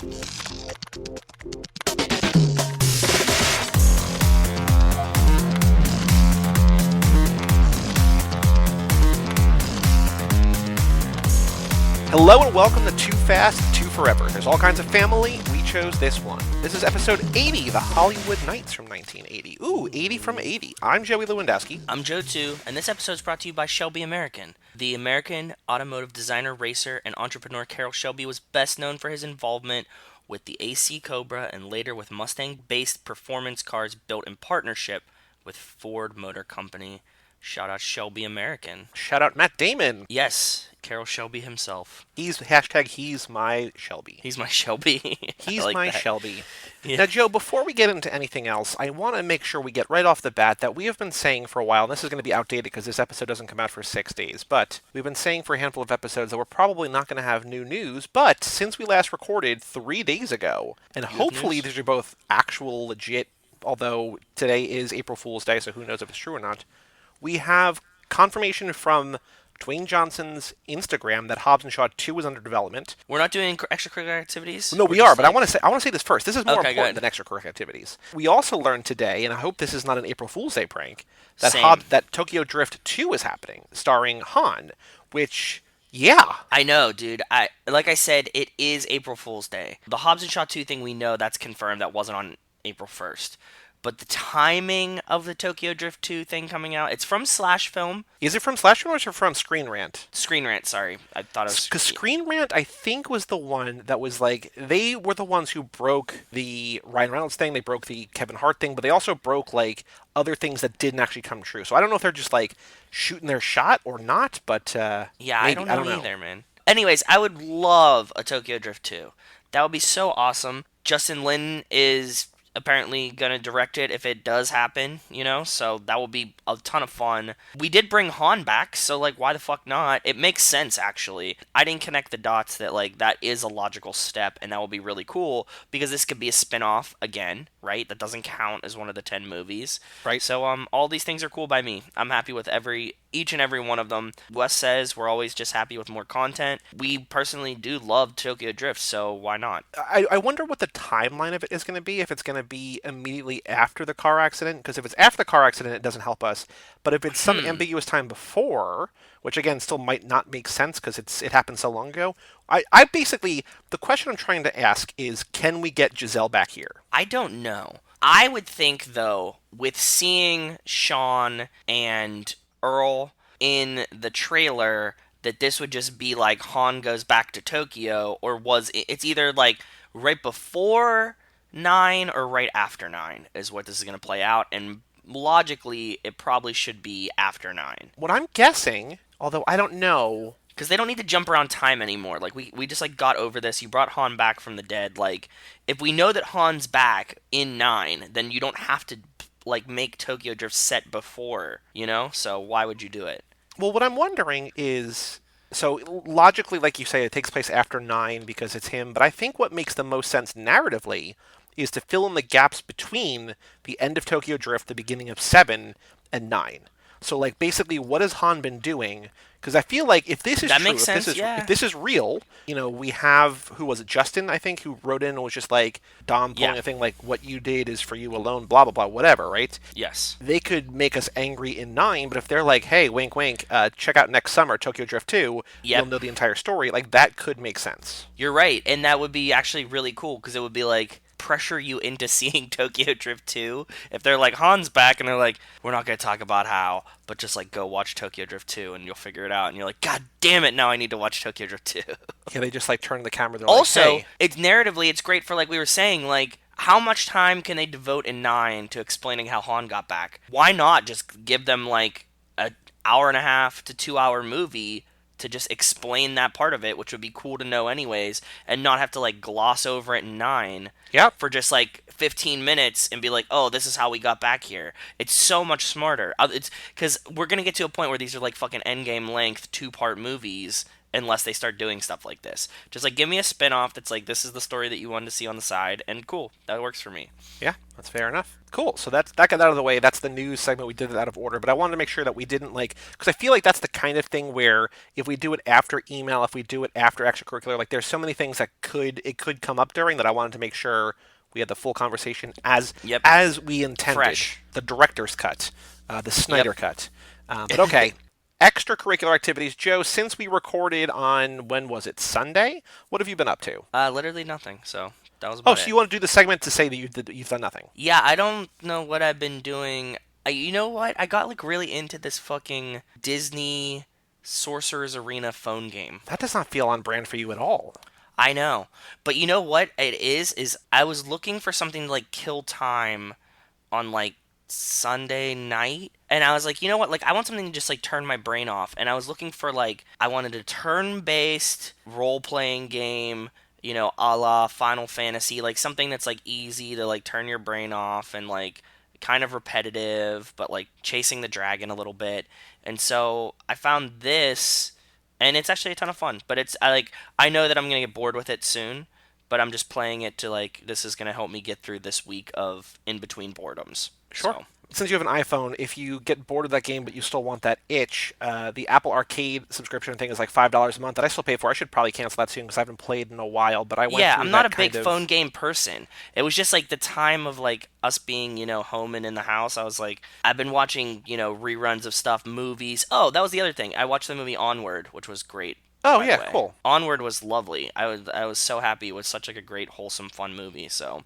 Hello and welcome to Too Fast, Too Forever. There's all kinds of family. We chose this one. This is episode 80, The Hollywood Nights from 1980. Ooh, 80 from 80. I'm Joey Lewandowski. I'm Joe too, and this episode is brought to you by Shelby American. The American automotive designer, racer, and entrepreneur Carroll Shelby was best known for his involvement with the AC Cobra and later with Mustang-based performance cars built in partnership with Ford Motor Company. Shout out Shelby American. Shout out Matt Damon. Yes, Carroll Shelby himself. He's my Shelby. He's my Shelby. He's like my that. Shelby. Yeah. Now, Joe, before we get into anything else, I want to make sure we get right off the bat that we have been saying for a while, and this is going to be outdated because this episode doesn't come out for 6 days, but we've been saying for a handful of episodes that we're probably not going to have new news, but since we last recorded 3 days ago, and hopefully these are both actual, legit, although today is April Fool's Day, so who knows if it's true or not, we have confirmation from Dwayne Johnson's Instagram that Hobbs & Shaw 2 is under development. We're not doing extracurricular activities? No, we are, but I want to say this first. This is more Okay, important good. than extracurricular activities. We also learned today, and I hope this is not an April Fool's Day prank, that Same. that Tokyo Drift 2 is happening, starring Han, which, yeah. I know, dude. Like I said, it is April Fool's Day. The Hobbs & Shaw 2 thing, we know that's confirmed. That wasn't on April 1st. But the timing of the Tokyo Drift 2 thing coming out, it's from Slash Film. Is it from Slash Film or is it from Screen Rant? Screen Rant, sorry. I thought it was... Because Screen Rant, I think, was the one that was like, they were the ones who broke the Ryan Reynolds thing, they broke the Kevin Hart thing, but they also broke, like, other things that didn't actually come true. So I don't know if they're just, like, shooting their shot or not, but, Yeah, maybe. I don't know either, man. Anyways, I would love a Tokyo Drift 2. That would be so awesome. Justin Lin is apparently gonna direct it if it does happen, you know, so that will be a ton of fun. We did bring Han back, so like why the fuck not? It makes sense actually. I didn't connect the dots that like that is a logical step and that will be really cool because this could be a spin-off again, right? That doesn't count as one of the 10 movies. Right. So all these things are cool by me. I'm happy with each and every one of them. Wes says we're always just happy with more content. We personally do love Tokyo Drift, so why not? I wonder what the timeline of it is going to be, if it's going to be immediately after the car accident, because if it's after the car accident, it doesn't help us. But if it's some ambiguous time before, which again still might not make sense because it happened so long ago, I basically, the question I'm trying to ask is, can we get Giselle back here? I don't know. I would think, though, with seeing Sean and Earl in the trailer, that this would just be like Han goes back to Tokyo, or it's either like right before 9 or right after 9 is what this is going to play out, and logically it probably should be after 9. What I'm guessing, although I don't know, because they don't need to jump around time anymore. Like, we just, like, got over this. You brought Han back from the dead. Like, if we know that Han's back in 9, then you don't have to, like, make Tokyo Drift set before, you know? So why would you do it? well, what I'm wondering is, so logically, like you say, it takes place after 9 because it's him, but I think what makes the most sense narratively is to fill in the gaps between the end of Tokyo Drift, the beginning of 7, and 9. So, like, basically, what has Han been doing? Because I feel like if this is That true, makes sense, if this is real, you know, we have, who was it, Justin, I think, who wrote in and was just like, Dom pulling a thing like, what you did is for you alone, blah, blah, blah, whatever, right? Yes. They could make us angry in 9, but if they're like, hey, wink, wink, check out next summer, Tokyo Drift 2, you'll know the entire story, like, that could make sense. You're right, and that would be actually really cool, because it would be like, pressure you into seeing Tokyo Drift 2. If they're like, Han's back, and they're like, we're not going to talk about how, but just like go watch Tokyo Drift 2 and you'll figure it out, and you're like, god damn it, now I need to watch Tokyo Drift 2. Yeah, they just like turn the camera, they're also, like, hey. it's narratively, it's great for, like we were saying, like, how much time can they devote in 9 to explaining how Han got back? Why not just give them like an hour and a half to 2 hour movie to just explain that part of it, which would be cool to know anyways, and not have to like gloss over it in 9 for just like 15 minutes and be like, oh, this is how we got back here. It's so much smarter. It's because we're gonna get to a point where these are like fucking endgame length 2-part movies, unless they start doing stuff like this. Just like give me a spin-off that's like this is the story that you wanted to see on the side, and cool, that works for me. Yeah, that's fair enough. Cool. So that got out of the way. That's the news segment. We did it out of order, but I wanted to make sure that we didn't because I feel like that's the kind of thing where if we do it after email, if we do it after extracurricular, like there's so many things that could come up during that I wanted to make sure we had the full conversation Yep. as we intended. Fresh. The director's cut, the Snyder Yep. cut. But okay. Extracurricular activities, Joe. Since we recorded on when was it Sunday? What have you been up to? Literally nothing. So that was Oh, about so it. you want to do the segment to say that you've done nothing? Yeah, I don't know what I've been doing. You know what? I got like really into this fucking Disney Sorcerer's Arena phone game. That does not feel on brand for you at all. I know. But you know what it is I was looking for something to like kill time on like Sunday night, and I was like, you know what, like I want something to just like turn my brain off, and I was looking for like I wanted a turn-based role-playing game, a la Final Fantasy, like something that's like easy to like turn your brain off and like kind of repetitive, but like chasing the dragon a little bit. And so I found this, and it's actually a ton of fun. But I know that I'm gonna get bored with it soon, but I'm just playing it to like this is gonna help me get through this week of in between boredoms. Sure. So Since you have an iPhone, if you get bored of that game but you still want that itch, the Apple Arcade subscription thing is like $5 a month that I still pay for. I should probably cancel that soon because I haven't played in a while. But I went yeah, through I'm not that a big kind of. phone game person. It was just like the time of like us being, home and in the house. I was like, I've been watching, reruns of stuff, movies. Oh, that was the other thing. I watched the movie Onward, which was great. Oh By the yeah, way, cool. Onward was lovely. I was so happy. It was such like a great, wholesome, fun movie. So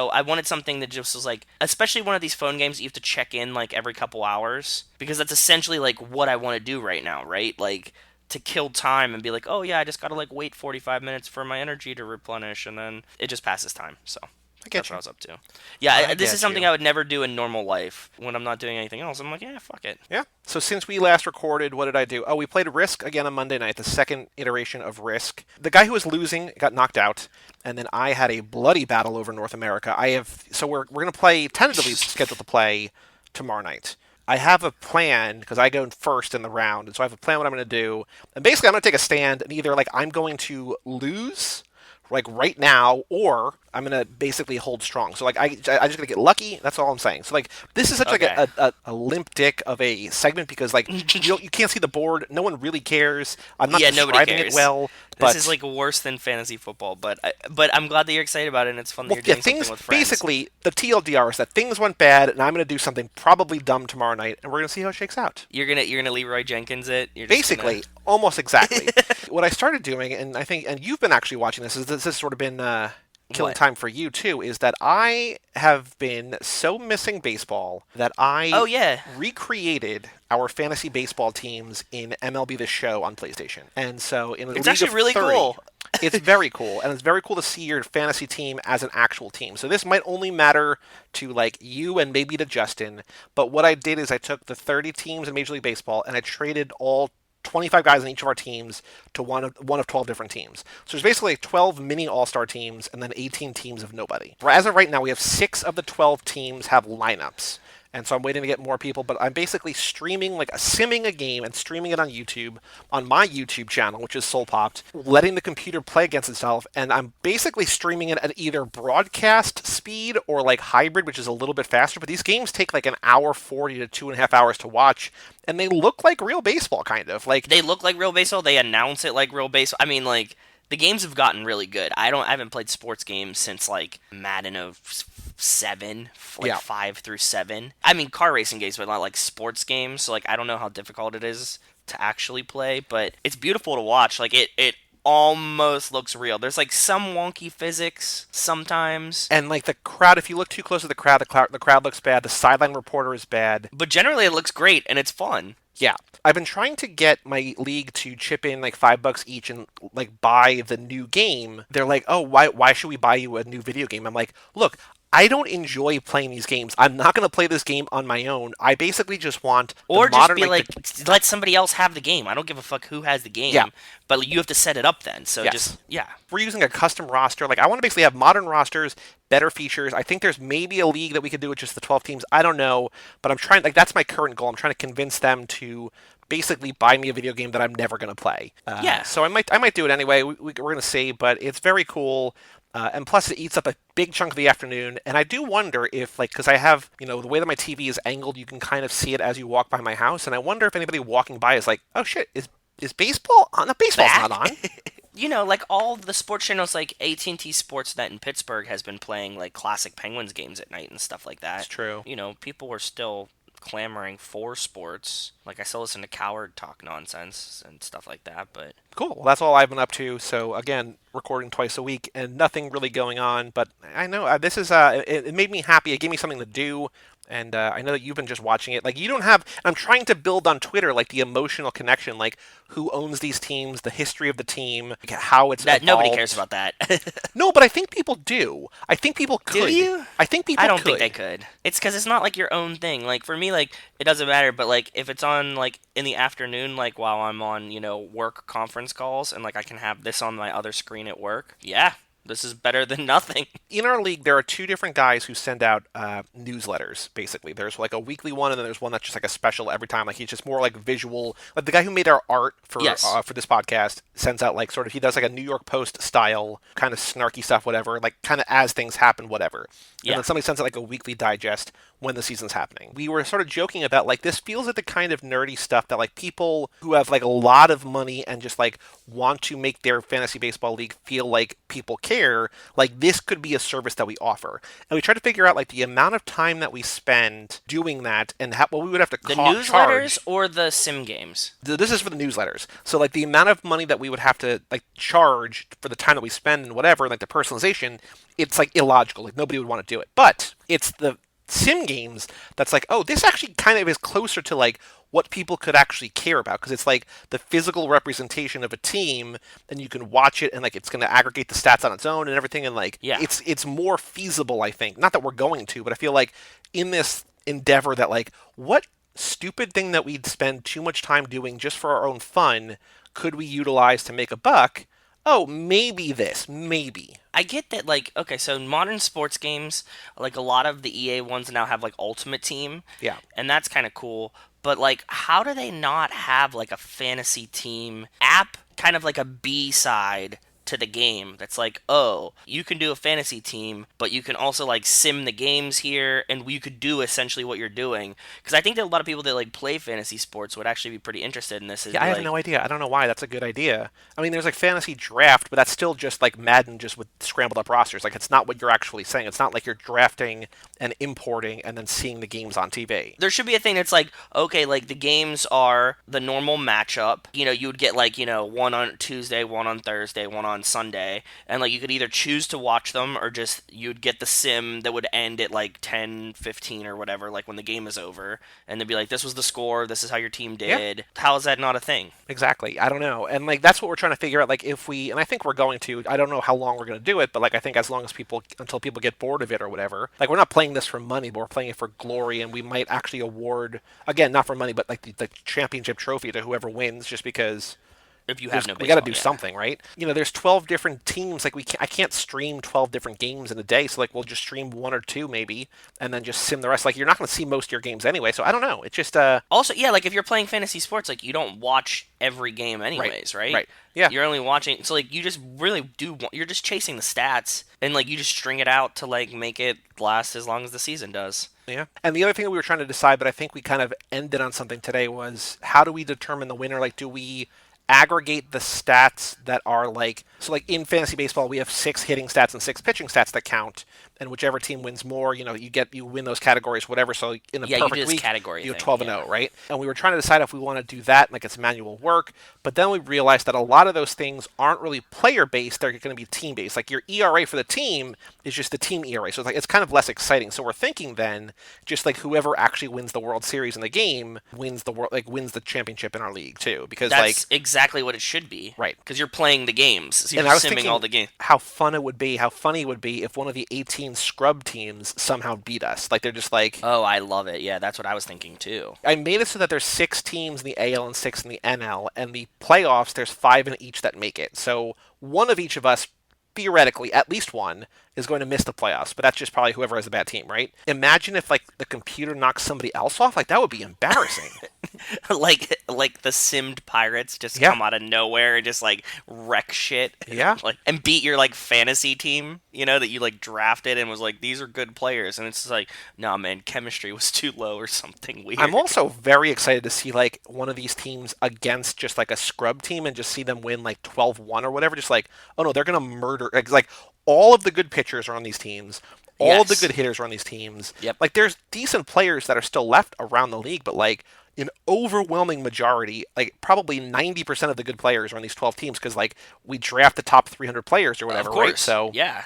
I wanted something that just was like, especially one of these phone games that you have to check in like every couple hours because that's essentially like what I want to do right now, right? Like to kill time and be like, oh yeah, I just gotta like wait 45 minutes for my energy to replenish, and then it just passes time. So I that's get what I you. was up to. Yeah, I this is get something you. I would never do in normal life when I'm not doing anything else. I'm like, yeah, fuck it. Yeah. So since we last recorded, what did I do? Oh, we played Risk again on Monday night, the second iteration of Risk. The guy who was losing got knocked out, and then I had a bloody battle over North America. We're gonna play tentatively scheduled to play tomorrow night. I have a plan because I go first in the round, and so I have a plan what I'm going to do. And basically, I'm going to take a stand, and either like I'm going to lose, like right now, or I'm going to basically hold strong. So like I just going to get lucky. That's all I'm saying. So like this is such like Okay. a limp dick of a segment because like you can't see the board. No one really cares. I'm not Yeah, nobody describing it cares. well, This but is like worse than fantasy football, but I'm glad that you're excited about it, and it's fun that well, you're yeah, doing something things with friends. basically the TLDR is that things went bad, and I'm going to do something probably dumb tomorrow night, and we're going to see how it shakes out. You're gonna Leroy Jenkins it. You're just gonna. Basically, almost exactly. What I started doing, and I think, and you've been actually watching this, is this has sort of been killing What? time for you too, is that I have been so missing baseball that I Oh yeah. recreated our fantasy baseball teams in MLB The Show on PlayStation. And so in a It's league actually of really 30, cool. it's very cool, and it's very cool to see your fantasy team as an actual team. So this might only matter to like you and maybe to Justin, but what I did is I took the 30 teams in Major League Baseball and I traded all 25 guys on each of our teams to one of 12 different teams. So there's basically 12 mini all-star teams and then 18 teams of nobody. As of right now, we have 6 of the 12 teams have lineups. And so I'm waiting to get more people, but I'm basically streaming, like simming a game and streaming it on YouTube, on my YouTube channel, which is Soul Popped, letting the computer play against itself, and I'm basically streaming it at either broadcast speed or like hybrid, which is a little bit faster. But these games take like an hour 40 to 2.5 hours to watch, and they look like real baseball, kind of. Like They look like real baseball. They announce it like real baseball. I mean, like the games have gotten really good. I haven't played sports games since like Madden of seven, like yeah, 5 through 7. I mean, car racing games, but not like sports games. So like, I don't know how difficult it is to actually play, but it's beautiful to watch. Like it almost looks real. There's like some wonky physics sometimes, and like the crowd. If you look too close to the crowd looks bad. The sideline reporter is bad. but generally it looks great and it's fun. Yeah, I've been trying to get my league to chip in like $5 each and like buy the new game. They're like, "Oh, why should we buy you a new video game?" I'm like, "Look, I don't enjoy playing these games. I'm not going to play this game on my own. I basically just want the Or just modern be like, the- let somebody else have the game. I don't give a fuck who has the game. Yeah. But you have to set it up then. So Yes. yeah. We're using a custom roster. Like I want to basically have modern rosters, better features. I think there's maybe a league that we could do with just the 12 teams. I don't know, but I'm trying. Like that's my current goal. I'm trying to convince them to basically buy me a video game that I'm never going to play. Yeah. So I might do it anyway. We're going to see, but it's very cool. And plus, it eats up a big chunk of the afternoon. And I do wonder if, like, because I have, the way that my TV is angled, you can kind of see it as you walk by my house. And I wonder if anybody walking by is like, oh shit, is baseball on? The baseball's Back? not on. Like all the sports channels, like AT&T Sportsnet in Pittsburgh has been playing like classic Penguins games at night and stuff like It's that. true. People were still clamoring for sports. Like I still listen to Coward talk nonsense and stuff like that, but Cool. Well, that's all I've been up to. So again, recording twice a week and nothing really going on. But I know this is it made me happy. It gave me something to do. And I know that you've been just watching it. Like you don't have. I'm trying to build on Twitter like the emotional connection, like who owns these teams, the history of the team, like, how it's that nobody evolved. cares about that. No, but I think people do. I think people could. Do you? I think people. I don't could. think they could. It's because it's not like your own thing. Like for me, like it doesn't matter. But like if it's on like in the afternoon, like while I'm on work conference calls, and like I can have this on my other screen at work. Yeah, this is better than nothing. In our league, there are two different guys who send out newsletters. Basically, there's like a weekly one, and then there's one that's just like a special every time. Like he's just more like visual. Like the guy who made our art for Yes. for this podcast sends out like sort of he does like a New York Post style kind of snarky stuff, whatever. Like kind of as things happen, whatever. And Yeah. then somebody sends out like a weekly digest when the season's happening. We were sort of joking about like this feels like the kind of nerdy stuff that like people who have like a lot of money and just like want to make their fantasy baseball league feel like people care, like this could be a service that we offer. And we try to figure out like the amount of time that we spend doing that and what we would have to The charge. newsletters or the sim games? This is for the newsletters. So like the amount of money that we would have to like charge for the time that we spend and whatever, like the personalization, it's like illogical. Like nobody would want to do it. But it's the sim games that's like, oh, this actually kind of is closer to like what people could actually care about because it's like the physical representation of a team and you can watch it and like it's going to aggregate the stats on its own and everything and like Yeah. it's more feasible, I think. Not that we're going to, but I feel like in this endeavor that like what stupid thing that we'd spend too much time doing just for our own fun could we utilize to make a buck? Oh, maybe this, maybe. I get that, like, okay, so modern sports games, like a lot of the EA ones now have like Ultimate Team, Yeah. and that's kind of cool. But like, how do they not have like a fantasy team app, kind of like a B side to the game that's like, oh, you can do a fantasy team, but you can also like sim the games here, and you could do essentially what you're doing. Because I think that a lot of people that like play fantasy sports would actually be pretty interested in this. Yeah, I have no idea. I don't know why. That's a good idea. I mean, there's like fantasy draft, but that's still just like Madden, just with scrambled up rosters. Like, it's not what you're actually saying. It's not like you're drafting and importing and then seeing the games on TV. There should be a thing that's like, okay, like the games are the normal matchup. You would get like, one on Tuesday, one on Thursday, one on Sunday, and like you could either choose to watch them or just you'd get the sim that would end at like 10-15 or whatever, like when the game is over, and they'd be like, this was the score, this is how your team did. How is that not a thing? Exactly. I don't know. And like that's what we're trying to figure out. Like if we, and I think we're going to. I don't know how long we're going to do it, but like I think as long as until people get bored of it or whatever. Like we're not playing this for money, but we're playing it for glory, and we might actually award again not for money, but like the championship trophy to whoever wins, just because. If you have no We got to baseball, do yeah. something, right? There's 12 different teams. Like I can't stream 12 different games in a day. So like we'll just stream one or two maybe, and then just sim the rest. Like you're not going to see most of your games anyway. So I don't know. It's just Also, yeah, like if you're playing fantasy sports, like you don't watch every game anyways, right? right. Yeah. You're only watching, so like you just really do. You're just chasing the stats, and like you just string it out to like make it last as long as the season does. Yeah. And the other thing that we were trying to decide, but I think we kind of ended on something today, was how do we determine the winner? Like, do we aggregate the stats that are like, so like in fantasy baseball we have 6 hitting stats and 6 pitching stats that count, and whichever team wins more, you win those categories, whatever. So in a Yeah, you do perfect this week category you have thing, 12 yeah. and 0, right? And we were trying to decide if we want to do that, like it's manual work, but then we realized that a lot of those things aren't really player based, they're going to be team based. Like your ERA for the team is just the team ERA, so it's kind of less exciting. So we're thinking then just like whoever actually wins the World Series in the game wins the championship in our league too, because That's exactly what it should be, Right. Because you're playing the games, so and you're I was simming thinking all the games. how funny it would be if one of the 18 scrub teams somehow beat us. Like they're just like, Oh, I love it. Yeah, that's what I was thinking too. I made it so that there's 6 teams in the AL and 6 in the NL, and the playoffs there's 5 in each that make it. So one of each of us theoretically, at least one is going to miss the playoffs, but that's just probably whoever has a bad team, right? Imagine if like the computer knocks somebody else off, like that would be embarrassing. like the simmed pirates just Yeah, come out of nowhere and just like wreck shit yeah. like and beat your like fantasy team, that you like drafted and was like these are good players, and it's just like, nah man, chemistry was too low or something I'm weird. also very excited to see like one of these teams against just like a scrub team and just see them win like 12-1 or whatever. Just like, oh no, they're gonna murder. Like all of the good pitchers are on these teams. All of the Yes. good hitters are on these teams. Yep. Like there's decent players that are still left around the league, but like an overwhelming majority, like probably 90% of the good players are on these 12 teams because like we draft the top 300 players or Of whatever, right? course. So Yeah.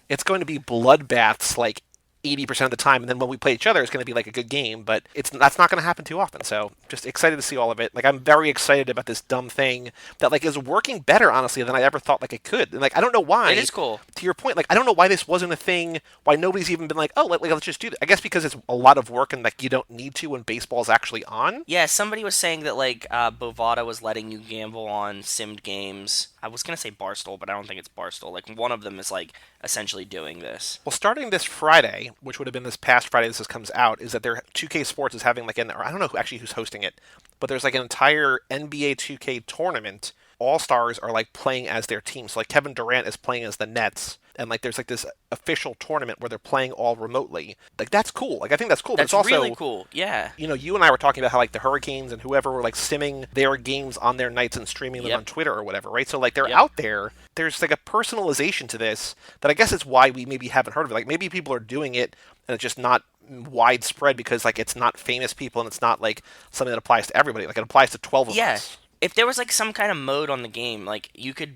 it's going to be bloodbaths like 80% of the time, and then when we play each other, it's going to be like a good game. But that's not going to happen too often. So just excited to see all of it. Like I'm very excited about this dumb thing that like is working better, honestly, than I ever thought like it could. And like I don't know It why. is cool. To your point, like I don't know why this wasn't a thing. Why nobody's even been like, oh, let's just do that. I guess because it's a lot of work and like you don't need to when baseball's actually on. Yeah, somebody was saying that like Bovada was letting you gamble on simmed games. I was gonna say Barstool, but I don't think it's Barstool. Like one of them is like essentially doing this. Well, starting this Friday, which would have been this past Friday this comes out, is that their 2K Sports is having like or I don't know actually who's hosting it, but there's like an entire NBA 2K tournament. All stars are like playing as their team. So like Kevin Durant is playing as the Nets, and like there's like this official tournament where they're playing all remotely. Like that's cool. Like I think that's cool. But it's That's also really cool. Yeah. you and I were talking about how like the Hurricanes and whoever were like simming their games on their nights and streaming them Yep. on Twitter or whatever, right? So like they're Yep. out there. There's like a personalization to this that I guess is why we maybe haven't heard of it. Like maybe people are doing it and it's just not widespread because like it's not famous people and it's not like something that applies to everybody. Like it applies to 12 of Yeah. us. If there was like some kind of mode on the game, like you could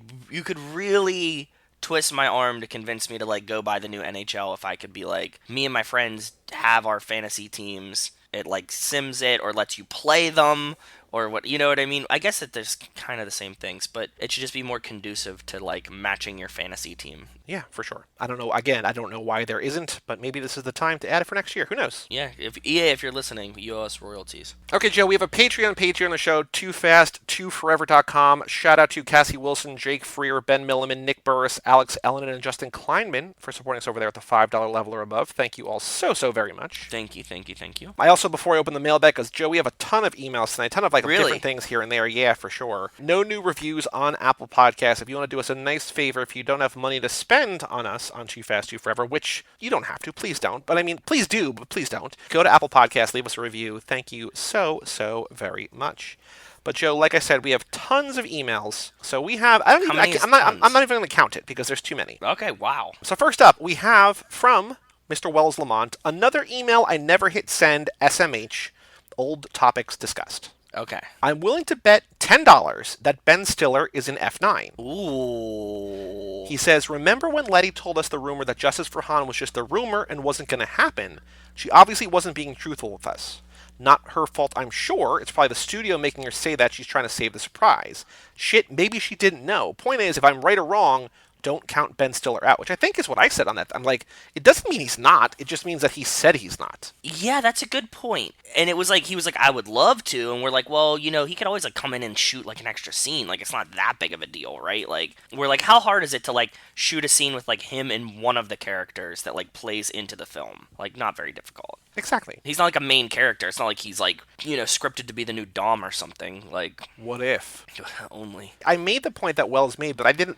really twist my arm to convince me to like go buy the new NHL if I could be like me and my friends have our fantasy teams. It like sims it or lets you play them or what, you know what I mean? I guess that there's kind of the same things, but it should just be more conducive to like matching your fantasy team. Yeah, for sure. I don't know. Again, I don't know why there isn't, but maybe this is the time to add it for next year. Who knows? Yeah, if EA, if you're listening, you owe us royalties. Okay, Joe, we have a Patreon page here on the show, toofast2forever.com. Shout out to Cassie Wilson, Jake Freer, Ben Milliman, Nick Burris, Alex Ellenen, and Justin Kleinman for supporting us over there at the $5 level or above. Thank you all so, so very much. Thank you, thank you, thank you. I also, before I open the mailbag, because Joe, we have a ton of emails tonight, a ton of like Really? different things here and there. Yeah, for sure. No new reviews on Apple Podcasts. If you want to do us a nice favor, if you don't have money to spend on us on Too Fast, Too Forever, which you don't have to, please don't. But I mean, please do, but please don't. Go to Apple Podcasts, leave us a review. Thank you so, so very much. But Joe, like I said, we have tons of emails. So we have, I don't How even, many is I'm not, tons? I'm not even going to count it because there's too many. Okay, wow. So first up, we have from Mr. Wells Lamont, another email I never hit send, SMH, old topics discussed. Okay. I'm willing to bet $10 that Ben Stiller is in F9. Ooh. He says, remember when Letty told us the rumor that Justice for Han was just a rumor and wasn't going to happen? She obviously wasn't being truthful with us. Not her fault, I'm sure. It's probably the studio making her say that she's trying to save the surprise. Shit, maybe she didn't know. Point is, if I'm right or wrong, don't count Ben Stiller out, which I think is what I said on that. I'm like, it doesn't mean he's not. It just means that he said he's not. Yeah, that's a good point. And it was like he was like, I would love to, and we're like, well, he could always like come in and shoot like an extra scene. Like it's not that big of a deal, right? Like we're like, how hard is it to like shoot a scene with like him and one of the characters that like plays into the film? Like not very difficult. Exactly. He's not like a main character. It's not like he's like, scripted to be the new Dom or something. Like What if? only. I made the point that Wells made, but I didn't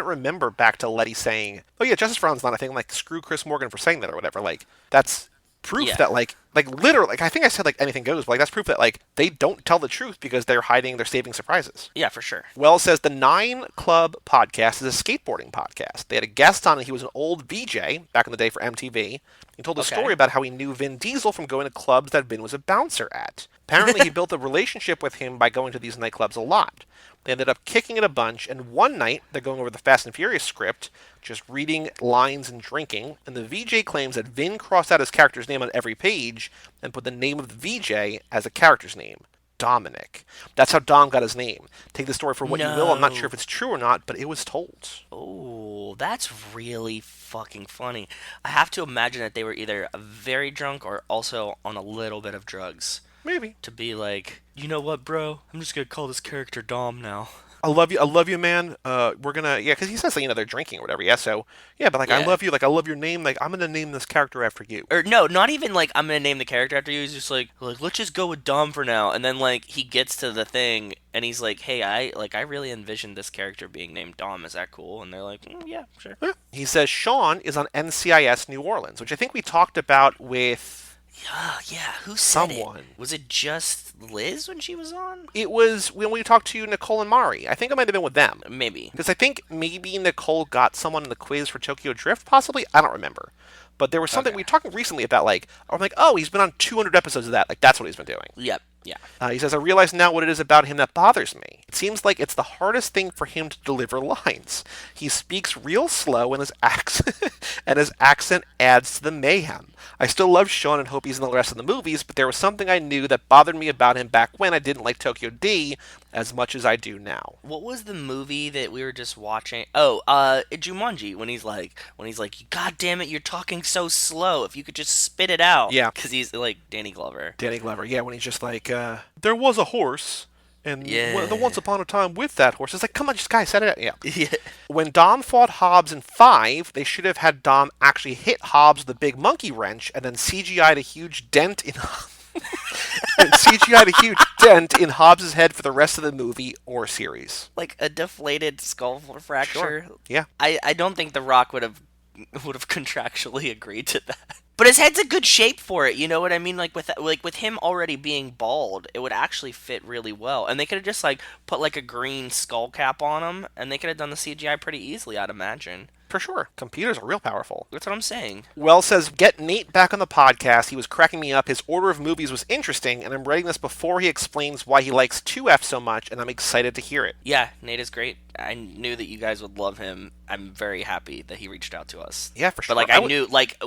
remember back to Letty saying, oh yeah, Justice for Han's not a thing. Like, screw Chris Morgan for saying that or whatever. Like, that's proof Yeah. that like literally, like I think I said like anything goes, but like that's proof that like they don't tell the truth because they're saving surprises. Yeah, for sure. Wells says the Nine Club podcast is a skateboarding podcast. They had a guest on and he was an old VJ back in the day for MTV. He told a Okay. story about how he knew Vin Diesel from going to clubs that Vin was a bouncer at. Apparently he built a relationship with him by going to these nightclubs a lot. They ended up kicking it a bunch, and one night they're going over the Fast and Furious script, just reading lines and drinking, and the VJ claims that Vin crossed out his character's name on every page and put the name of the VJ as a character's name. Dominic. That's how Dom got his name. Take the story for what you will. I'm not No. sure if it's true or not, but it was told. Oh, that's really fucking funny. I have to imagine that they were either very drunk or also on a little bit of drugs Maybe. to be like, you know what, bro? I'm just gonna call this character Dom now. I love you, man. We're gonna, yeah, because he says that, they're drinking or whatever. Yeah, so yeah, but like, I Yeah. love you, like I love your name, like I'm gonna name this character after you. Or no, not even like I'm gonna name the character after you. He's just like let's just go with Dom for now. And then like he gets to the thing and he's like, hey, I really envisioned this character being named Dom. Is that cool? And they're like, yeah, sure. Yeah. He says Sean is on NCIS New Orleans, which I think we talked about with Yeah, yeah. Who said it? someone. Was it just Liz when she was on? It was when we talked to Nicole and Mari. I think it might have been with them. Maybe. Because I think maybe Nicole got someone in the quiz for Tokyo Drift, possibly. I don't remember. But there was something Okay. we were talking recently about, like, I'm like, oh, he's been on 200 episodes of that. Like, that's what he's been doing. Yep. Yeah. He says, I realize now what it is about him that bothers me. It seems like it's the hardest thing for him to deliver lines. He speaks real slow, and his accent, and his accent adds to the mayhem. I still love Sean and hope he's in the rest of the movies, but there was something I knew that bothered me about him back when I didn't like Tokyo D as much as I do now. What was the movie that we were just watching? Oh, Jumanji. When he's like, God damn it, you're talking so slow. If you could just spit it out, Yeah, because he's like Danny Glover. Danny Glover. Yeah, when he's just like, there was a horse, and the Yeah. once upon a time with that horse. It's like, come on, just guys, set it out. Yeah. Yeah. When Dom fought Hobbs in 5, they should have had Dom actually hit Hobbs with a big monkey wrench and then CGI'd a huge dent in and CGI'd a huge dent in Hobbs' head for the rest of the movie or series. Like a deflated skull Sure. fracture. Yeah. I don't think The Rock would have contractually agreed to that. But his head's a good shape for it, you know what I mean? Like with him already being bald, it would actually fit really well. And they could have just like put like a green skull cap on him, and they could have done the CGI pretty easily, I'd imagine. For sure. Computers are real powerful. That's what I'm saying. Wells says, get Nate back on the podcast. He was cracking me up. His order of movies was interesting, and I'm writing this before he explains why he likes 2F so much, and I'm excited to hear it. Yeah, Nate is great. I knew that you guys would love him. I'm very happy that he reached out to us. Yeah, for sure. But like I knew like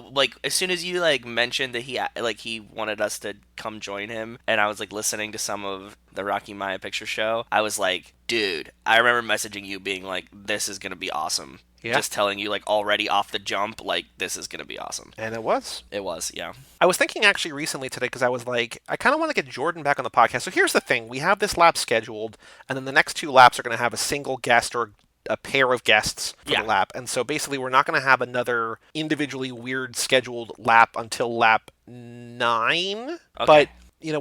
as soon as you like mentioned that he wanted us to come join him, and I was like listening to some of the Rocky Maya picture show, I was like, dude, I remember messaging you being like, this is going to be awesome. Yeah. Just telling you like already off the jump, like this is going to be awesome. And it was. It was, yeah. I was thinking actually recently today because I was like, I kind of want to get Jordan back on the podcast. So here's the thing: we have this lap scheduled, and then the next 2 laps are going to have a single guest or a pair of guests for Yeah. the lap. And so basically, we're not going to have another individually weird scheduled lap until lap 9. Okay. But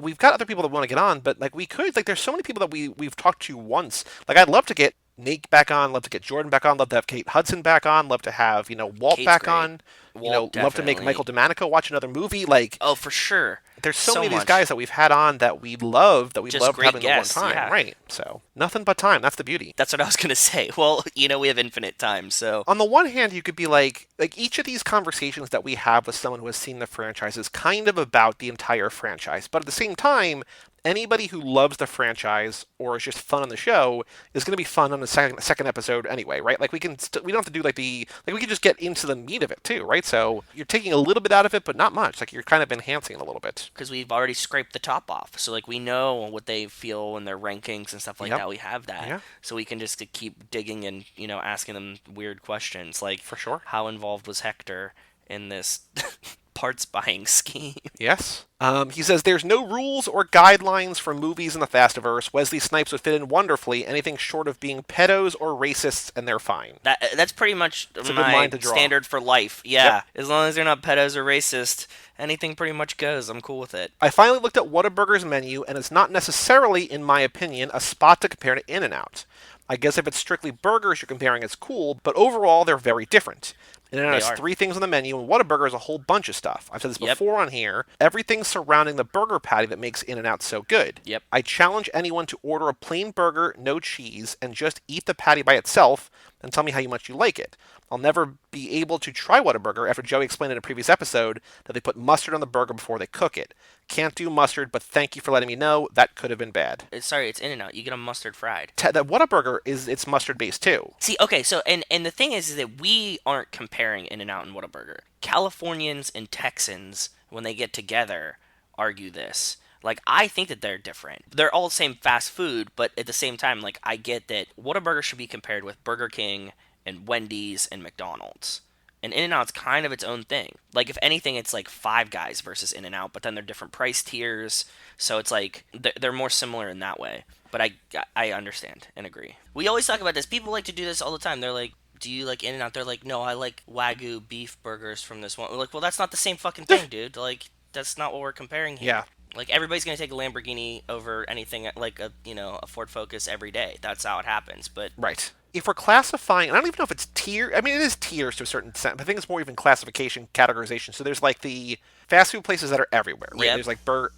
we've got other people that want to get on, but like we could, like, there's so many people that we've talked to once. Like, I'd love to get Nate back on, love to get Jordan back on, love to have Kate Hudson back on, love to have Walt Kate's back great. on. Walt Love to make definitely. Michael DeManico watch another movie. Like, Oh, for sure. there's so So many of these much. guys that we've had on that we love, that we Just loved great having guests, the one time, yeah. right? So nothing but time. That's the beauty. That's what I was going to say. Well, we have infinite time, so On the one hand, you could be like each of these conversations that we have with someone who has seen the franchise is kind of about the entire franchise, but at the same time, anybody who loves the franchise or is just fun on the show is going to be fun on the second episode anyway, right? Like, we don't have to do we can just get into the meat of it too, right? So you're taking a little bit out of it, but not much. Like, you're kind of enhancing it a little bit. because we've already scraped the top off. So like we know what they feel in their rankings and stuff like Yep. that. We have that. Yeah. So we can just keep digging and asking them weird questions like For sure. how involved was Hector in this parts buying scheme? Yes. He says there's no rules or guidelines for movies in the Fastiverse. Wesley Snipes would fit in wonderfully. Anything short of being pedos or racists, and they're fine. That's pretty much a good my line to draw. standard for life. Yeah, as long as they're not pedos or racist, anything pretty much goes. I'm cool with it. I finally looked at Whataburger's menu, and it's not necessarily, in my opinion, a spot to compare to In-N-Out. I guess if it's strictly burgers you're comparing, it's cool, but overall they're very different. In-N-Out They has are. 3 things on the menu, and Whataburger is a whole bunch of stuff. I've said this Yep. before on here. Everything surrounding the burger patty that makes In-N-Out so good. Yep. I challenge anyone to order a plain burger, no cheese, and just eat the patty by itself, and tell me how much you like it. I'll never be able to try Whataburger after Joey explained in a previous episode that they put mustard on the burger before they cook it. Can't do mustard, but thank you for letting me know. That could have been bad. Sorry, it's In-N-Out. You get a mustard fried. That Whataburger it's mustard based too. See, okay, so and the thing is that we aren't comparing In-N-Out and Whataburger. Californians and Texans, when they get together, argue this. Like, I think that they're different. They're all the same fast food, but at the same time, like, I get that Whataburger should be compared with Burger King and Wendy's and McDonald's. And In-N-Out's kind of its own thing. Like, if anything, it's like Five Guys versus In-N-Out, but then they're different price tiers. So it's like they're more similar in that way. But I understand and agree. We always talk about this. People like to do this all the time. They're like, "Do you like In-N-Out?" They're like, "No, I like Wagyu beef burgers from this one." We're like, "Well, that's not the same fucking thing, dude. Like, that's not what we're comparing Yeah, here." Like everybody's gonna take a Lamborghini over anything like a Ford Focus every day. That's how it happens. But right. If we're classifying, and I don't even know if it's tier. I mean, it is tiers to a certain extent, but I think it's more even classification, categorization. So there's like the fast food places that are everywhere, right? yep. There's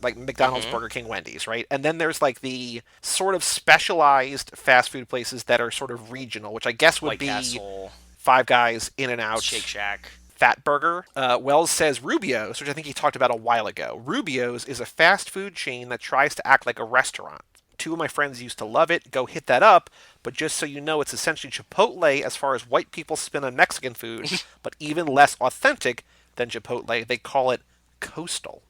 like McDonald's, Mm-hmm. Burger King, Wendy's, right? And then there's like the sort of specialized fast food places that are sort of regional, which I guess would White be Castle, Five Guys, In and Shake Out, Shack. Fat Burger. Wells says Rubio's, which I think he talked about a while ago. Rubio's is a fast food chain that tries to act like a restaurant. Two of my friends used to love it. Go hit that up. But just so you know, it's essentially Chipotle as far as white people spin on Mexican food, but even less authentic than Chipotle. They call it coastal.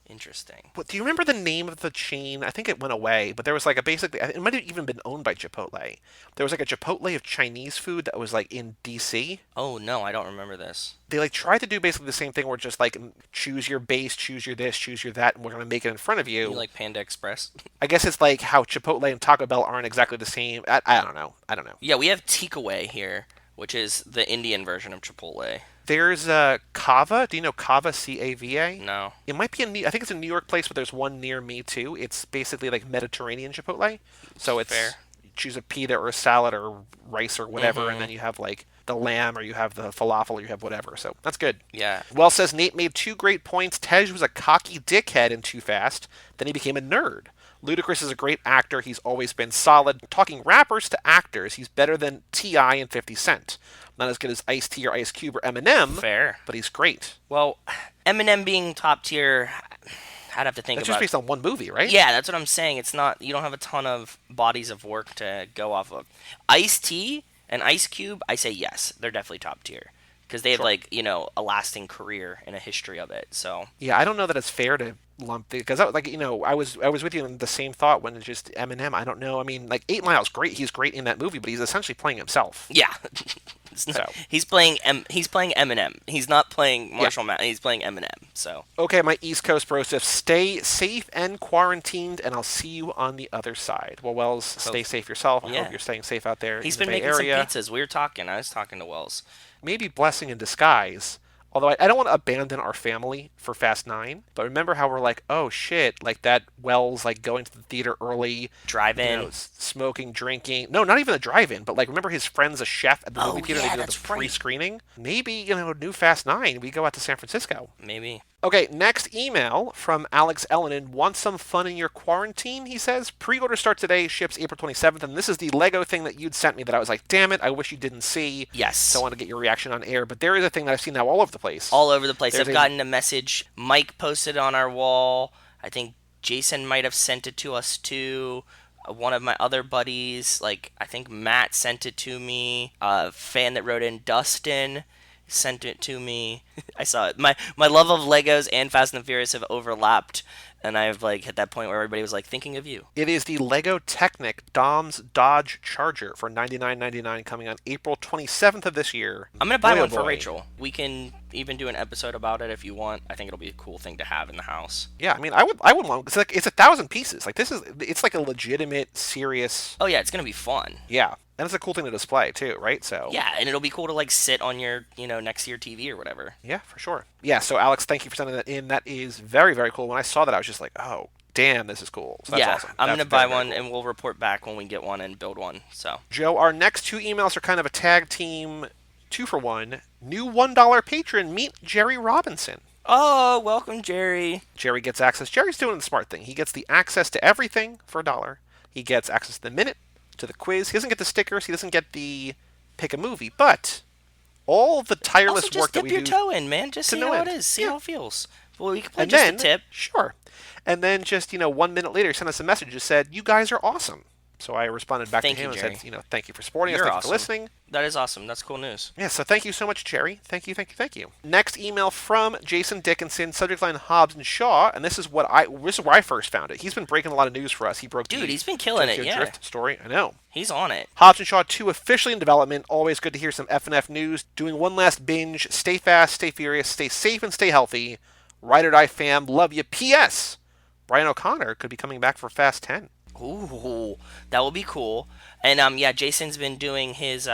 Interesting. What, do you remember the name of the chain? I think it went away, but there was like a basically, it might have even been owned by Chipotle. There was like a Chipotle of Chinese food that was like in DC. Oh no, I don't remember this. They like tried to do basically the same thing where just like choose your base, choose your this, choose your that, and we're gonna make it in front of You you. like Panda Express? I guess it's like how Chipotle and Taco Bell aren't exactly the same. I don't know. I don't know. Yeah, we have Takeaway here, which is the Indian version of Chipotle. There's Cava. Do you know Cava? Cava. No. It might be I think it's a New York place, but there's one near me too. It's basically like Mediterranean Chipotle. So it's Fair. you choose a pita or a salad or rice or whatever, and Mm-hmm. then you have like the lamb or you have the falafel or you have whatever. So that's good. Yeah. Well says Nate made two great points. Tej was a cocky dickhead in Too Fast. Then he became a nerd. Ludacris is a great actor. He's always been solid. Talking rappers to actors, he's better than T.I. and 50 Cent. Not as good as Ice-T or Ice Cube or Eminem, Fair. but he's great. Well, Eminem being top tier, I'd have to think That's just about. based on one movie, right? Yeah, that's what I'm saying. It's not you don't have a ton of bodies of work to go off of. Ice T and Ice Cube, I say yes, they're definitely top tier because they have Sure. like a lasting career and a history of it. So Yeah, I don't know that it's fair to lump because like I was with you in the same thought when it's just Eminem. I don't know. I mean, like 8 Miles, great. He's great in that movie, but he's essentially playing himself. yeah, So he's playing he's playing Eminem. He's not playing yeah. Marshall Mathers. He's playing Eminem. So Okay, my East Coast bros, stay safe and quarantined, and I'll see you on the other side. Well, Wells, stay safe yourself. I yeah. hope you're staying safe out there He's in the been Bay making Area. some pizzas. We were talking. I was talking to Wells. Maybe blessing in disguise. Although I don't want to abandon our family for Fast 9, but remember how we're like, oh shit, like that Wells, like going to the theater early, Drive-in. smoking, drinking. No, not even a drive-in, but like remember his friend's a chef at the Oh movie theater. yeah, They do that's the right. pre-screening. Maybe new Fast 9. We go out to San Francisco. Maybe. Okay, next email from Alex Ellenin. Want some fun in your quarantine? He says. Pre-order starts today, ships April 27th, and this is the Lego thing that you'd sent me that I was like, damn it, I wish you didn't see. Yes. So I want to get your reaction on air. But there is a thing that I've seen now all over the place. All over the place. There's I've gotten a message. Mike posted on our wall. I think Jason might have sent it to us too. One of my other buddies, like I think Matt sent it to me. A fan that wrote in, Dustin, sent it to me. I saw it. My love of Legos and Fast and the Furious have overlapped, and I've like hit that point where everybody was like thinking of you. It is the Lego Technic Dom's Dodge Charger for $99.99 coming on April 27th of this year. I'm gonna buy Boy, oh one for boy. Rachel. We can even do an episode about it if you want. I think it'll be a cool thing to have in the house. Yeah, I mean, I would want because like it's 1,000 pieces. Like it's like a legitimate, serious. Oh yeah, it's gonna be fun. Yeah, and it's a cool thing to display too, right? So Yeah, and it'll be cool to like sit on your, next to your TV or whatever. yeah, for sure. Yeah, so Alex, thank you for sending that in. That is very, very cool. When I saw that, I was just like, oh, damn, this is cool. So that's Yeah, awesome. I'm That's gonna buy very, very one cool. and we'll report back when we get one and build one. So Joe, our next two emails are kind of a tag team, 2-for-1. New $1 patron, meet Jerry Robinson. oh, welcome Jerry. Jerry gets access. Jerry's doing the smart thing. He gets the access to everything for $1. He gets access to the minute, to the quiz. He doesn't get the stickers. He doesn't get the pick a movie, but all the tireless Also, work just that dip we your do. toe in, man. Just to see no how it end. is. See Yeah. how it feels. Well, we can play And just then, a tip. sure. And then just, 1 minute later, he sent us a message that said, you guys are awesome. So I responded back Thank to him you, and Jerry. said, thank you for supporting us. You're Thank you awesome. for listening. That is awesome. That's cool news. Yeah, so thank you so much, Jerry. Thank you, thank you, thank you. Next email from Jason Dickinson, subject line Hobbs and Shaw, and this is where I first found it. He's been breaking a lot of news for us. He broke Dude, the he's been killing it, Tokyo yeah. Drift story. I know. He's on it. Hobbs and Shaw 2 officially in development. Always good to hear some F&F news. Doing one last binge. Stay fast, stay furious, stay safe, and stay healthy. Ride or die fam, love you. P.S. Brian O'Connor could be coming back for Fast 10. Ooh, that will be cool. And yeah, Jason's been doing his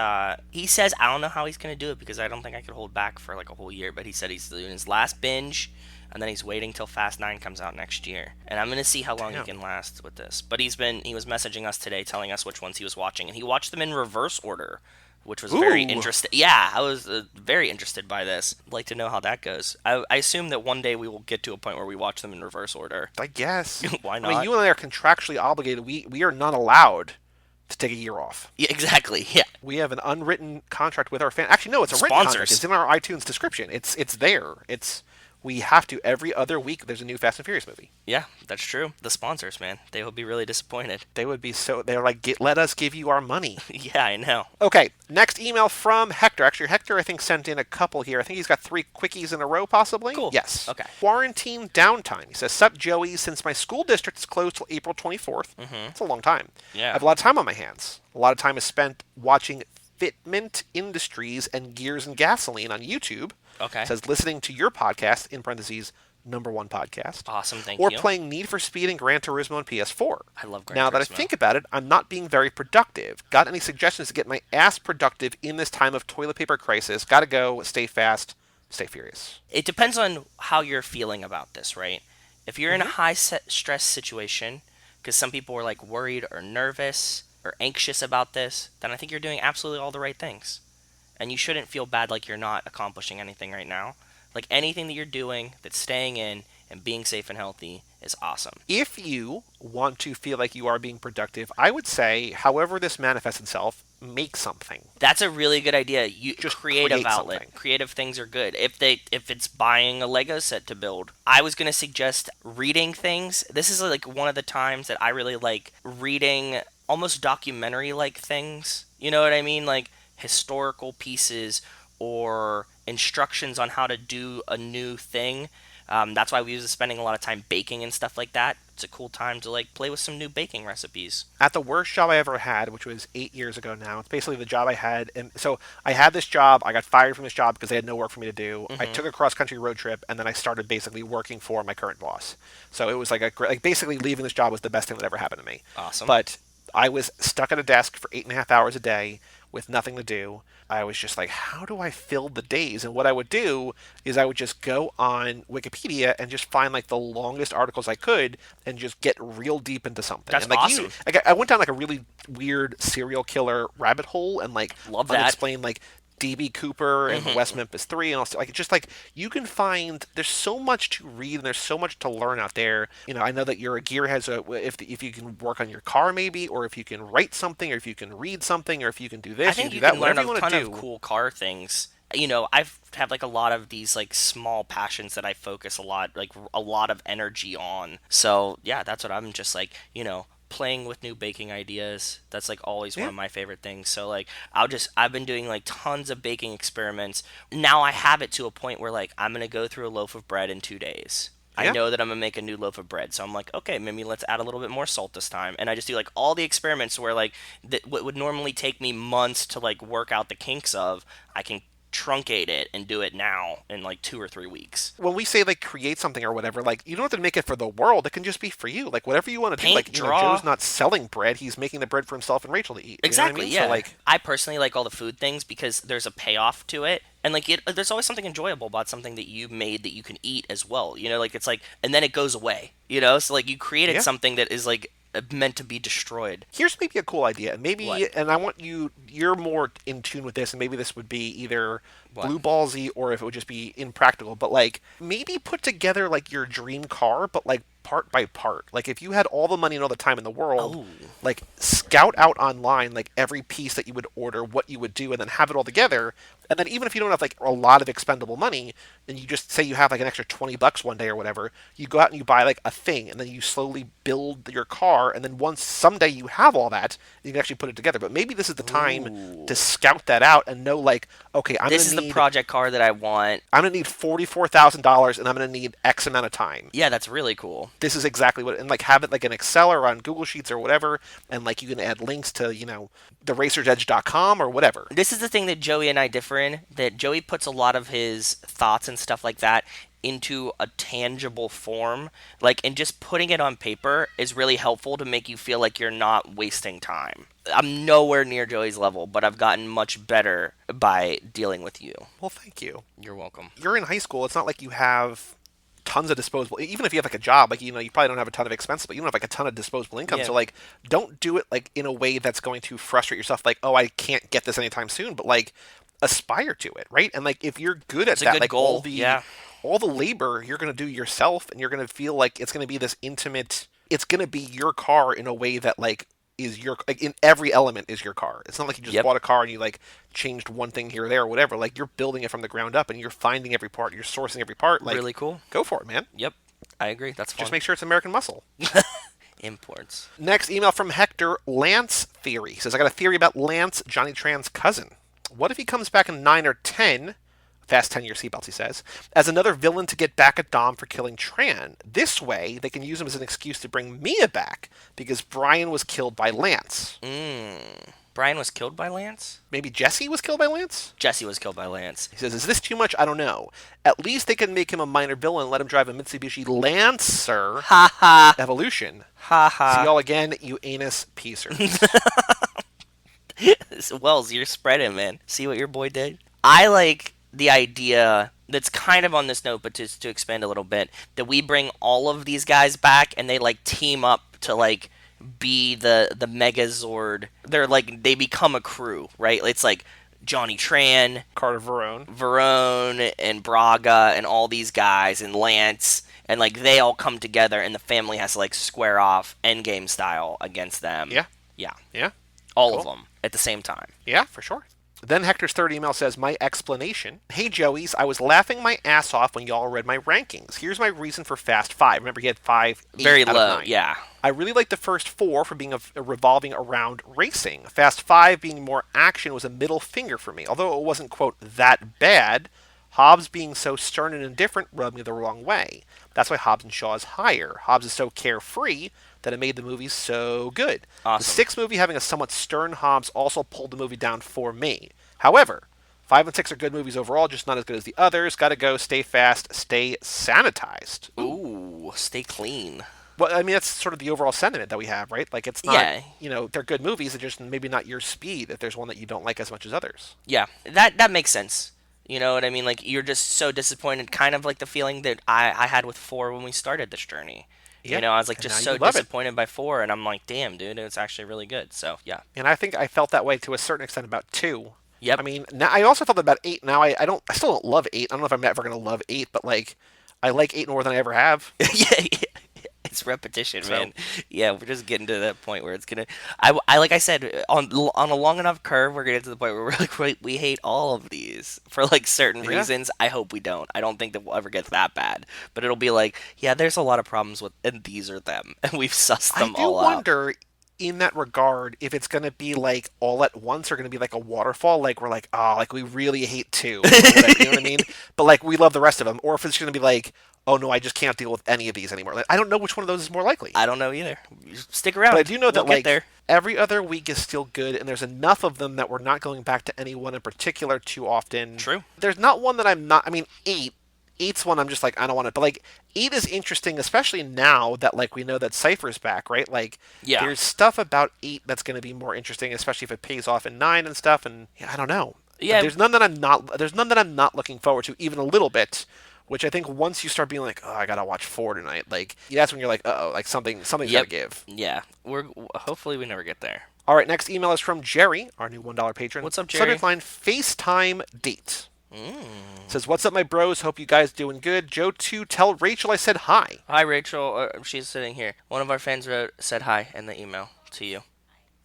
he says I don't know how he's going to do it because I don't think I could hold back for like a whole year, but he said he's doing his last binge and then he's waiting till Fast 9 comes out next year. And I'm going to see how long he Damn. can last with this. But he was messaging us today telling us which ones he was watching and he watched them in reverse order, which was very Ooh, interesting. Yeah, I was very interested by this. I'd like to know how that goes. I assume that one day we will get to a point where we watch them in reverse order. I guess. Why I mean, not? you and I are contractually obligated. We are not allowed to take a year off. Yeah, exactly. Yeah. We have an unwritten contract with our fan. Actually, no, it's a written contract. Sponsors. It's in our iTunes description. It's there. It's we have to every other week. There's a new Fast and Furious movie. Yeah, that's true. The sponsors, man, they will be really disappointed. They would be so. They're like, let us give you our money. Yeah, I know. Okay, next email from Hector. Actually, Hector, I think, sent in a couple here. I think he's got 3 quickies in a row, possibly. Cool. Yes. Okay. Quarantine downtime. He says, Sup, Joey, since my school district is closed till April 24th, it's a long time. Yeah. I have a lot of time on my hands. A lot of time is spent watching Fitment Industries and Gears and Gasoline on YouTube. Okay. It says, listening to your podcast, in parentheses, #1 podcast. Awesome. Thank Or you. playing Need for Speed and Gran Turismo on PS4. I love Gran Now that I Turismo. think about it, I'm not being very productive. Got any suggestions to get my ass productive in this time of toilet paper crisis? Gotta go. Stay fast. Stay furious. It depends on how you're feeling about this, right? If you're in a high stress situation, because some people are like worried or nervous or anxious about this, then I think you're doing absolutely all the right things. And you shouldn't feel bad like you're not accomplishing anything right now. Like anything that you're doing that's staying in and being safe and healthy is awesome. If you want to feel like you are being productive, I would say, however this manifests itself, make something. That's a really good idea. You Just creative create outlet. something. Creative things are good. If it's buying a Lego set to build, I was gonna suggest reading things. This is like one of the times that I really like reading almost documentary like things. You know what I mean? Like historical pieces or instructions on how to do a new thing. That's why we was spending a lot of time baking and stuff like that. It's a cool time to like play with some new baking recipes. At the worst job I ever had, which was 8 years ago now, it's basically the job I had. And so I had this job. I got fired from this job because they had no work for me to do. I took a cross country road trip, and then I started basically working for my current boss. So it was like like basically leaving this job was the best thing that ever happened to me. Awesome. But I was stuck at a desk for 8.5 hours a day with nothing to do. I was just like, how do I fill the days? And what I would do is I would just go on Wikipedia and just find like the longest articles I could and just get real deep into something. That's and like awesome. like I went down like a really weird serial killer rabbit hole and like Love that. unexplained like DB Cooper and West Memphis 3 and also like just like you can find there's so much to read and there's so much to learn out there. You know, I know that you're a gearhead, so if you can work on your car maybe, or if you can write something, or if you can read something, or if you can do this, I think you you can do can that, learn whatever a you want ton to of do. cool car things. You know, I've had like a lot of these like small passions that I focus a lot, like a lot of energy on. So yeah, that's what I'm just like, playing with new baking ideas. That's like always one Yeah. of my favorite things. So like I've been doing like tons of baking experiments. Now I have it to a point where like I'm gonna go through a loaf of bread in 2 days. I Yeah. know that I'm gonna make a new loaf of bread, so I'm like, okay, maybe let's add a little bit more salt this time, and I just do like all the experiments where like what would normally take me months to like work out the kinks of, I can truncate it and do it now in like 2 or 3 weeks. When we say like create something or whatever, like you don't have to make it for the world. It can just be for you. Like whatever you want to do. Paint, Like draw. Joe's not selling bread; he's making the bread for himself and Rachel to eat. You know what I Exactly, mean? yeah. So like, I personally like all the food things because there's a payoff to it. And like there's always something enjoyable about something that you made that you can eat as well. You know, like it's like, and then it goes away. You know, so like you created yeah. something that is like meant to be destroyed. Here's maybe a cool idea. Maybe, What? and I want you're more in tune with this, and maybe this would be either What? blue ballsy or if it would just be impractical. But like, maybe put together like your dream car, but like part by part. Like if you had all the money and all the time in the world, Oh. like scout out online like every piece that you would order, what you would do, and then have it all together. And then even if you don't have like a lot of expendable money, and you just say you have like an extra $20 one day or whatever, you go out and you buy like a thing, and then you slowly build your car, and then once someday you have all that, you can actually put it together. But maybe this is the time Ooh. to scout that out and know like, okay, This is the project car that I want. I'm gonna need $44,000, and I'm gonna need X amount of time. Yeah, that's really cool. This is exactly what, and like have it like an Excel or on Google Sheets or whatever, and like you can add links to theracersedge.com or whatever. This is the thing that Joey and I differ in, that Joey puts a lot of his thoughts and stuff like that into a tangible form, like, and just putting it on paper is really helpful to make you feel like you're not wasting time. I'm nowhere near Joey's level, but I've gotten much better by dealing with you. Well, thank you. You're welcome. You're in high school. It's not like you have tons of disposable. Even if you have like a job, like you probably don't have a ton of expenses, but you don't have like a ton of disposable income. Yeah. So like, don't do it like in a way that's going to frustrate yourself. Like, oh, I can't get this anytime soon. But like, aspire to it, right? And like, if you're good at It's a that, good like goal. Yeah. all the labor you're going to do yourself, and you're going to feel like it's going to be this intimate. It's going to be your car in a way that like is your like in every element is your car. It's not like you just Yep. bought a car and you like changed one thing here or there or whatever. Like you're building it from the ground up and you're finding every part, you're sourcing every part. Like Really cool. go for it, man. Yep. I agree. That's fun. Just make sure it's American muscle. Imports. Next email from Hector, Lance Theory. He says, I got a theory about Lance, Johnny Tran's cousin. What if he comes back in 9 or 10, fast 10-year seatbelts, he says, as another villain to get back at Dom for killing Tran? This way, they can use him as an excuse to bring Mia back, because Brian was killed by Lance. Brian was killed by Lance? Maybe Jesse was killed by Lance? Jesse was killed by Lance. He says, is this too much? I don't know. At least they can make him a minor villain and let him drive a Mitsubishi Lancer Ha ha. Evolution. Ha ha. See y'all again, you anus piecers. Wells, you're spreading, man. See what your boy did? I like the idea that's kind of on this note, but just to expand a little bit, that we bring all of these guys back and they like team up to like be the Megazord. They're like they become a crew, right? It's like Johnny Tran, Carter Verone. Verone, and Braga, and all these guys, and Lance, and like they all come together, and the family has to like square off Endgame style against them. Yeah. Yeah. Yeah. All of Cool. them at the same time. Yeah, for sure. Then Hector's third email says, my explanation. Hey, Joey's, I was laughing my ass off when y'all read my rankings. Here's my reason for Fast 5. Remember, he had 5, 8 Very out of low, 9. yeah. I really liked the first 4 for being a revolving around racing. Fast 5 being more action was a middle finger for me. Although it wasn't, quote, that bad, Hobbs being so stern and indifferent rubbed me the wrong way. That's why Hobbs and Shaw is higher. Hobbs is so carefree that it made the movie so good. Awesome. The sixth movie having a somewhat stern Hobbs also pulled the movie down for me. However, 5 and 6 are good movies overall, just not as good as the others. Gotta go, stay fast, stay sanitized. Ooh, stay clean. Well, I mean, that's sort of the overall sentiment that we have, right? Like, it's not, Yeah. they're good movies, they're just maybe not your speed if there's one that you don't like as much as others. Yeah, that makes sense. You know what I mean? Like, you're just so disappointed, kind of like the feeling that I had with 4 when we started this journey. Yeah. You know, I was like And just now so you love it. disappointed by 4, and I'm like, damn, dude, it's actually really good. So, yeah. And I think I felt that way to a certain extent about 2. Yep. I mean, now I also felt that about 8. Now I still don't love 8. I don't know if I'm ever going to love 8, but like, I like 8 more than I ever have. yeah, it's repetition, So- man. Yeah, we're just getting to that point where it's gonna. I like I said on a long enough curve, we're gonna get to the point where we're like we hate all of these for like certain Yeah. reasons. I hope we don't. I don't think that we'll ever get that bad, but it'll be like, yeah, there's a lot of problems with, and these are them, and we've sussed them I do all out. wonder, in that regard, if it's going to be like all at once or going to be like a waterfall. Like we're like, oh, like we really hate 2. Or whatever, you know what I mean? But like we love the rest of them. Or if it's going to be like, oh no, I just can't deal with any of these anymore. Like, I don't know which one of those is more likely. I don't know either. Just stick around. But I do know that We'll get like there. every other week is still good, and there's enough of them that we're not going back to any one in particular too often. True. There's not one that I'm not. I mean, 8. 8's one I'm just like I don't want it. But like 8 is interesting, especially now that like we know that Cypher's back, right? Like Yeah. there's stuff about 8 that's going to be more interesting, especially if it pays off in 9 and stuff. And yeah, I don't know. Yeah. There's none that I'm not. There's none that I'm not looking forward to even a little bit. Which I think once you start being like, oh, I gotta watch 4 tonight, like that's when you're like, uh oh, like something's Yep. gotta give. Yeah. Hopefully we never get there. All right, next email is from Jerry, our new $1 patron. What's up, Jerry? Subject line: FaceTime date. Says, "What's up, my bros? Hope you guys doing good. Joe, too. Tell Rachel I said hi. Hi, Rachel. She's sitting here. One of our fans said hi in the email to you.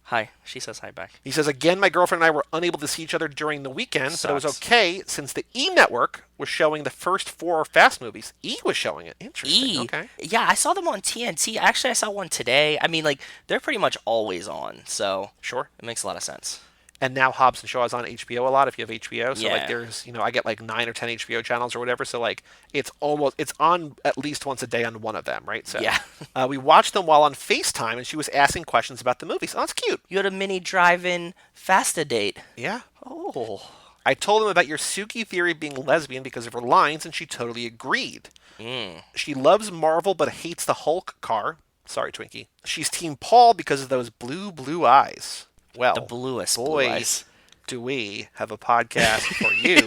Hi. She says hi back. He says, again, my girlfriend and I were unable to see each other during the weekend, but it was Sucks. okay since the E Network was showing the first 4 Fast movies. E was showing it. Interesting. Okay. Yeah, I saw them on TNT. Actually, I saw one today. I mean, like, they're pretty much always on, so Sure. it makes a lot of sense. And now Hobbs and Shaw is on HBO a lot if you have HBO. So Yeah. like there's, I get like 9 or 10 HBO channels or whatever. So like it's on at least once a day on one of them, right? So Yeah. we watched them while on FaceTime and she was asking questions about the movies. Oh, that's cute. You had a mini drive-in Fasta date. Yeah. Oh. I told him about your Suki theory being lesbian because of her lines, and she totally agreed. Mm, She loves Marvel but hates the Hulk car. Sorry, Twinkie. She's Team Paul because of those blue eyes. the Well, bluest blue boy, eyes. do we have a podcast for you,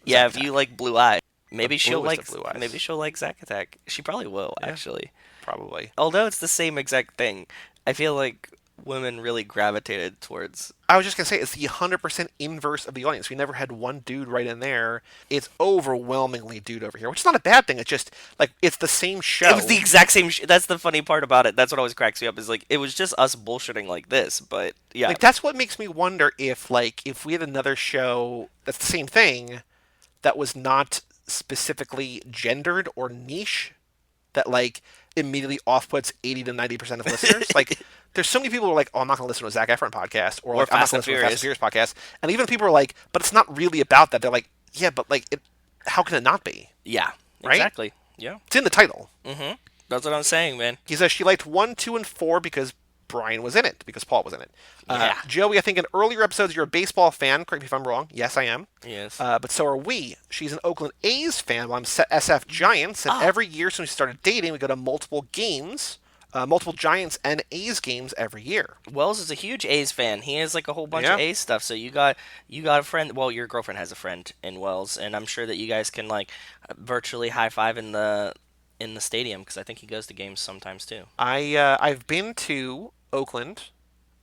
Yeah, Zack if you Attack. like blue eyes, The maybe she'll bluest like of blue maybe eyes. she'll like Zack Attack. She probably will Yeah, actually. probably. Although it's the same exact thing, I feel like women really gravitated towards. I was just gonna say it's the 100% inverse of the audience. We never had one dude right in there. It's overwhelmingly dude over here, which is not a bad thing. It's just like it's the same It was the show. exact same. That's the funny part about it. That's what always cracks me up. Is like it was just us bullshitting like this, but yeah, Like that's what makes me wonder if we had another show that's the same thing that was not specifically gendered or niche that like immediately off puts 80 to 90% of listeners. Like there's so many people who are like, oh, I'm not going to listen to a Zac Efron podcast or or like I'm not Fast going and to listen to a Fast and Furious. Furious podcast. And even people are like, but it's not really about that. They're like, yeah, but like how can it not be? Yeah, Right? exactly. Yeah. It's in the title. That's what I'm saying, man. He says she liked 1, 2, and 4 because Brian was in it, because Paul was in it. Yeah. Joey, I think in earlier episodes you're a baseball fan. Correct me if I'm wrong. Yes, I am. Yes. But so are we. She's an Oakland A's fan, while I'm SF Giants, and Oh. every year since we started dating, we go to multiple games, multiple Giants and A's games every year. Wells is a huge A's fan. He has like a whole bunch Yeah. of A's stuff. So you got a friend. Well, your girlfriend has a friend in Wells, and I'm sure that you guys can like virtually high five in the stadium because I think he goes to games sometimes too. I've been to Oakland.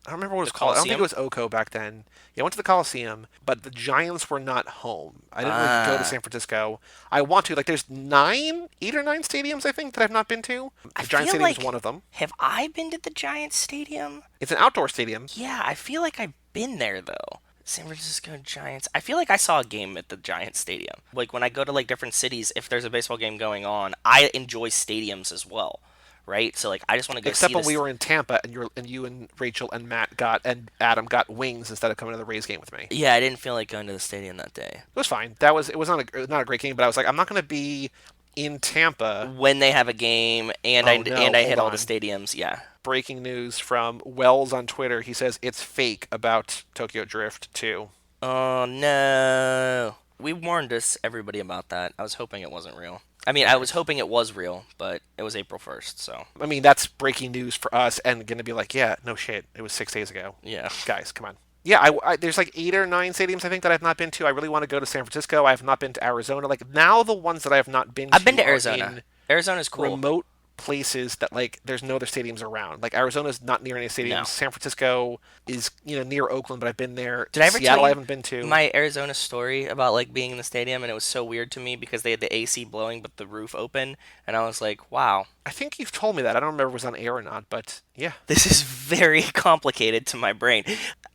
I don't remember what it was The called. I don't think it Coliseum? was Oco back then. Yeah, I went to the Coliseum, but the Giants were not home. I didn't really go to Ah, San Francisco. I want to. Like, there's 8 or 9 stadiums I think that I've not been to. I The Giant feel Stadium is like one of them. have I been to the Giants stadium? It's an outdoor stadium. Yeah, I feel like I've been there though. San Francisco Giants. I feel like I saw a game at the Giants stadium. Like when I go to like different cities, if there's a baseball game going on, I enjoy stadiums as well, right? So like I just want to go Except see when we this. were in Tampa and you and Rachel and Matt got and Adam got wings instead of coming to the Rays game with me. It Yeah, I didn't feel like going to the stadium that day. was fine. It was not a great game, but I was like, I'm not going to be in Tampa. When they have a game and I Oh no, and I hit hold all the on. stadiums, yeah. Breaking news from Wells on Twitter. He says it's fake about Tokyo Drift 2. Oh no. We warned everybody about that. I was hoping it wasn't real. I mean, I was Right. hoping it was real, but it was April 1st, so I mean, that's breaking news for us and going to be like, yeah, no shit. It was 6 days ago. yeah. Guys, come on. Yeah, there's like 8 or 9 stadiums I think that I've not been to. I really want to go to San Francisco. I have not been to Arizona. Like now, the ones that I have not been I've been to to are Arizona. in Arizona's cool. remote places that like there's no other stadiums around. Like Arizona's not near any No. stadiums. San Francisco is near Oakland, but I've been there. Did I ever tell Seattle I you haven't been to. my Arizona story about like being in the stadium and it was so weird to me because they had the AC blowing but the roof open and I was like, wow, I think you've told me that. I don't remember if it was on air or not, but yeah. this is very complicated to my brain.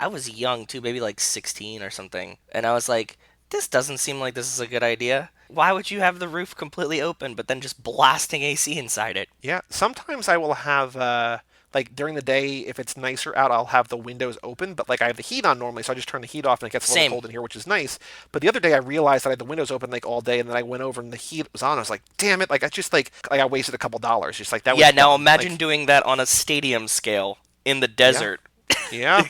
I was young too, maybe like 16 or something, and I was like, this doesn't seem like this is a good idea. Why would you have the roof completely open but then just blasting AC inside it? Yeah, sometimes I will have like during the day if it's nicer out, I'll have the windows open, but like I have the heat on normally, so I just turn the heat off and it gets a little Same. cold in here, which is nice. But the other day I realized that I had the windows open like all day, and then I went over and the heat was on. I was like, damn it! Like I just like I wasted a couple dollars. Just like that was Yeah, now dumb. imagine Like, doing that on a stadium scale in the yeah, desert. yeah.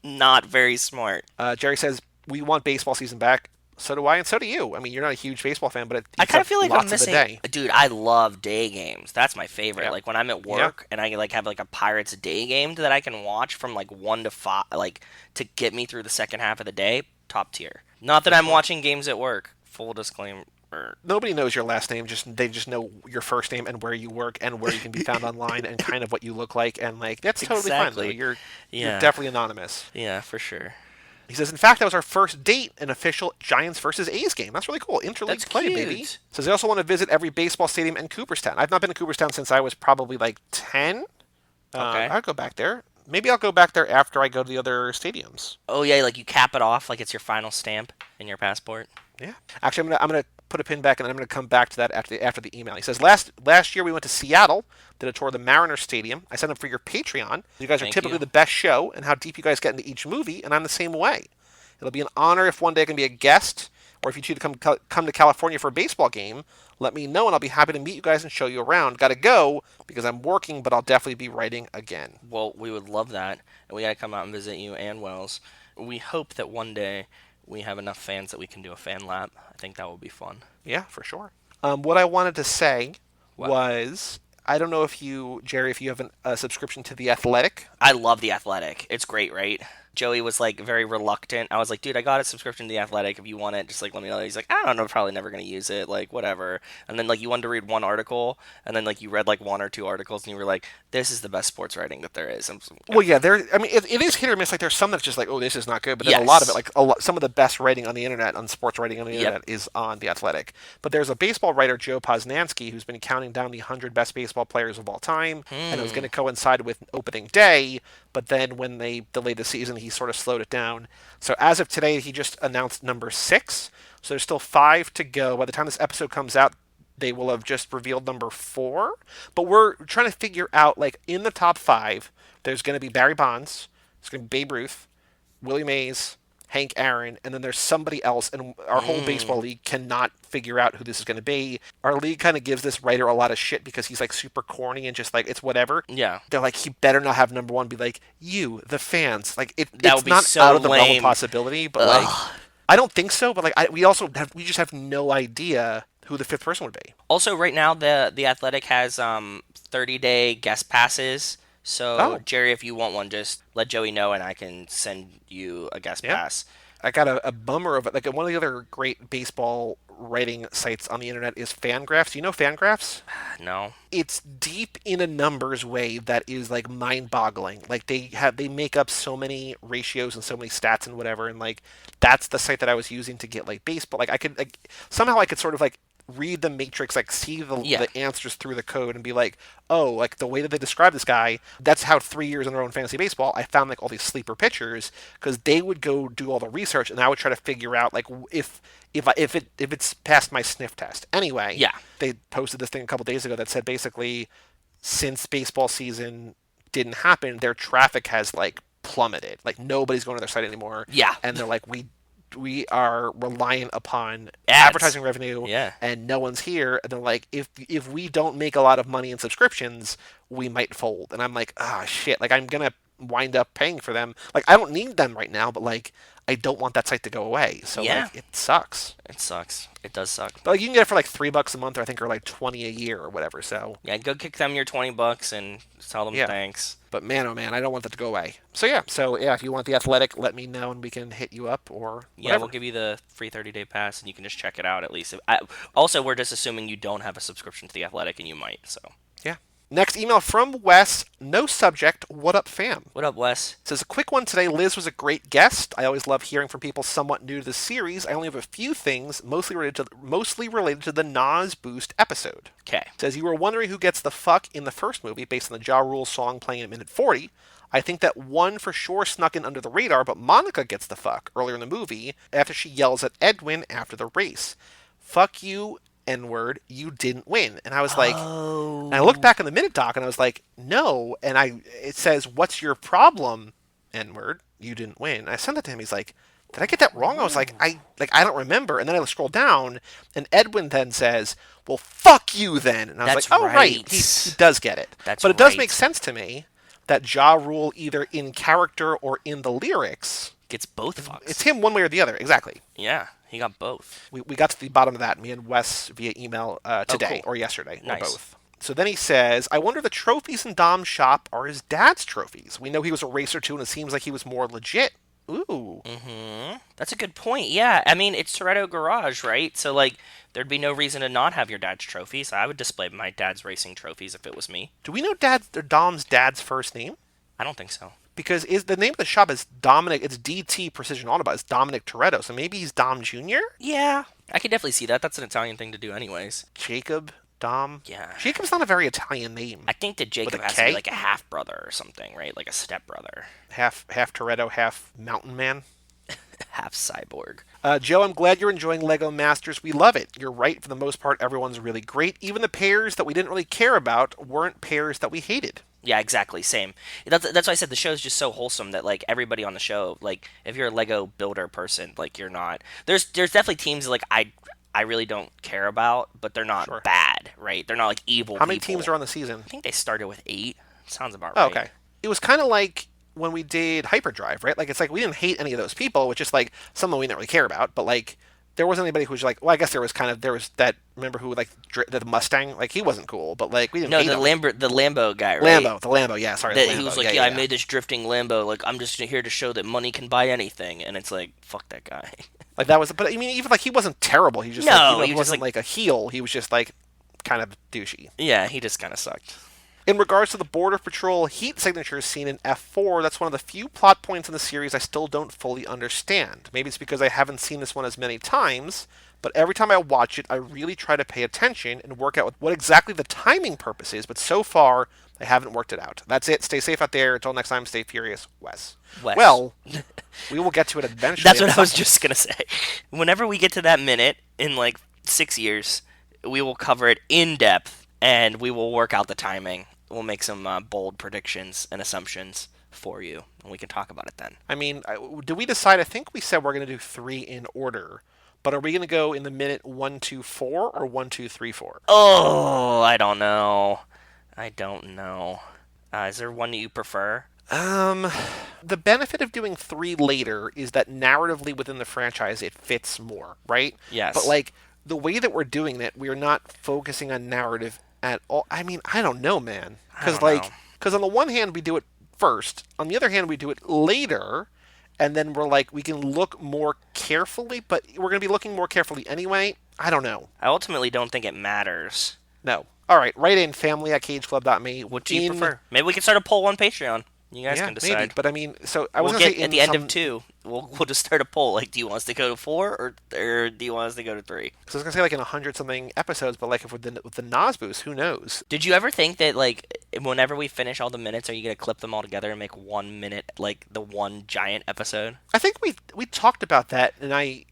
Not very smart. Jerry says we want baseball season back. So do I, and so do you. I mean, you're not a huge baseball fan, but it I eats kind up of feel like I'm lots of the missing. day. Dude, I love day games. That's my favorite. Yeah, Like when I'm at yeah. work and I like have like a Pirates day game that I can watch from like 1 to 5, like to get me through the second half of the day. Top tier. Not that I'm watching games at work. Full disclaimer. Nobody knows your last name. They just know your first name and where you work and where you can be found online and kind of what you look like, and like that's totally fine. Though. Exactly. You're Yeah. definitely anonymous. Yeah, for sure. He says, in fact, that was our first date, an official Giants versus A's game. That's really cool. Interleague That's play, cute. baby. Says they also want to visit every baseball stadium in Cooperstown. I've not been to Cooperstown since I was probably like 10. Okay. I'll go back there. Maybe I'll go back there after I go to the other stadiums. Oh yeah, like you cap it off like it's your final stamp in your passport. Yeah. Actually, I'm gonna put a pin back, and I'm gonna come back to that after the email. He says last year we went to Seattle, did a tour of the Mariners Stadium. I signed up for your Patreon. You guys are Thank typically you. the best show, and how deep you guys get into each movie, and I'm the same way. It'll be an honor if one day I can be a guest, or if you choose to come to California for a baseball game. Let me know, and I'll be happy to meet you guys and show you around. Got to go because I'm working, but I'll definitely be writing again. Well, we would love that, and we gotta come out and visit you and Wells. We hope that one day we have enough fans that we can do a fan lap. I think that would be fun. Yeah, for sure. What I wanted to say What? was, I don't know if you, Jerry, if you have a subscription to The Athletic. I love The Athletic. It's great, right? Joey was like very reluctant. I was like, dude, I got a subscription to The Athletic. If you want it, just like let me know. He's like, I don't know, probably never gonna use it. Like whatever. And then like you wanted to read one article, and then like you read like one or two articles, and you were like, this is the best sports writing that there is. Well, yeah, I mean, it is hit or miss. Like, there's some that's just like, oh, this is not good. But then a lot of it, Yes. like, some of the best writing on the internet, on sports writing on the Yep. internet, is on The Athletic. But there's a baseball writer, Joe Posnanski, who's been counting down the 100 best baseball players of all time, and it was going Hmm. to coincide with opening day. But then when they delayed the season, he sort of slowed it down. So as of today, he just announced number 6. So there's still 5 to go. By the time this episode comes out, they will have just revealed number 4. But we're trying to figure out, like, in the top 5, there's going to be Barry Bonds, there's going to be Babe Ruth, Willie Mays, Hank Aaron, and then there's somebody else, and our whole Hmm. baseball league cannot figure out who this is going to be. Our league kind of gives this writer a lot of shit because he's like super corny and just like it's whatever. Yeah. They're like, he better not have number 1 be like you, the fans. Like That would it's be not so out of the realm of lame. possibility, but like Ugh. I don't think so. But like we just have no idea who the 5th person would be. Also, right now the Athletic has 30-day guest passes. So Oh, Jerry, if you want one, just let Joey know, and I can send you a guest yeah. pass. I got a bummer of it. Like one of the other great baseball writing sites on the internet is Fangraphs. Do you know Fangraphs? No. It's deep in a numbers way that is like mind-boggling. Like they make up so many ratios and so many stats and whatever, and like that's the site that I was using to get like baseball. Like I could like somehow I could sort of like read the matrix, like see Yeah. the answers through the code and be like, oh, like the way that they describe this guy, that's how 3 years in a row in fantasy baseball, I found like all these sleeper pitchers because they would go do all the research and I would try to figure out like if it's past my sniff test. Anyway, Yeah. they posted this thing a couple days ago that said basically since baseball season didn't happen, their traffic has like plummeted. Like nobody's going to their site anymore, Yeah. and they're like we are reliant upon Ads. advertising revenue Yeah. and no one's here, and they're like if we don't make a lot of money in subscriptions we might fold. And I'm like, ah, shit, like I'm gonna wind up paying for them. Like I don't need them right now, but like I don't want that site to go away, so Yeah. like it sucks. It sucks. It does suck. But like you can get it for like $3 a month, or I think, or like 20 a year or whatever. So Yeah, go kick them your $20 and tell them yeah. thanks. But man, oh man, I don't want that to go away. So yeah, if you want the Athletic, let me know and we can hit you up or Yeah, whatever. we'll give you the free 30-day pass, and you can just check it out at least. Also, we're just assuming you don't have a subscription to the Athletic, and you might. So, Yeah. Next email from Wes, no subject. What up, fam? what up, Wes? It says a quick one today. Liz was a great guest. I always love hearing from people somewhat new to the series. I only have a few things, mostly related to the Nas Boost episode. Okay. It says you were wondering who gets the fuck in the first movie based on the Ja Rule song playing at minute 40. I think that one for sure snuck in under the radar, but Monica gets the fuck earlier in the movie after she yells at Edwin after the race. Fuck you, N word, you didn't win. And I was like, and I looked Oh, back in the minute doc and I was like, no. And it says, what's your problem, N word, you didn't win. And I sent that to him. He's like, did I get that wrong? I was like, I don't remember. And then I scroll down, and Edwin then says, well, fuck you then. And I was like, that's oh right, he right. does get it. That's But it does make right. sense to me that Ja Rule, either in character or in the lyrics, Gets both it's fucks. him one way or the other. Exactly. Yeah, he got both. We got to the bottom of that, me and Wes, via email Oh, today, cool. or yesterday, or Nice. both. So then he says, I wonder if the trophies in Dom's shop are his dad's trophies. We know he was a racer too, and it seems like he was more legit. Ooh. That's a good point. Yeah, I mean, it's Toretto Garage, right? So, like, there'd be no reason to not have your dad's trophies. I would display my dad's racing trophies if it was me. Do we know Dom's dad's first name? I don't think so. Because is the name of the shop is Dominic, it's DT Precision Autobot, it's Dominic Toretto, so maybe he's Dom Jr.? Yeah, I could definitely see that. That's an Italian thing to do, anyways. Jacob? Dom? Yeah. Jacob's not a very Italian name. I think that With Jacob a has to be K? like a half brother or something, right? Like a step brother, Half Toretto, half Mountain Man. half cyborg. Joe, I'm glad you're enjoying Lego Masters. We love it. You're right. For the most part, everyone's really great. Even the pairs that we didn't really care about weren't pairs that we hated. Yeah, exactly. Same. That's why I said the show's just so wholesome that like everybody on the show, like if you're a Lego builder person, like you're not. There's definitely teams like I really don't care about, but they're not Sure. bad, right? They're not like evil How many people. teams are on the season? I think they started with 8. Sounds about Oh, right. okay. It was kind of like when we did Hyperdrive, right? Like it's like we didn't hate any of those people, which is like someone we didn't really care about, but like there wasn't anybody who was like, well, I guess there was that remember who like the Mustang, like he wasn't cool, but like we didn't No, hate him. the Lambo guy, right? The Lambo, yeah, sorry, the That he Lambo, was like, yeah, I made this drifting Lambo. Like, I'm just here to show that money can buy anything. And it's like, fuck that guy. Like that was, but I mean, even like he wasn't terrible. He just like No, he was just wasn't like a heel. He was just like kind of douchey. yeah, he just kind of sucked. In regards to the Border Patrol heat signatures seen in F4, that's one of the few plot points in the series I still don't fully understand. Maybe it's because I haven't seen this one as many times, but every time I watch it, I really try to pay attention and work out what exactly the timing purpose is, but so far, I haven't worked it out. That's it. Stay safe out there. Until next time, stay furious. Wes. Wes. Well, we will get to it eventually. That's what I was just gonna say. Whenever we get to that minute in like 6 years, we will cover it in depth, and we will work out the timing. We'll make some bold predictions and assumptions for you, and we can talk about it then. I mean, do we decide? I think we said we're going to do three in order, but are we going to go in the minute 1, 2, 4 or 1, 2, 3, 4? Oh, I don't know. I don't know. Is there one that you prefer? Um, the benefit of doing three later is that narratively within the franchise it fits more, right? Yes. But like the way that we're doing it, we're not focusing on narrative at all. I mean, I don't know, man. I don't Like, know. because on the one hand we do it first, on the other hand we do it later, and then we're like we can look more carefully, but we're going to be looking more carefully anyway. I don't know. I ultimately don't think it matters. No. All right, write in family at cageclub.me. What do you prefer? Maybe we can start a poll on Patreon. You guys can decide. Maybe. But I mean, so I was We'll gonna get say at the end of 2. We'll just start a poll. Like, do you want us to go to 4 or do you want us to go to 3? So I was gonna say like in 100 something episodes, but like if with the Nas boost, who knows? Did you ever think that like whenever we finish all the minutes, are you gonna clip them all together and make 1 minute like the one giant episode? I think we talked about that, and I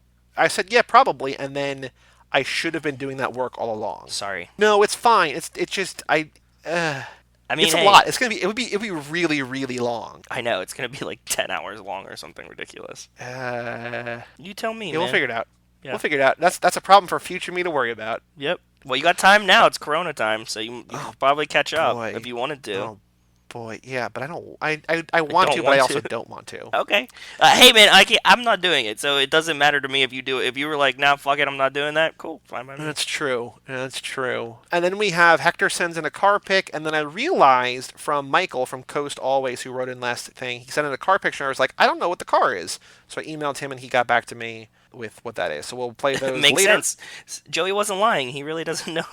said yeah probably, and then I should have been doing that work all along. Sorry. No, it's fine. It's just I mean, it's a hey, lot. It's gonna be it'd be really really long. I know it's gonna be like 10 hours long or something ridiculous. You tell me, Yeah, we'll man. figure it out. Yeah. We'll figure it out. That's a problem for future me to worry about. Yep. Well, you got time now. It's Corona time, so you could probably catch up boy. if you wanted to. Oh boy, yeah, but I don't. I want don't to, but I want also to. don't want to. Okay. Hey, man, I'm not doing it, so it doesn't matter to me if you do it. If you were like, nah, fuck it, I'm not doing that, cool, fine by me. That's true. That's true. And then we have Hector sends in a car pic, and then I realized from Michael from Coast Always, who wrote in last thing, he sent in a car picture, and I was like, I don't know what the car is. So I emailed him, and he got back to me with what that is. So we'll play those Makes later. sense. Joey wasn't lying. He really doesn't know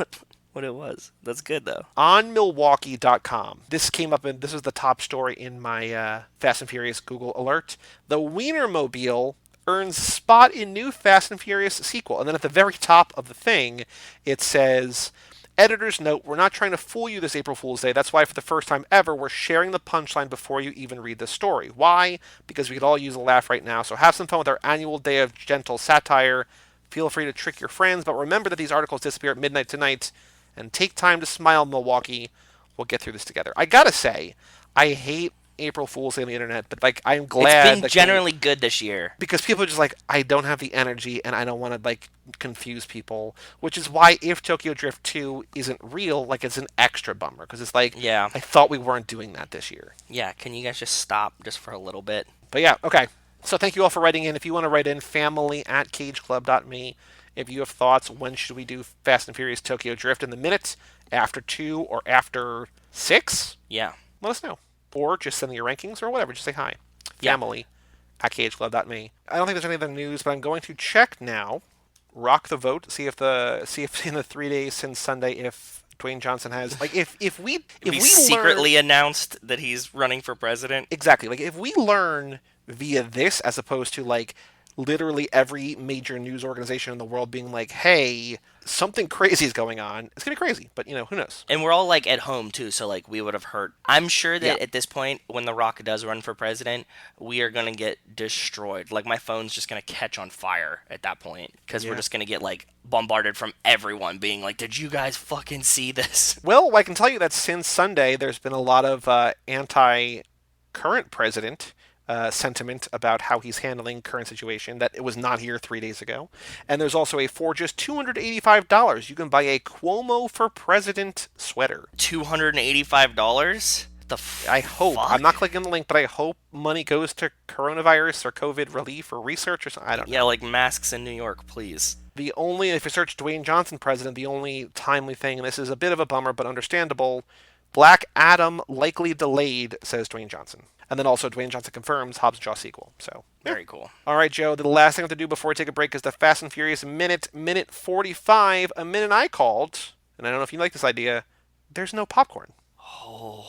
what it was. That's good, though. On Milwaukee.com. This came up, and this is the top story in my Fast and Furious Google alert. The Wienermobile earns spot in new Fast and Furious sequel. And then at the very top of the thing, it says, editor's note, we're not trying to fool you this April Fool's Day. That's why for the first time ever, we're sharing the punchline before you even read the story. Why? Because we could all use a laugh right now. So have some fun with our annual day of gentle satire. Feel free to trick your friends, but remember that these articles disappear at midnight tonight. And take time to smile, Milwaukee. We'll get through this together. I gotta say, I hate April Fool's Day on the internet, but like I'm glad It's been that generally good this year. because people are just like I don't have the energy and I don't want to like confuse people, which is why if Tokyo Drift 2 isn't real, like it's an extra bummer because it's like Yeah. I thought we weren't doing that this year. Yeah, can you guys just stop just for a little bit? But yeah, okay. So thank you all for writing in. If you want to write in, family at cageclub.me. If you have thoughts, when should we do Fast and Furious Tokyo Drift in the minute? After 2 or after 6? Yeah. Let us know. Or just send me your rankings or whatever. Just say hi. Yeah. Family at cageclub.me. I don't think there's any other news, but I'm going to check now. Rock the vote. See if in the 3 days since Sunday if Dwayne Johnson has like if we secretly learn, announced that he's running for president. exactly like if we learn via this as opposed to like literally every major news organization in the world being like, hey, something crazy is going on. It's going to be crazy, but, who knows? And we're all, like, at home, too, so, like, we would have heard. I'm sure that Yeah. at this point, when The Rock does run for president, we are going to get destroyed. Like, my phone's just going to catch on fire at that point, because we're Yeah. just going to get, like, bombarded from everyone being like, did you guys fucking see this? Well, I can tell you that since Sunday, there's been a lot of anti-current president sentiment about how he's handling current situation that it was not here 3 days ago. And there's also for just $285, you can buy a Cuomo for President sweater. $285? What the I hope. I'm fuck? not clicking the link, but I hope money goes to coronavirus or COVID relief or research or something. I don't Yeah, know. like masks in New York, please. If you search Dwayne Johnson president, the only timely thing, and this is a bit of a bummer but understandable, Black Adam likely delayed, says Dwayne Johnson. And then also Dwayne Johnson confirms Hobbs and Shaw sequel. So, yeah. Very cool. All right, Joe, the last thing I have to do before we take a break is the Fast and Furious minute 45, a minute I called, and I don't know if you like this idea, there's no popcorn. Oh.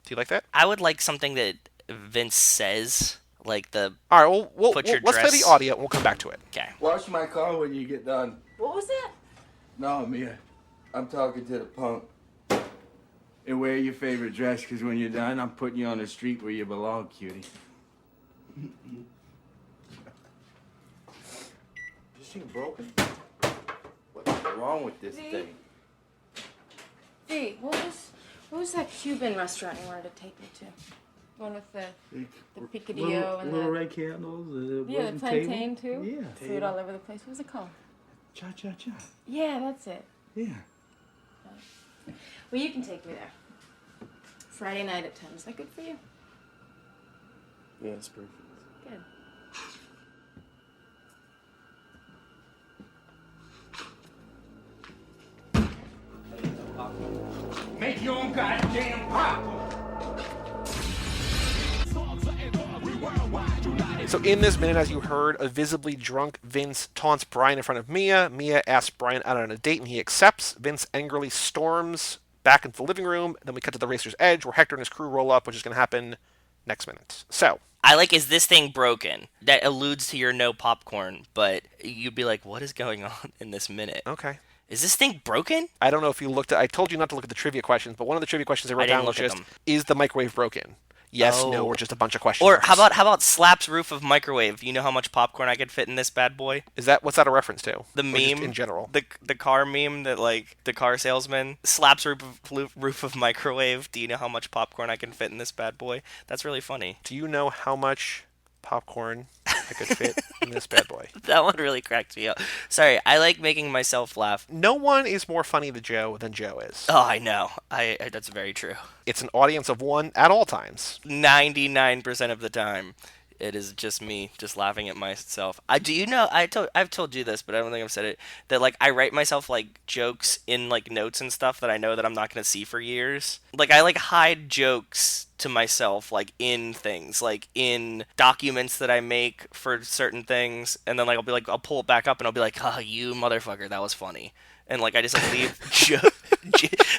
Do you like that? I would like something that Vince says, like the All right, well, Put your let's play dress- the audio and we'll come back to it. okay. Wash my car when you get done. What was that? No, Mia. I'm talking to the punk. And wear your favorite dress, because when you're done, I'm putting you on the street where you belong, cutie. This thing broken? What's wrong with this thing? Hey, what was that Cuban restaurant you wanted to take me to? One with the picadillo and little the red candles, the wooden plantain table. too. Yeah. Food all over the place. What was it called? Cha-cha-cha. Yeah, that's it. Yeah. Well, you can take me there. Friday night at 10. Is that good for you? Yeah, it's perfect. Good. Make your own goddamn popcorn. So in this minute, as you heard, a visibly drunk Vince taunts Brian in front of Mia. Mia asks Brian out on a date, and he accepts. Vince angrily storms back into the living room. Then we cut to the racer's edge, where Hector and his crew roll up, which is going to happen next minute. So, I like, is this thing broken? That alludes to your no popcorn, but you'd be like, what is going on in this minute? okay. Is this thing broken? I don't know if you looked at... I told you not to look at the trivia questions, but one of the trivia questions I wrote I didn't down was look at just, them. is the microwave broken? Yes, no, Oh. or just a bunch of questions. Or how about Slap's roof of microwave? You know how much popcorn I could fit in this bad boy? What's that a reference to? The Or just meme in general. the car meme that, like, the car salesman slaps roof of microwave. Do you know how much popcorn I can fit in this bad boy? That's really funny. Do you know how much popcorn I could fit in this bad boy? That one really cracked me up. Sorry, I like making myself laugh. No one is more funny to Joe than Joe is. Oh, I know. I that's very true. It's an audience of one at all times. 99% of the time, it is just me just laughing at myself. I've told you this, but I don't think I've said it, that like I write myself like jokes in like notes and stuff that I know that I'm not going to see for years. Like I like hide jokes to myself like in things, like in documents that I make for certain things, and then like I'll pull it back up and I'll be like, "Oh, you motherfucker, that was funny." And like I just like leave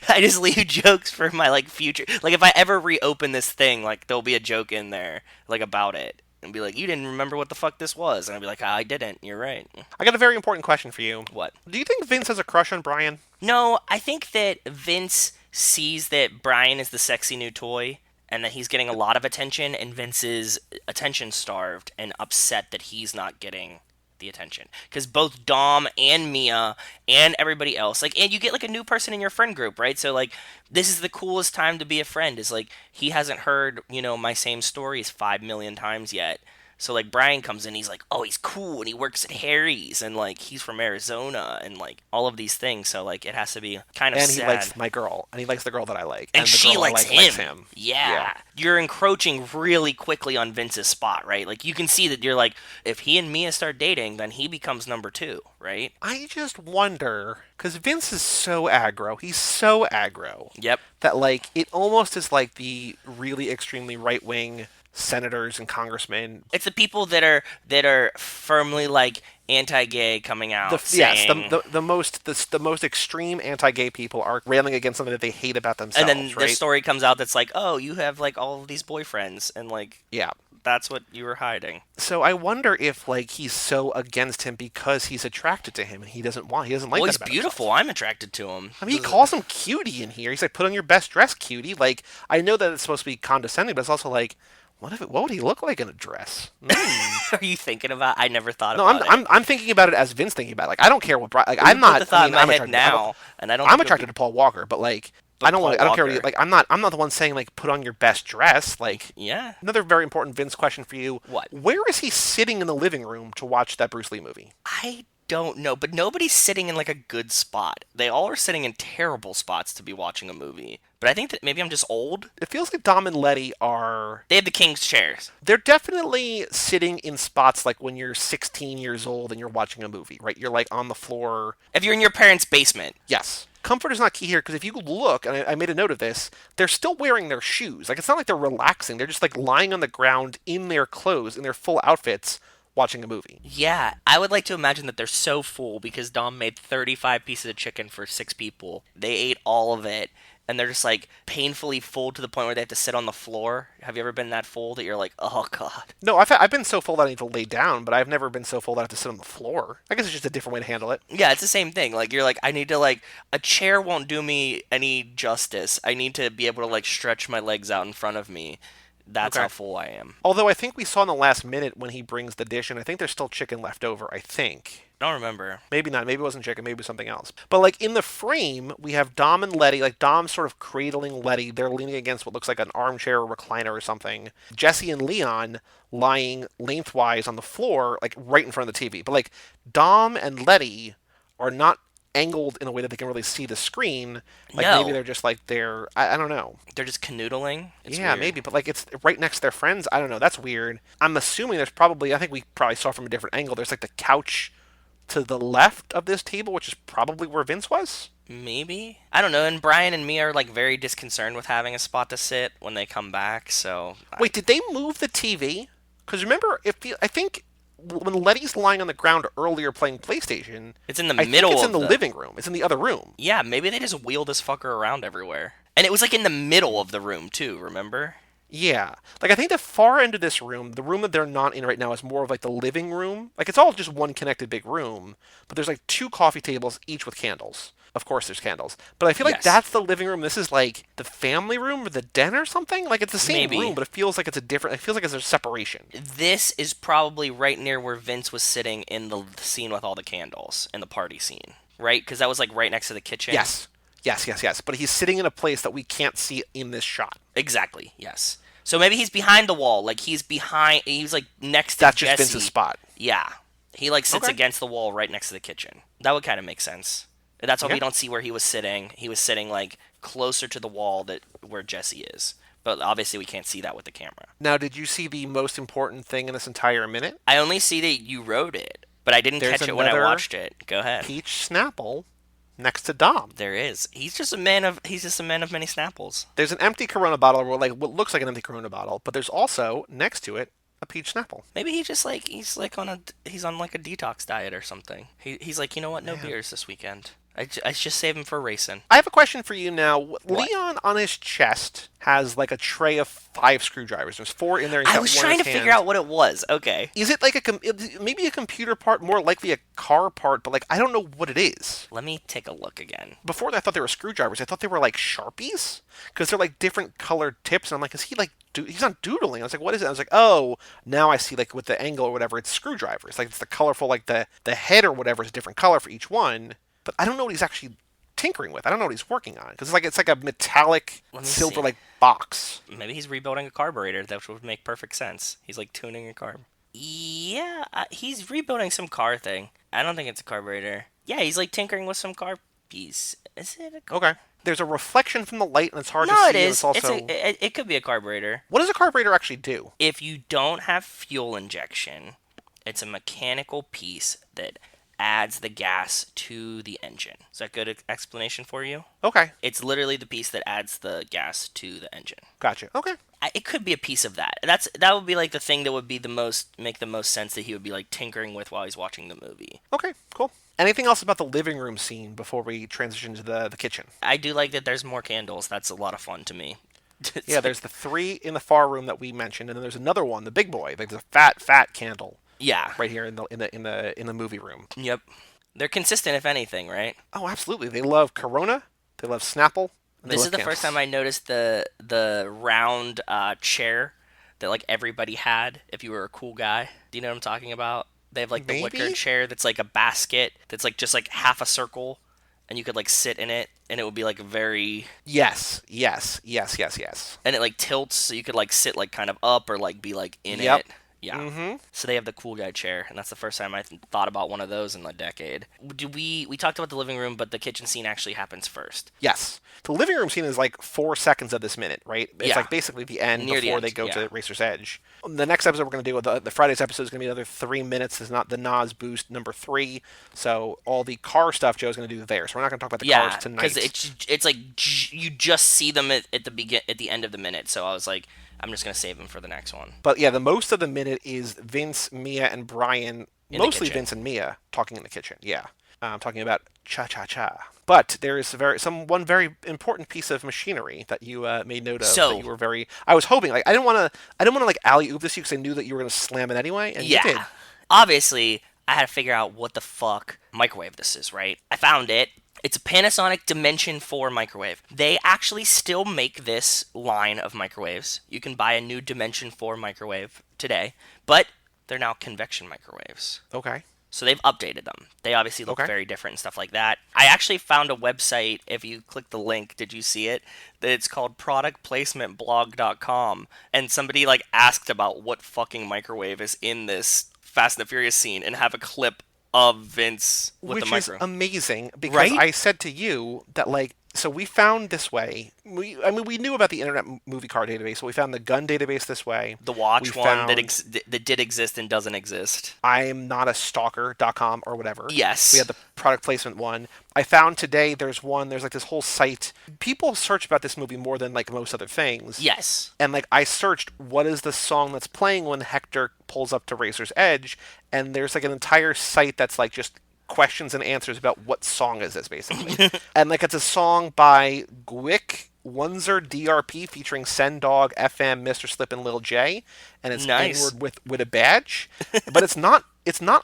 I just leave jokes for my like future. Like if I ever reopen this thing, like there'll be a joke in there like about it. And be like, you didn't remember what the fuck this was. And I'd be like, I didn't. You're right. I got a very important question for you. What? Do you think Vince has a crush on Brian? No, I think that Vince sees that Brian is the sexy new toy and that he's getting a lot of attention, and Vince is attention starved and upset that he's not getting the attention. Because both Dom and Mia and everybody else, like, and you get like a new person in your friend group, right? So like this is the coolest time to be a friend, is like he hasn't heard, my same stories 5 million times yet. So like Brian comes in, he's like, oh, he's cool, and he works at Harry's, and like he's from Arizona, and like all of these things. So like it has to be kind of And sad. he likes my girl, and he likes the girl that I like, And the she girl I likes like him. Yeah. You're encroaching really quickly on Vince's spot, right? Like you can see that you're like, if he and Mia start dating, then he becomes number 2, right? I just wonder, because Vince is so aggro. He's so aggro. Yep. That like it almost is like the really extremely right wing senators and congressmen. It's the people that are firmly like anti-gay coming out. Saying, The most extreme anti-gay people are railing against something that they hate about themselves. and then right? the story comes out that's like, oh, you have like all of these boyfriends, and like Yeah. that's what you were hiding. So I wonder if like he's so against him because he's attracted to him and he doesn't like Well, that he's about beautiful. himself. I'm attracted to him. I mean, he calls him cutie in here. He's like, put on your best dress, cutie. Like, I know that it's supposed to be condescending, but it's also like, what would he look like in a dress? Are you thinking about? I never thought No, about it. I'm thinking about it as Vince thinking about it. Like, I don't care what Like, You I'm put not. the thought I in mean, my I'm head attracted now, and I don't. I'm think attracted to Paul Walker, but like, I don't want. I don't care. Walker. Like, I'm not the one saying like, put on your best dress. Like, Yeah. another very important Vince question for you. What? Where is he sitting in the living room to watch that Bruce Lee movie? I don't know, but nobody's sitting in like a good spot. They all are sitting in terrible spots to be watching a movie. But I think that maybe I'm just old. It feels like Dom and Letty are. They have the king's chairs. They're definitely sitting in spots like when you're 16 years old and you're watching a movie, right? You're like on the floor. If you're in your parents' basement. Yes. Comfort is not key here because if you look, and I made a note of this, they're still wearing their shoes. Like, it's not like they're relaxing. They're just like lying on the ground in their clothes, in their full outfits, watching a movie. Yeah, I would like to imagine that they're so full because Dom made 35 pieces of chicken for 6 people. They ate all of it, and they're just like painfully full to the point where they have to sit on the floor. Have you ever been that full that you're like, oh god? No, I've been so full that I need to lay down, but I've never been so full that I have to sit on the floor. I guess it's just a different way to handle it. Yeah, it's the same thing. Like, you're like, I need to, like, a chair won't do me any justice. I need to be able to, like, stretch my legs out in front of me. That's Okay. how full I am. Although I think we saw in the last minute when he brings the dish, and I think there's still chicken left over, I think. I don't remember. Maybe not. Maybe it wasn't chicken. Maybe it was something else. But like in the frame, we have Dom and Letty. Like Dom sort of cradling Letty. They're leaning against what looks like an armchair or recliner or something. Jesse and Leon lying lengthwise on the floor, like right in front of the TV. But like Dom and Letty are not angled in a way that they can really see the screen. Like No. maybe they're just like I don't know. They're just canoodling. It's Yeah, weird. maybe, but like it's right next to their friends. I don't know. That's weird. I'm assuming there's probably. I think we probably saw from a different angle. There's like the couch to the left of this table, which is probably where Vince was. Maybe. I don't know. And Brian and me are, like, very disconcerned with having a spot to sit when they come back, so. Wait, did they move the TV? Because remember, I think when Letty's lying on the ground earlier playing PlayStation, It's in the I middle think it's of in the living room. It's in the other room. Yeah, maybe they just wheel this fucker around everywhere. And it was, like, in the middle of the room, too, remember? Yeah. Like, I think the far end of this room, the room that they're not in right now, is more of like the living room. Like, it's all just one connected big room, but there's like 2 coffee tables, each with candles. Of course, there's candles. But I feel like Yes. that's the living room. This is like the family room or the den or something. Like, it's the same Maybe. room, but it feels like it's a different. It feels like there's a separation. This is probably right near where Vince was sitting in the scene with all the candles, in the party scene, right? Because that was, like, right next to the kitchen. Yes. Yes, yes, yes. But he's sitting in a place that we can't see in this shot. Exactly, yes. So maybe he's behind the wall, like he's like next to That's Jesse. just Vince's spot. Yeah. He like sits Okay. against the wall right next to the kitchen. That would kind of make sense. That's why Yeah. we don't see where he was sitting. He was sitting like closer to the wall that where Jesse is. But obviously we can't see that with the camera. Now, did you see the most important thing in this entire minute? I only see that you wrote it, but I didn't There's catch it when I another watched it. Go ahead. Peach Snapple next to Dom. There is. He's just a man of many snapples. There's an empty Corona bottle, or like what looks like an empty Corona bottle, but there's also next to it a peach Snapple. Maybe he's on like a detox diet or something. He's like, you know what? No beers this weekend. I just save him for racing. I have a question for you now. What? Leon on his chest has like a tray of 5 screwdrivers. There's 4 in there. And he's I got was one in trying to his figure hand. out what it was. Okay. Is it like maybe a computer part, more likely a car part, but like I don't know what it is. Let me take a look again. Before that, I thought they were screwdrivers. I thought they were like Sharpies because they're like different colored tips. And I'm like, is he like he's not doodling? I was like, what is it? I was like, oh, now I see like with the angle or whatever, it's screwdrivers. Like it's the colorful, like the head or whatever is a different color for each one. But I don't know what he's actually tinkering with. I don't know what he's working on because it's like a metallic Let me silver see. like box. Maybe he's rebuilding a carburetor. That would make perfect sense. He's like tuning a carb. Yeah, he's rebuilding some car thing. I don't think it's a carburetor. Yeah, he's like tinkering with some car piece. Is it a car? Okay. There's a reflection from the light and it's hard to No, see. it and is. It's also It could be a carburetor. what does a carburetor actually do? If you don't have fuel injection, it's a mechanical piece that adds the gas to the engine. Is that a good explanation for you? Okay. It's literally the piece that adds the gas to the engine. Gotcha. Okay. It could be a piece of that. That would be like the thing that would be make the most sense that he would be like tinkering with while he's watching the movie. Okay, cool. Anything else about the living room scene before we transition to the kitchen? I do like that there's more candles. That's a lot of fun to me. It's Yeah, like- there's the 3 in the far room that we mentioned, and then there's another one, the big boy. Like there's a fat candle yeah. right here in the movie room. Yep. They're consistent, if anything, right? Oh, absolutely. They love Corona. They love Snapple. And they This love is the candles. first time I noticed the round chair that like everybody had if you were a cool guy. Do you know what I'm talking about? They have like the wicker Maybe? chair that's like a basket that's like just like half a circle, and you could like sit in it, and it would be like very Yes. and it like tilts so you could like sit like kind of up or like be like in Yep. it. Yeah. Mm-hmm. So they have the cool guy chair, and that's the first time I thought about one of those in a decade. We talked about the living room, but the kitchen scene actually happens first. Yes. The living room scene is like 4 seconds of this minute, right? It's Yeah. like basically the end Near the before end, they go yeah. to Racer's Edge. The next episode we're going to do, the Friday's episode, is going to be another 3 minutes. It's not the Nas Boost number 3. So all the car stuff Joe's going to do there. So we're not going to talk about the cars Yeah, tonight. because it's like you just see them at the end of the minute. So I was like, I'm just gonna save them for the next one. But yeah, the most of the minute is Vince, Mia, and Brian, In the mostly kitchen. Vince and Mia, talking in the kitchen. Yeah. Talking about cha-cha-cha. But there is one very important piece of machinery that you made note of. So- that you were very. I was hoping, like, I didn't want to like alley oop this to you because I knew that you were going to slam it anyway, and you did. Yeah, obviously I had to figure out what the fuck microwave this is. Right, I found it. It's a Panasonic Dimension 4 microwave. They actually still make this line of microwaves. You can buy a new Dimension 4 microwave today, but they're now convection microwaves. Okay. So they've updated them. They obviously look Okay. very different and stuff like that. I actually found a website, if you click the link, did you see it? That it's called productplacementblog.com. And somebody like asked about what fucking microwave is in this Fast and the Furious scene and have a clip of Vince with Which the is microwave. amazing because Right? I said to you that, like, so we found this way. We knew about the Internet Movie Car Database, so we found the gun database this way. The watch We one that, found- that did exist and doesn't exist. I'm not a stalker.com or whatever. Yes. We had the product placement one. I found today there's like this whole site. People search about this movie more than like most other things. Yes. And like I searched what is the song that's playing when Hector pulls up to Razor's Edge, and there's like an entire site that's like just questions and answers about what song is this basically. And like it's a song by Gwick Wunzer DRP featuring Sendog, FM, Mr. Slip, and Lil J, and it's Nice. N-word with a badge, but it's not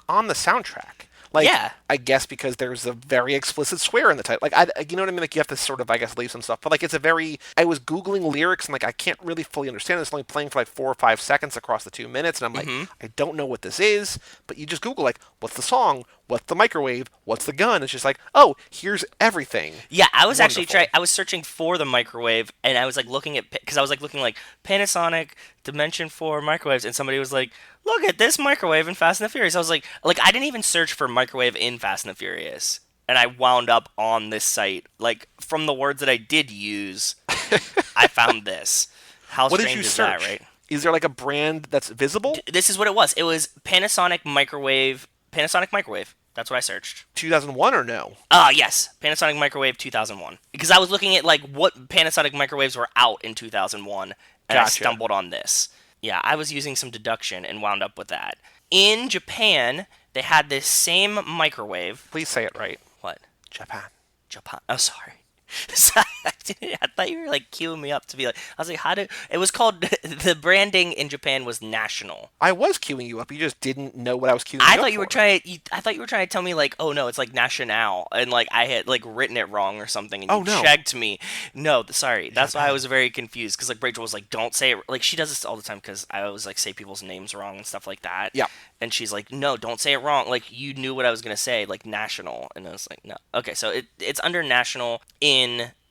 on the soundtrack. Like, Yeah. I guess because there's a very explicit swear in the title. Like, you know what I mean? Like, you have to sort of, I guess, leave some stuff. But, like, it's a very... I was Googling lyrics, and, like, I can't really fully understand. It's only playing for, like, 4 or 5 seconds across the 2 minutes. And I'm like, I don't know what this is. But you just Google, like, what's the song? What's the microwave? What's the gun? It's just like, oh, here's everything. Yeah, I was actually Wonderful. I was searching for the microwave, and I was like looking at because I was like looking like Panasonic Dimension 4 microwaves, and somebody was like, "Look at this microwave in Fast and the Furious." I was like I didn't even search for microwave in Fast and the Furious, and I wound up on this site. Like from the words that I did use, I found this. How What did strange you is search? that, right? Is there, like, a brand that's visible? This is what it was. It was Panasonic microwave. Panasonic microwave. That's what I searched. 2001 or no? Yes, Panasonic Microwave 2001. Because I was looking at like what Panasonic microwaves were out in 2001, and I Gotcha. stumbled on this. Yeah, I was using some deduction and wound up with that. In Japan, they had this same microwave. Please say it right. What? Japan. Japan. Oh, sorry. Sorry, I thought you were like queuing me up to be like. I was like, how did it was called? The branding in Japan was National. I was queuing you up. You just didn't know what I was queuing I you up thought you were for. trying. I thought you were trying to tell me like, oh no, it's like National, and like I had like written it wrong or something, and Oh, you no. checked me. No, sorry. That's why I was very confused because like Rachel was like, don't say it. Like she does this all the time because I always like say people's names wrong and stuff like that. Yeah. And she's like, no, don't say it wrong. Like you knew what I was gonna say, like National, and I was like, no. Okay, so it's under National in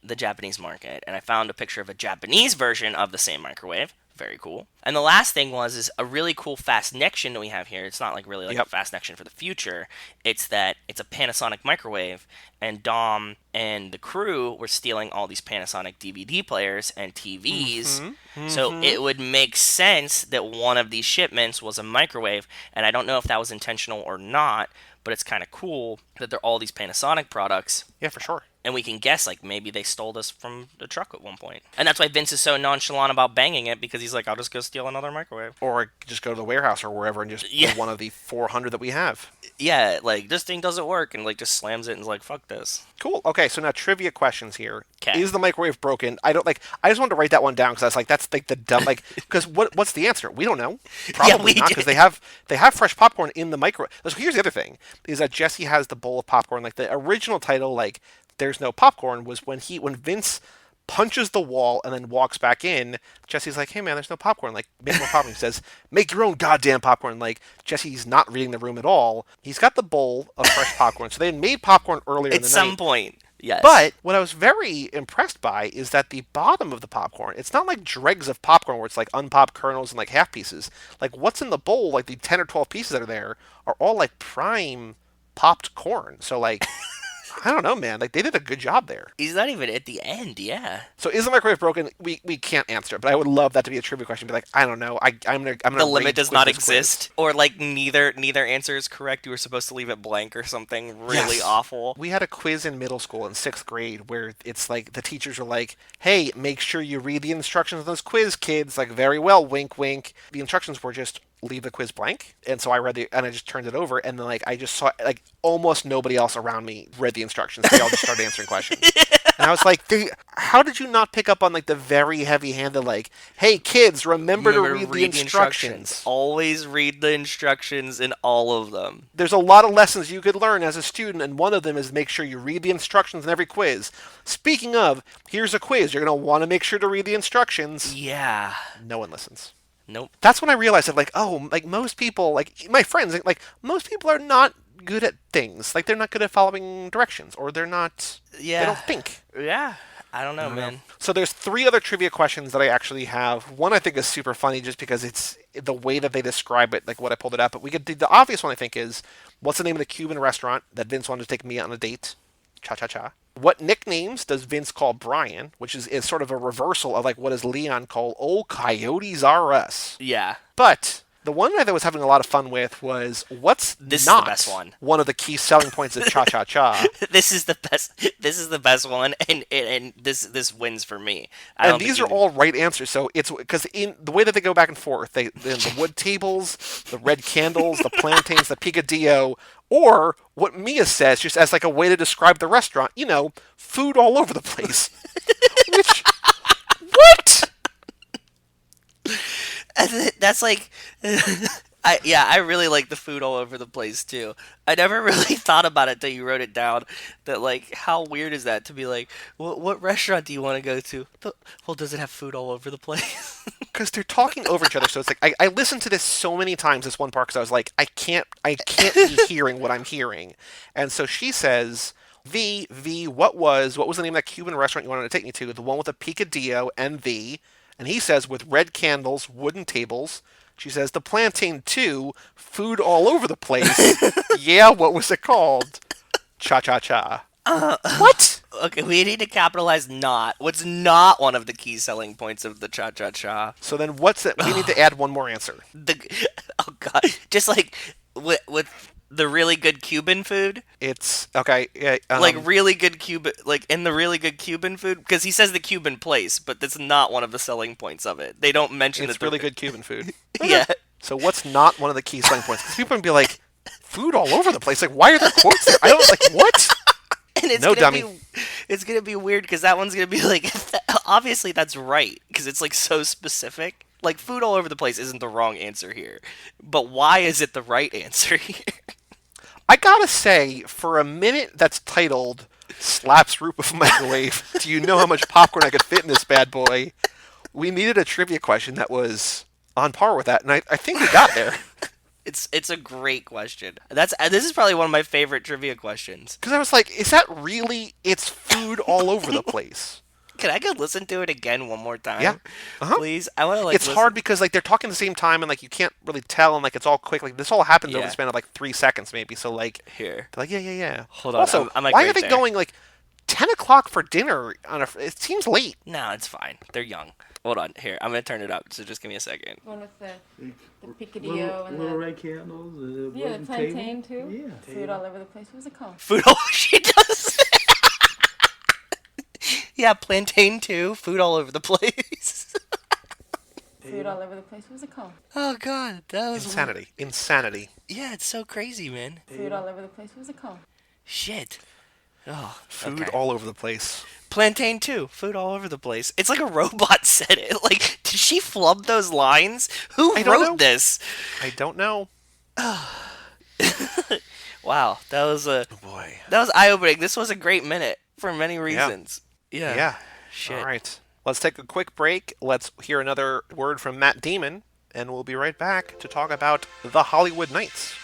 the Japanese market, and I found a picture of a Japanese version of the same microwave. Very cool. And the last thing is a really cool fast connection that we have here. It's not like really like Yep. a fast connection for the future. It's that it's a Panasonic microwave, and Dom and the crew were stealing all these Panasonic DVD players and TVs. So it would make sense that one of these shipments was a microwave, and I don't know if that was intentional or not, but it's kind of cool that they're all these Panasonic products. Yeah, for sure. And we can guess, like, maybe they stole this from the truck at one point. And that's why Vince is so nonchalant about banging it, because he's like, I'll just go steal another microwave. Or just go to the warehouse or wherever and just Yeah. pull one of the 400 that we have. Yeah, like, this thing doesn't work, and, like, just slams it and is like, fuck this. Cool. Okay, so now trivia questions here. 'Kay. Is the microwave broken? I just wanted to write that one down because I was like, that's like the dumb, like, because what's the answer? We don't know. Probably we not do. because they have fresh popcorn in the microwave. So here's the other thing: is that Jesse has the bowl of popcorn. Like the original title, like there's no popcorn, was when Vince punches the wall and then walks back in. Jesse's like, hey man, there's no popcorn. Like, make more popcorn. He says, make your own goddamn popcorn. Like, Jesse's not reading the room at all. He's got the bowl of fresh popcorn. So they had made popcorn earlier in At the some night. point. Yes. But what I was very impressed by is that the bottom of the popcorn, it's not like dregs of popcorn where it's like unpopped kernels and like half pieces. Like what's in the bowl, like the 10 or 12 pieces that are there, are all like prime popped corn. So like, I don't know, man. Like they did a good job there. He's not even at the end, yeah. So is the microwave broken? We can't answer it, but I would love that to be a trivia question. Be like, I don't know. I'm gonna The limit rage does quit not this quiz. exist. Or like neither answer is correct. You were supposed to leave it blank or something really Yes. awful. We had a quiz in middle school in 6th grade where it's like the teachers were like, hey, make sure you read the instructions on this quiz, kids. Like, very well, wink, wink. The instructions were just leave the quiz blank. And so I I just turned it over. And then, like, I just saw, like, almost nobody else around me read the instructions. They all just started answering questions. And I was like, how did you not pick up on, like, the very heavy-handed, like, hey, kids, remember to read the instructions. Always read the instructions in all of them. There's a lot of lessons you could learn as a student, and one of them is make sure you read the instructions in every quiz. Speaking of, here's a quiz. You're going to want to make sure to read the instructions. Yeah. No one listens. Nope. That's when I realized that, like, oh, like, most people, like, my friends, like, most people are not good at things. Like, they're not good at following directions, or they're not, Yeah. they don't think. Yeah. I don't know, man. So there's 3 other trivia questions that I actually have. One I think is super funny just because it's the way that they describe it, like what I pulled it up. But we could do the obvious one, I think, is what's the name of the Cuban restaurant that Vince wanted to take me on a date? Cha-cha-cha. What nicknames does Vince call Brian? Which is sort of a reversal of like what does Leon call old Coyotes R Us. Yeah. But the one that I was having a lot of fun with was what's This is not the best one. One of the key selling points of Cha-cha-cha. This is the best. This is the best one, and this wins for me. And these are all right answers. So it's because in the way that they go back and forth, the wood tables, the red candles, the plantains, the picadillo, or what Mia says, just as like a way to describe the restaurant. You know, food all over the place. Which what? That's like, I really like the food all over the place too. I never really thought about it till you wrote it down. That like, how weird is that to be like, what restaurant do you want to go to? Well, does it have food all over the place? Because they're talking over each other, so it's like I listened to this so many times. This one part because I was like, I can't be hearing what I'm hearing, and so she says, what was the name of that Cuban restaurant you wanted to take me to? The one with the picadillo and he says with red candles, wooden tables. She says the plantain too, food all over the place. Yeah, what was it called? Cha-cha-cha. What? Okay, we need to capitalize not. What's not one of the key selling points of the cha-cha-cha? So then what's it? We need to add one more answer. Oh god, just like with the really good Cuban food. It's okay. Yeah, Like really good Cuban, like in the really good Cuban food, because he says the Cuban place, but that's not one of the selling points of it. They don't mention it's really good Cuban food. Yeah. So what's not one of the key selling points? Because people would be like, food all over the place. Like, why are there quotes there? I don't like what. And it's No, gonna dummy. it's gonna be weird because that one's gonna be like, obviously that's right because it's like so specific. Like food all over the place isn't the wrong answer here, but why is it the right answer here? I gotta say, for a minute that's titled "Slaps Roof of Microwave," do you know how much popcorn I could fit in this bad boy? We needed a trivia question that was on par with that, and I think we got there. It's a great question. This is probably one of my favorite trivia questions. Because I was like, is that really? It's food all over the place. Can I go listen to it again one more time? Yeah. Uh-huh. Please. I want to like. It's hard because like they're talking at the same time and like you can't really tell and like it's all quick. Like this all happens over Yeah. the span of like 3 seconds maybe. So like Here. they're like yeah. Hold on, Also, I'm like why right are they there. going like 10 o'clock for dinner on a? It seems late. No, it's fine. They're young. Hold on. Here, I'm gonna turn it up. So just give me a second. One with the picadillo and little the red candles. yeah, the wooden plantain table. too. Yeah. Food all over the place. What was it called? Food all she does. Yeah, plantain too. Food all over the place. Food all over the place. What was it called? Oh god, that was Insanity. Yeah, it's so crazy, man. Food all over the place. What was it called? Shit. Oh, Food okay. all over the place. Plantain too. Food all over the place. It's like a robot said it. Like, did she flub those lines? Who I don't know. wrote this? I don't know. Wow, that was Oh boy. eye opening. This was a great minute for many reasons. Yeah. Yeah. Shit. All right. Let's take a quick break. Let's hear another word from Matt Damon, and we'll be right back to talk about the Hollywood Knights.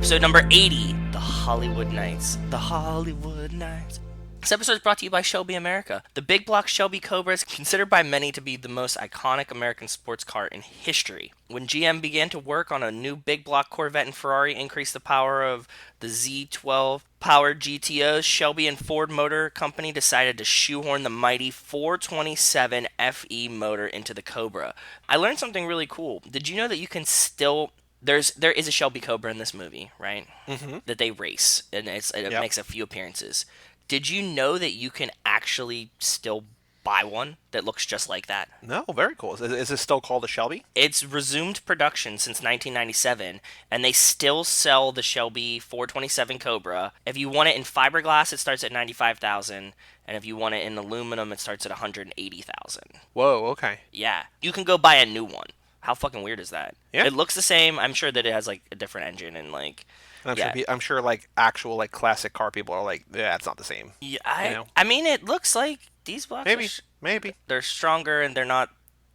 Episode number 80, The Hollywood Nights. The Hollywood Nights. This episode is brought to you by Shelby America. The big block Shelby Cobra is considered by many to be the most iconic American sports car in history. When GM began to work on a new big block Corvette and Ferrari increased the power of the Z12 powered GTOs, Shelby and Ford Motor Company decided to shoehorn the mighty 427 FE motor into the Cobra. I learned something really cool. Did you know that you can still... There is a Shelby Cobra in this movie, right? Mm-hmm. That they race, and it makes a few appearances. Did you know that you can actually still buy one that looks just like that? No, very cool. Is this still called a Shelby? It's resumed production since 1997, and they still sell the Shelby 427 Cobra. If you want it in fiberglass, it starts at $95,000, and if you want it in aluminum, it starts at $180,000. Whoa, okay. Yeah, you can go buy a new one. How fucking weird is that? Yeah. It looks the same. I'm sure that it has like a different engine and like. And I'm sure like actual like classic car people are like, yeah, it's not the same. Yeah, you know? I mean, it looks like these blocks. Maybe They're stronger and they're not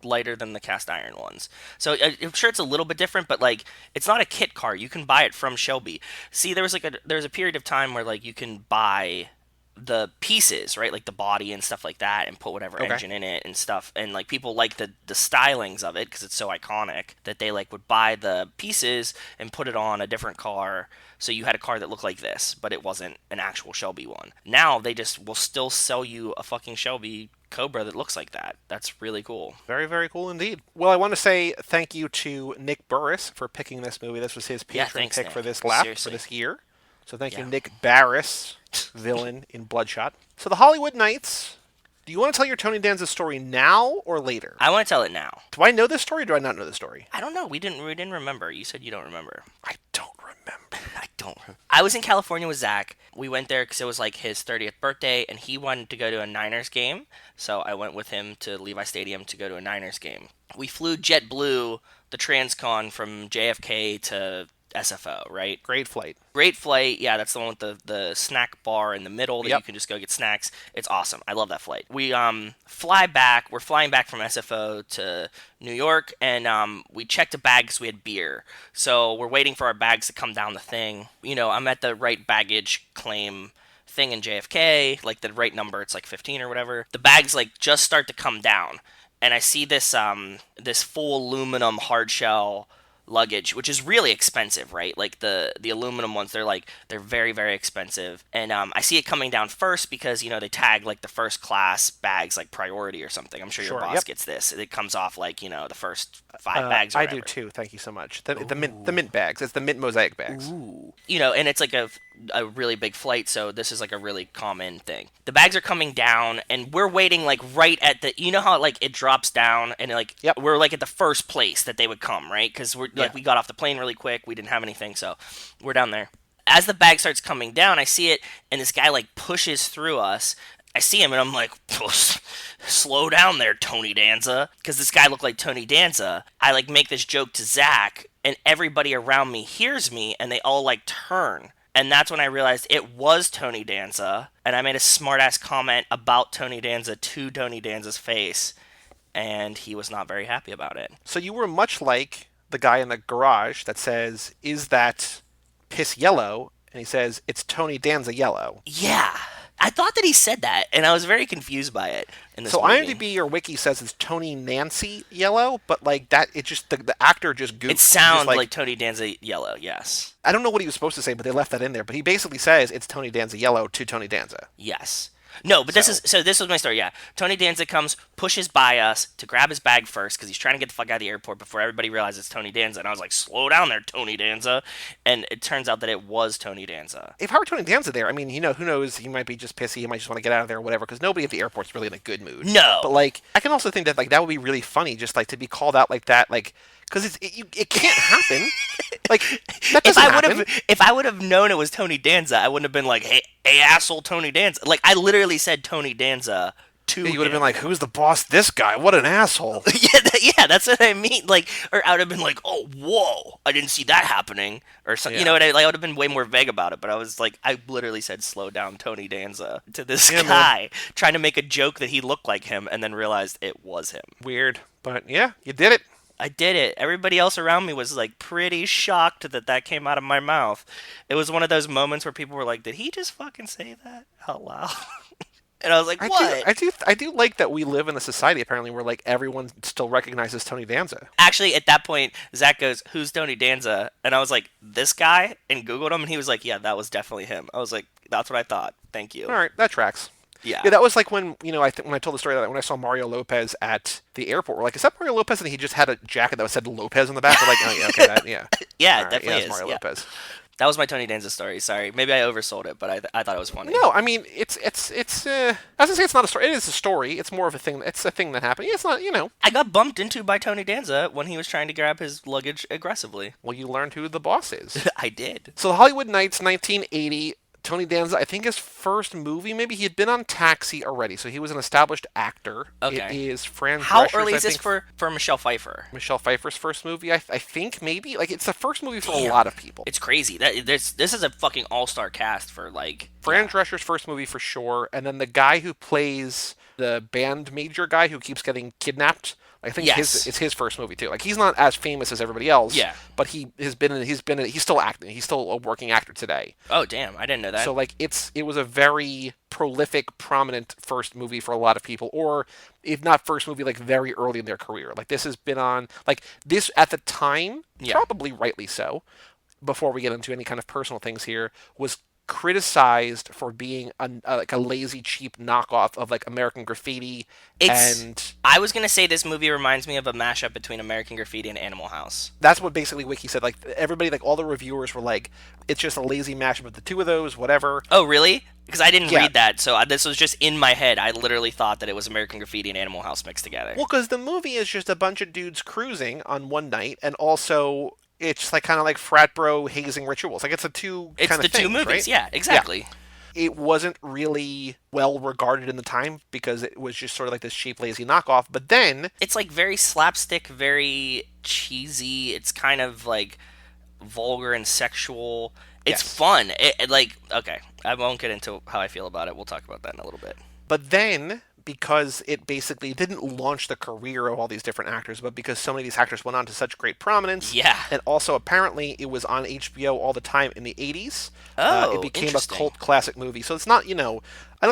lighter than the cast iron ones. So I'm sure it's a little bit different, but like it's not a kit car. You can buy it from Shelby. See, there was a period of time where like you can buy the pieces, right, like the body and stuff like that, and put whatever engine in it and stuff, and like people like the stylings of it because it's so iconic that they like would buy the pieces and put it on a different car, so you had a car that looked like this but it wasn't an actual Shelby one. Now they just will still sell you a fucking Shelby Cobra that looks like that. That's really cool. Very, very cool indeed. Well, I want to say thank you to Nick Burris for picking this movie. This was his Patreon pick Nick. for this lap, Seriously. for this year. So thank you, Nick Barris, villain in Bloodshot. So the Hollywood Nights, do you want to tell your Tony Danza story now or later? I want to tell it now. Do I know this story or do I not know this story? I don't know. We didn't remember. You said you don't remember. I don't remember. I was in California with Zach. We went there because it was like his 30th birthday, and he wanted to go to a Niners game. So I went with him to Levi Stadium to go to a Niners game. We flew JetBlue, the Transcon, from JFK to SFO, right? Great flight. Great flight. Yeah, that's the one with the snack bar in the middle that you can just go get snacks. It's awesome. I love that flight. We fly back. We're flying back from SFO to New York, and we checked a bag because we had beer. So we're waiting for our bags to come down the thing. You know, I'm at the right baggage claim thing in JFK, like the right number. It's like 15 or whatever. The bags like just start to come down, and I see this this full aluminum hard shell luggage, which is really expensive, right? Like the aluminum ones, they're very, very expensive. And I see it coming down first because, you know, they tag like the first class bags like priority or something. I'm sure your boss gets this. It comes off like, you know, the first 5 bags or I whatever. do too. Thank you so much. The mint bags. It's the mint mosaic bags. Ooh. You know, and it's like a really big flight, so this is like a really common thing. The bags are coming down, and we're waiting like right at the, you know how like it drops down, and like we're like at the first place that they would come, right? Because we're like we got off the plane really quick, we didn't have anything, so we're down there. As the bag starts coming down, I see it, and this guy like pushes through us. I see him, and I'm like, slow down there, Tony Danza, because this guy looked like Tony Danza. I like make this joke to Zach, and everybody around me hears me, and they all like turn. And that's when I realized it was Tony Danza, and I made a smart-ass comment about Tony Danza to Tony Danza's face, and he was not very happy about it. So you were much like the guy in the garage that says, "Is that piss yellow?" And he says, "It's Tony Danza yellow." Yeah. I thought that he said that, and I was very confused by it in this movie. IMDb or Wiki says it's Tony Nancy yellow, but like that, it just the actor just goofed. It sounds like Tony Danza yellow, yes. I don't know what he was supposed to say, but they left that in there. But he basically says it's Tony Danza yellow to Tony Danza. Yes. No, but this was my story, yeah. Tony Danza comes, pushes by us to grab his bag first because he's trying to get the fuck out of the airport before everybody realizes it's Tony Danza. And I was like, slow down there, Tony Danza. And it turns out that it was Tony Danza. If I were Tony Danza there, I mean, you know, who knows? He might be just pissy. He might just want to get out of there or whatever because nobody at the airport's really in a good mood. No. But, like, I can also think that, like, that would be really funny just, like, to be called out like that, like, because it can't happen. Like, that doesn't happen. If I would have known it was Tony Danza, I wouldn't have been like, hey, asshole, Tony Danza. Like, I literally said Tony Danza to him. You would have been like, who's the boss? This guy? What an asshole. Yeah, that's what I mean. Like, or I would have been like, oh, whoa, I didn't see that happening. Or something. You know what? I would have been way more vague about it. But I was like, I literally said, slow down, Tony Danza, to this guy, trying to make a joke that he looked like him, and then realized it was him. Weird. But, yeah, you did it. I did it. Everybody else around me was like pretty shocked that that came out of my mouth. It was one of those moments where people were like, "Did he just fucking say that out loud?" And I was like, "What?" I do like that we live in a society apparently where like everyone still recognizes Tony Danza. Actually, at that point, Zach goes, "Who's Tony Danza?" And I was like, "This guy," and Googled him, and he was like, "Yeah, that was definitely him." I was like, "That's what I thought. Thank you." All right, that tracks. Yeah. Yeah, that was like when when I told the story that when I saw Mario Lopez at the airport, we're like, is that Mario Lopez? And he just had a jacket that said Lopez on the back. We're like, oh yeah, okay, yeah, Yeah, all it right, definitely yeah, is. that's Mario Yeah. Lopez. That was my Tony Danza story. Sorry, maybe I oversold it, but I thought it was funny. No, I mean it's. I was gonna say it's not a story. It is a story. It's more of a thing. It's a thing that happened. Yeah, it's not. I got bumped into by Tony Danza when he was trying to grab his luggage aggressively. Well, you learned who the boss is. I did. So Hollywood Nights, 1980. Tony Danza, I think his first movie, maybe he had been on Taxi already, so he was an established actor. Okay. It is Fran How Drescher's, early I is this think, for Michelle Pfeiffer? Michelle Pfeiffer's first movie? I think maybe like it's the first movie for a Damn. lot of people. It's crazy. This is a fucking all-star cast for like Fran Drescher's first movie for sure, and then the guy who plays the band major guy who keeps getting kidnapped. I think Yes. it's his first movie too. Like he's not as famous as everybody else. Yeah. But he's still acting. He's still a working actor today. Oh damn, I didn't know that. So like it was a very prolific, prominent first movie for a lot of people, or if not first movie, like very early in their career. Like this has been on like this at the time, Yeah. probably rightly so. Before we get into any kind of personal things here, was criticized for being like a lazy, cheap knockoff of like American Graffiti and I was gonna say this movie reminds me of a mashup between American Graffiti and Animal House. that's what basically Wiki said. Like everybody, like all the reviewers were like, it's just a lazy mashup of the two of those, whatever. Oh really? Because I didn't Yeah. read that, so this was just in my head. I literally thought that it was American Graffiti and Animal House mixed together. Well, because the movie is just a bunch of dudes cruising on one night, and also it's like kind of like frat bro hazing rituals. Like it's It's kind the of two things, movies. right? Yeah, exactly. It wasn't really well regarded in the time because it was just sort of like this cheap, lazy knockoff. But then, It's like very slapstick, very cheesy. It's kind of like vulgar and sexual. It's Yes. fun. Like okay, I won't get into how I feel about it. We'll talk about that in a little bit. because it basically didn't launch the career of all these different actors, but because so many of these actors went on to such great prominence. Yeah. And also, apparently, it was on HBO all the time in the 80s. Oh, it became a interesting. cult classic movie. So it's not, I don't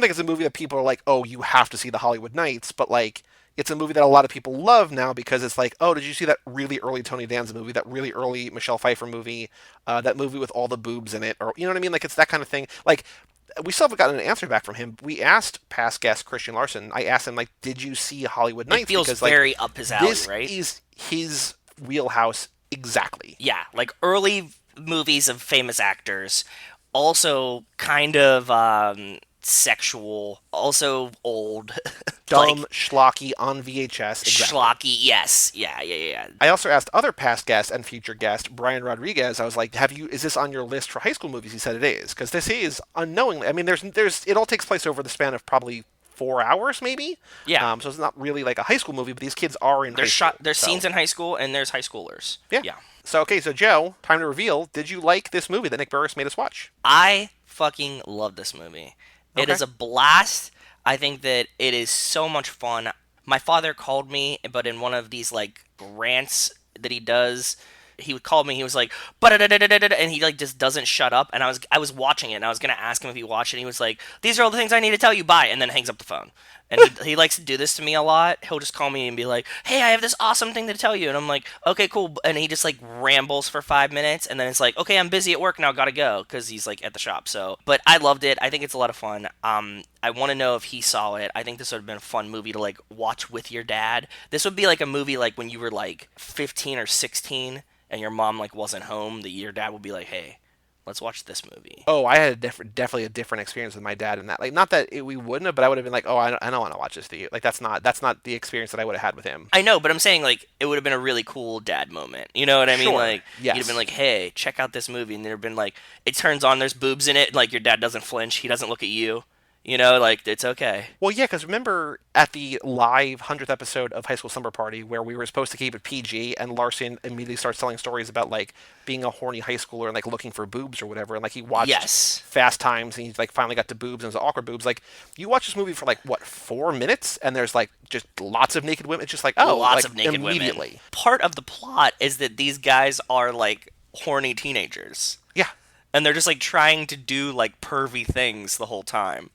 think it's a movie that people are like, oh, you have to see the Hollywood Nights, but like, it's a movie that a lot of people love now because it's like, oh, did you see that really early Tony Danza movie, that really early Michelle Pfeiffer movie, that movie with all the boobs in it, or you know what I mean? Like, it's that kind of thing. Like, we still haven't gotten an answer back from him. We asked past guest Christian Larson. I asked him like, "Did you see Hollywood Nights?" It feels because very up his alley, this right? is his wheelhouse exactly. Yeah, like early movies of famous actors, also kind of sexual, also old, Dumb, like schlocky on VHS. Exactly. schlocky. Yes, yeah. I also asked other past guest and future guest Brian Rodriguez. I was like, Is this on your list for high school movies?" He said it is because this is unknowingly. I mean, there's it all takes place over the span of probably 4 hours, maybe. Yeah. So it's not really like a high school movie, but these kids are in. There's high school, there's so. scenes in high school and there's high schoolers. Yeah. So so Joe, time to reveal. Did you like this movie that Nick Burris made us watch? I fucking love this movie. It Okay. is a blast. I think that it is so much fun. My father called me, but in one of these like rants that he does, he would call me. He was like, and he like just doesn't shut up. And I was watching it, and I was gonna ask him if he watched it. And he was like, "These are all the things I need to tell you." Bye, and then hangs up the phone. And he likes to do this to me a lot. He'll just call me and be like, "Hey, I have this awesome thing to tell you." And I'm like, "Okay, cool." And he just like rambles for 5 minutes, and then it's like, "Okay, I'm busy at work now, gotta go," because he's like at the shop. So, but I loved it. I think it's a lot of fun. I want to know if he saw it. I think this would have been a fun movie to like watch with your dad. This would be like a movie like when you were like 15 or 16 and your mom like wasn't home. Your dad would be like, "Hey, let's watch this movie." Oh, I had definitely a different experience with my dad in that. Like, not that we wouldn't have, but I would have been like, "Oh, I don't want to watch this to you." Like, that's not the experience that I would have had with him. I know, but I'm saying like it would have been a really cool dad moment. You know what I mean? Sure. Like Yes. you'd have been like, "Hey, check out this movie," and there'd have been like, it turns on, there's boobs in it, and, like your dad doesn't flinch, he doesn't look at you. Like, it's okay. Well, yeah, because remember at the live 100th episode of High School Slumber Party where we were supposed to keep it PG and Larson immediately starts telling stories about, like, being a horny high schooler and, like, looking for boobs or whatever, and, like, he watched Yes. Fast Times and he, like, finally got to boobs and it was awkward boobs. Like, you watch this movie for, like, what, 4 minutes? And there's, like, just lots of naked women. It's just like, oh, Lots like, of naked immediately. women. Part of the plot is that these guys are, like, horny teenagers. Yeah. And they're just, like, trying to do, like, pervy things the whole time.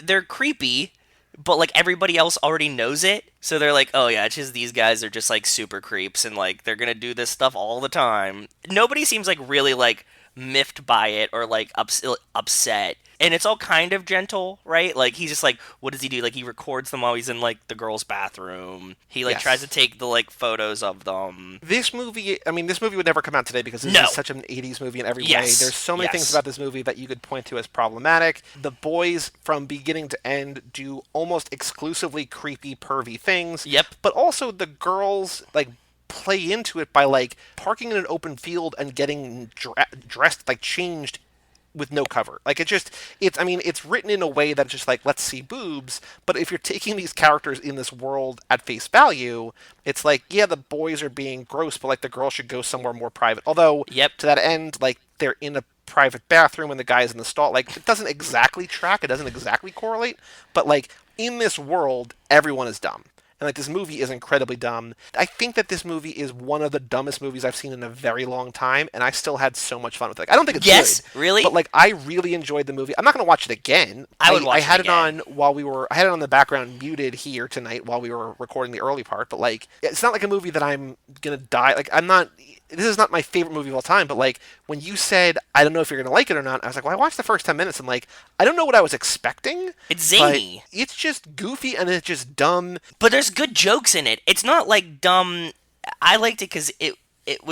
They're creepy, but, like, everybody else already knows it. So they're like, oh, yeah, it's just these guys are just, like, super creeps. And, like, they're gonna do this stuff all the time. Nobody seems, like, really, like, miffed by it or, like, upset. And it's all kind of gentle, right? Like, he's just like, what does he do? Like, he records them while he's in, like, the girl's bathroom. He, like, Yes. tries to take the, like, photos of them. This movie would never come out today because this No. is such an 80s movie in every way. Yes. There's so many Yes. things about this movie that you could point to as problematic. The boys, from beginning to end, do almost exclusively creepy, pervy things. Yep. But also the girls, like, play into it by, like, parking in an open field and getting dressed, like, changed with no cover. Like, it's written in a way that's just like, let's see boobs, but if you're taking these characters in this world at face value, it's like, yeah, the boys are being gross, but, like, the girl should go somewhere more private. Although, Yep. to that end, like, they're in a private bathroom and the guy's in the stall. Like, it doesn't exactly track, it doesn't exactly correlate, but, like, in this world, everyone is dumb. And, like, this movie is incredibly dumb. I think that this movie is one of the dumbest movies I've seen in a very long time, and I still had so much fun with it. Like, I don't think it's Yes, good. really? But, like, I really enjoyed the movie. I'm not going to watch it again. I would watch I had it again. I had it on the background muted here tonight while we were recording the early part, but, like, it's not like a movie that I'm going to die. Like, this is not my favorite movie of all time, but, like, when you said, I don't know if you're going to like it or not, I was like, well, I watched the first 10 minutes and, like, I don't know what I was expecting. It's but zany. It's just goofy and it's just dumb. But there's good jokes in it. It's not, like, dumb. I liked it because it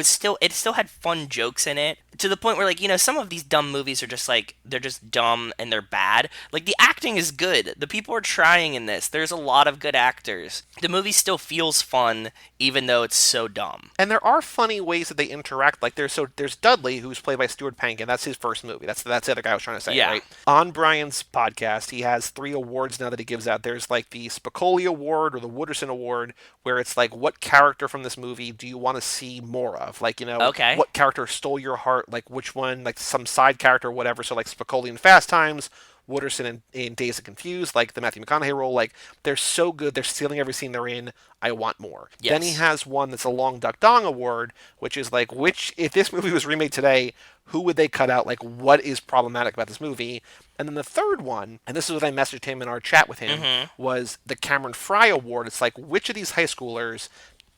still had fun jokes in it, to the point where, like, some of these dumb movies are just, like, they're just dumb and they're bad. Like, the acting is good. The people are trying in this. There's a lot of good actors. The movie still feels fun, even though it's so dumb. And there are funny ways that they interact. Like, there's Dudley, who's played by Stuart Pankin. That's his first movie. That's the other guy I was trying to say, Yeah. right? On Brian's podcast, he has 3 awards now that he gives out. There's, like, the Spicoli Award or the Wooderson Award, where it's like, what character from this movie do you want to see more of? Like, Okay. what character stole your heart? Like, which one, like, some side character or whatever. So, like, Spicoli in Fast Times, Wooderson in Dazed and Confused, like the Matthew McConaughey role. Like, they're so good. They're stealing every scene they're in. I want more. Yes. Then he has one that's a Long Duck Dong Award, which is like, if this movie was remade today, who would they cut out? Like, what is problematic about this movie? And then the third one, and this is what I messaged him in our chat with him, was the Cameron Fry Award. It's like, which of these high schoolers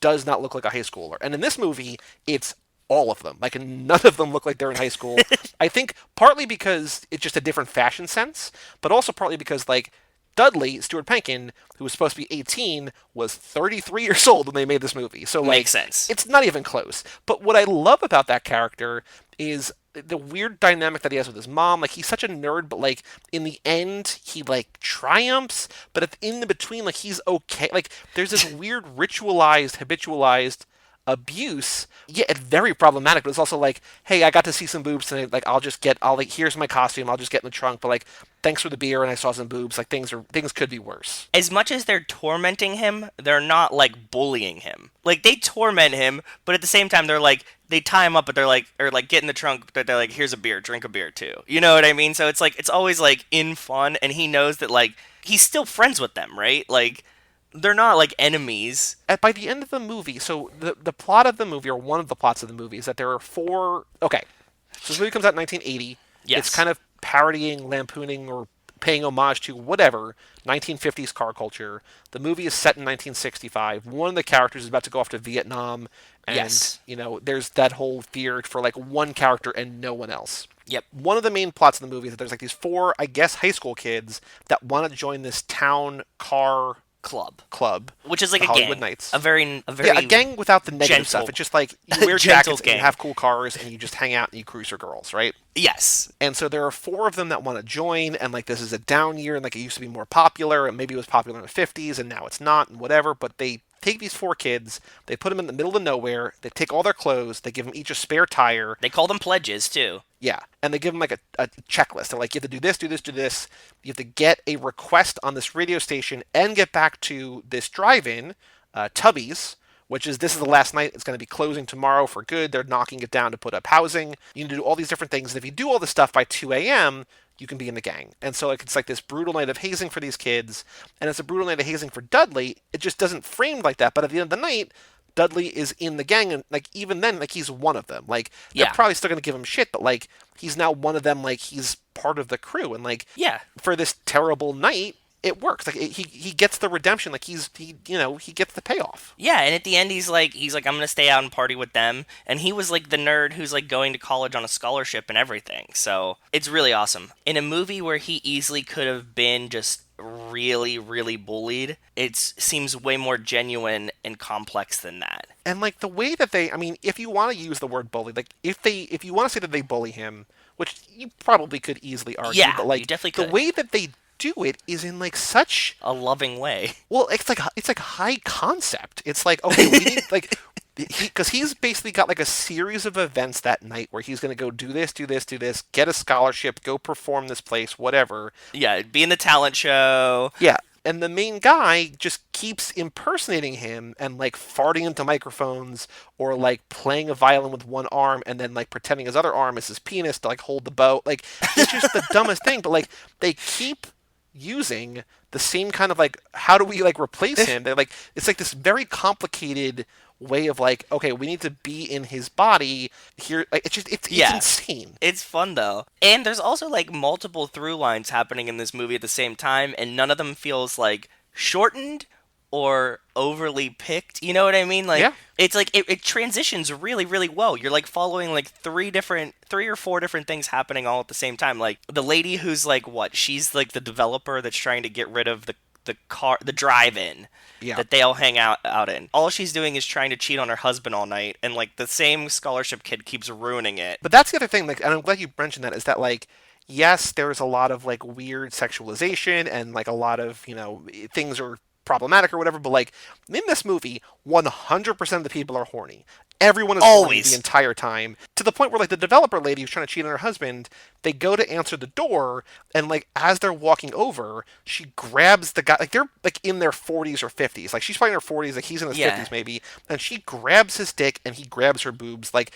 does not look like a high schooler? And in this movie, it's all of them. Like, none of them look like they're in high school. I think partly because it's just a different fashion sense, but also partly because, like, Dudley, Stuart Pankin, who was supposed to be 18, was 33 years old when they made this movie. So, like, Makes sense. It's not even close. But what I love about that character is the weird dynamic that he has with his mom. Like, he's such a nerd, but, like, in the end, he, like, triumphs, but in the between, like, he's okay. Like, there's this weird habitualized abuse. Yeah, it's very problematic, but it's also like, hey, I got to see some boobs tonight. Like, here's my costume. I'll just get in the trunk. But, like, thanks for the beer, and I saw some boobs. Like, things could be worse. As much as they're tormenting him, they're not, like, bullying him. Like, they torment him, but at the same time, they're like, they tie him up, but they're like, or like, get in the trunk, but they're like, here's a beer, drink a beer too. You know what I mean? So it's like, it's always like in fun, and he knows that, like, he's still friends with them, right? Like, they're not like enemies. By the end of the movie, so the plot of the movie, or one of the plots of the movie, is that there are 4. Okay, so this movie comes out in 1980. Yes. It's kind of parodying, lampooning, or paying homage to whatever 1950s car culture. The movie is set in 1965. One of the characters is about to go off to Vietnam, and Yes. there's that whole fear for, like, one character and no one else. Yep. One of the main plots of the movie is that there's, like, these 4, I guess, high school kids that want to join this town car club, Which is like the a Hollywood gang. Nights. A very Yeah, a gang without the negative gentle- stuff. It's just like, you wear gentle jackets and you gang. have cool cars and you just hang out and you cruise for girls, right? Yes. And so there are 4 of them that want to join, and, like, this is a down year, and, like, it used to be more popular, and maybe it was popular in the 50s, and now it's not, and whatever, but they take these 4 kids, they put them in the middle of nowhere, they take all their clothes, they give them each a spare tire. They call them pledges, too. Yeah, and they give them like a checklist. They're like, you have to do this, do this, do this. You have to get a request on this radio station and get back to this drive-in, Tubby's, which is this is the last night. It's going to be closing tomorrow for good. They're knocking it down to put up housing. You need to do all these different things. And if you do all this stuff by 2 a.m., you can be in the gang. And so it's like this brutal night of hazing for these kids, and it's a brutal night of hazing for Dudley. It just doesn't frame like that. But at the end of the night, Dudley is in the gang, and like even then, like he's one of them. Like they're probably still gonna give him shit, but like he's now one of them. Like he's part of the crew, and like for this terrible night, it works. Like he gets the redemption. Like he gets the payoff. Yeah, and at the end he's like I'm gonna stay out and party with them, and he was like the nerd who's like going to college on a scholarship and everything. So it's really awesome. In a movie where he easily could have been just really, really bullied, it seems way more genuine and complex than that. And like the way that I mean, if you want to use the word bully, like if you want to say that they bully him, which you probably could easily argue, but like you definitely could. The way that they do it is in like such a loving way. Well, it's like high concept. It's like, okay, we need like because he's basically got like a series of events that night where he's going to go do this, do this, do this, get a scholarship, go perform this place, whatever. Yeah, be in the talent show. Yeah, and the main guy just keeps impersonating him and like farting into microphones or like playing a violin with one arm and then like pretending his other arm is his penis to like hold the bow. Like it's just the dumbest thing, but like they keep using the same kind of like, how do we like replace him? They're like, it's like this very complicated way of like, okay, we need to be in his body here. Like, it's insane. It's fun though, and there's also like multiple through lines happening in this movie at the same time, and none of them feels like shortened or overly picked. You know what I mean? Like, it's like it transitions really, really well. You're like following like three or four different things happening all at the same time. Like the lady who's like she's like the developer that's trying to get rid of the drive-in that they all hang out in. All she's doing is trying to cheat on her husband all night, and like the same scholarship kid keeps ruining it. But that's the other thing, like, and I'm glad you mentioned that, is that like, yes, there's a lot of like weird sexualization and like a lot of, things are problematic or whatever, but like in this movie 100% of the people are horny. Everyone is horny the entire time, to the point where like the developer lady who's trying to cheat on her husband, they go to answer the door, and like as they're walking over, she grabs the guy, like they're like in their 40s or 50s, like she's probably in her 40s, like he's in his 50s maybe, and she grabs his dick and he grabs her boobs, like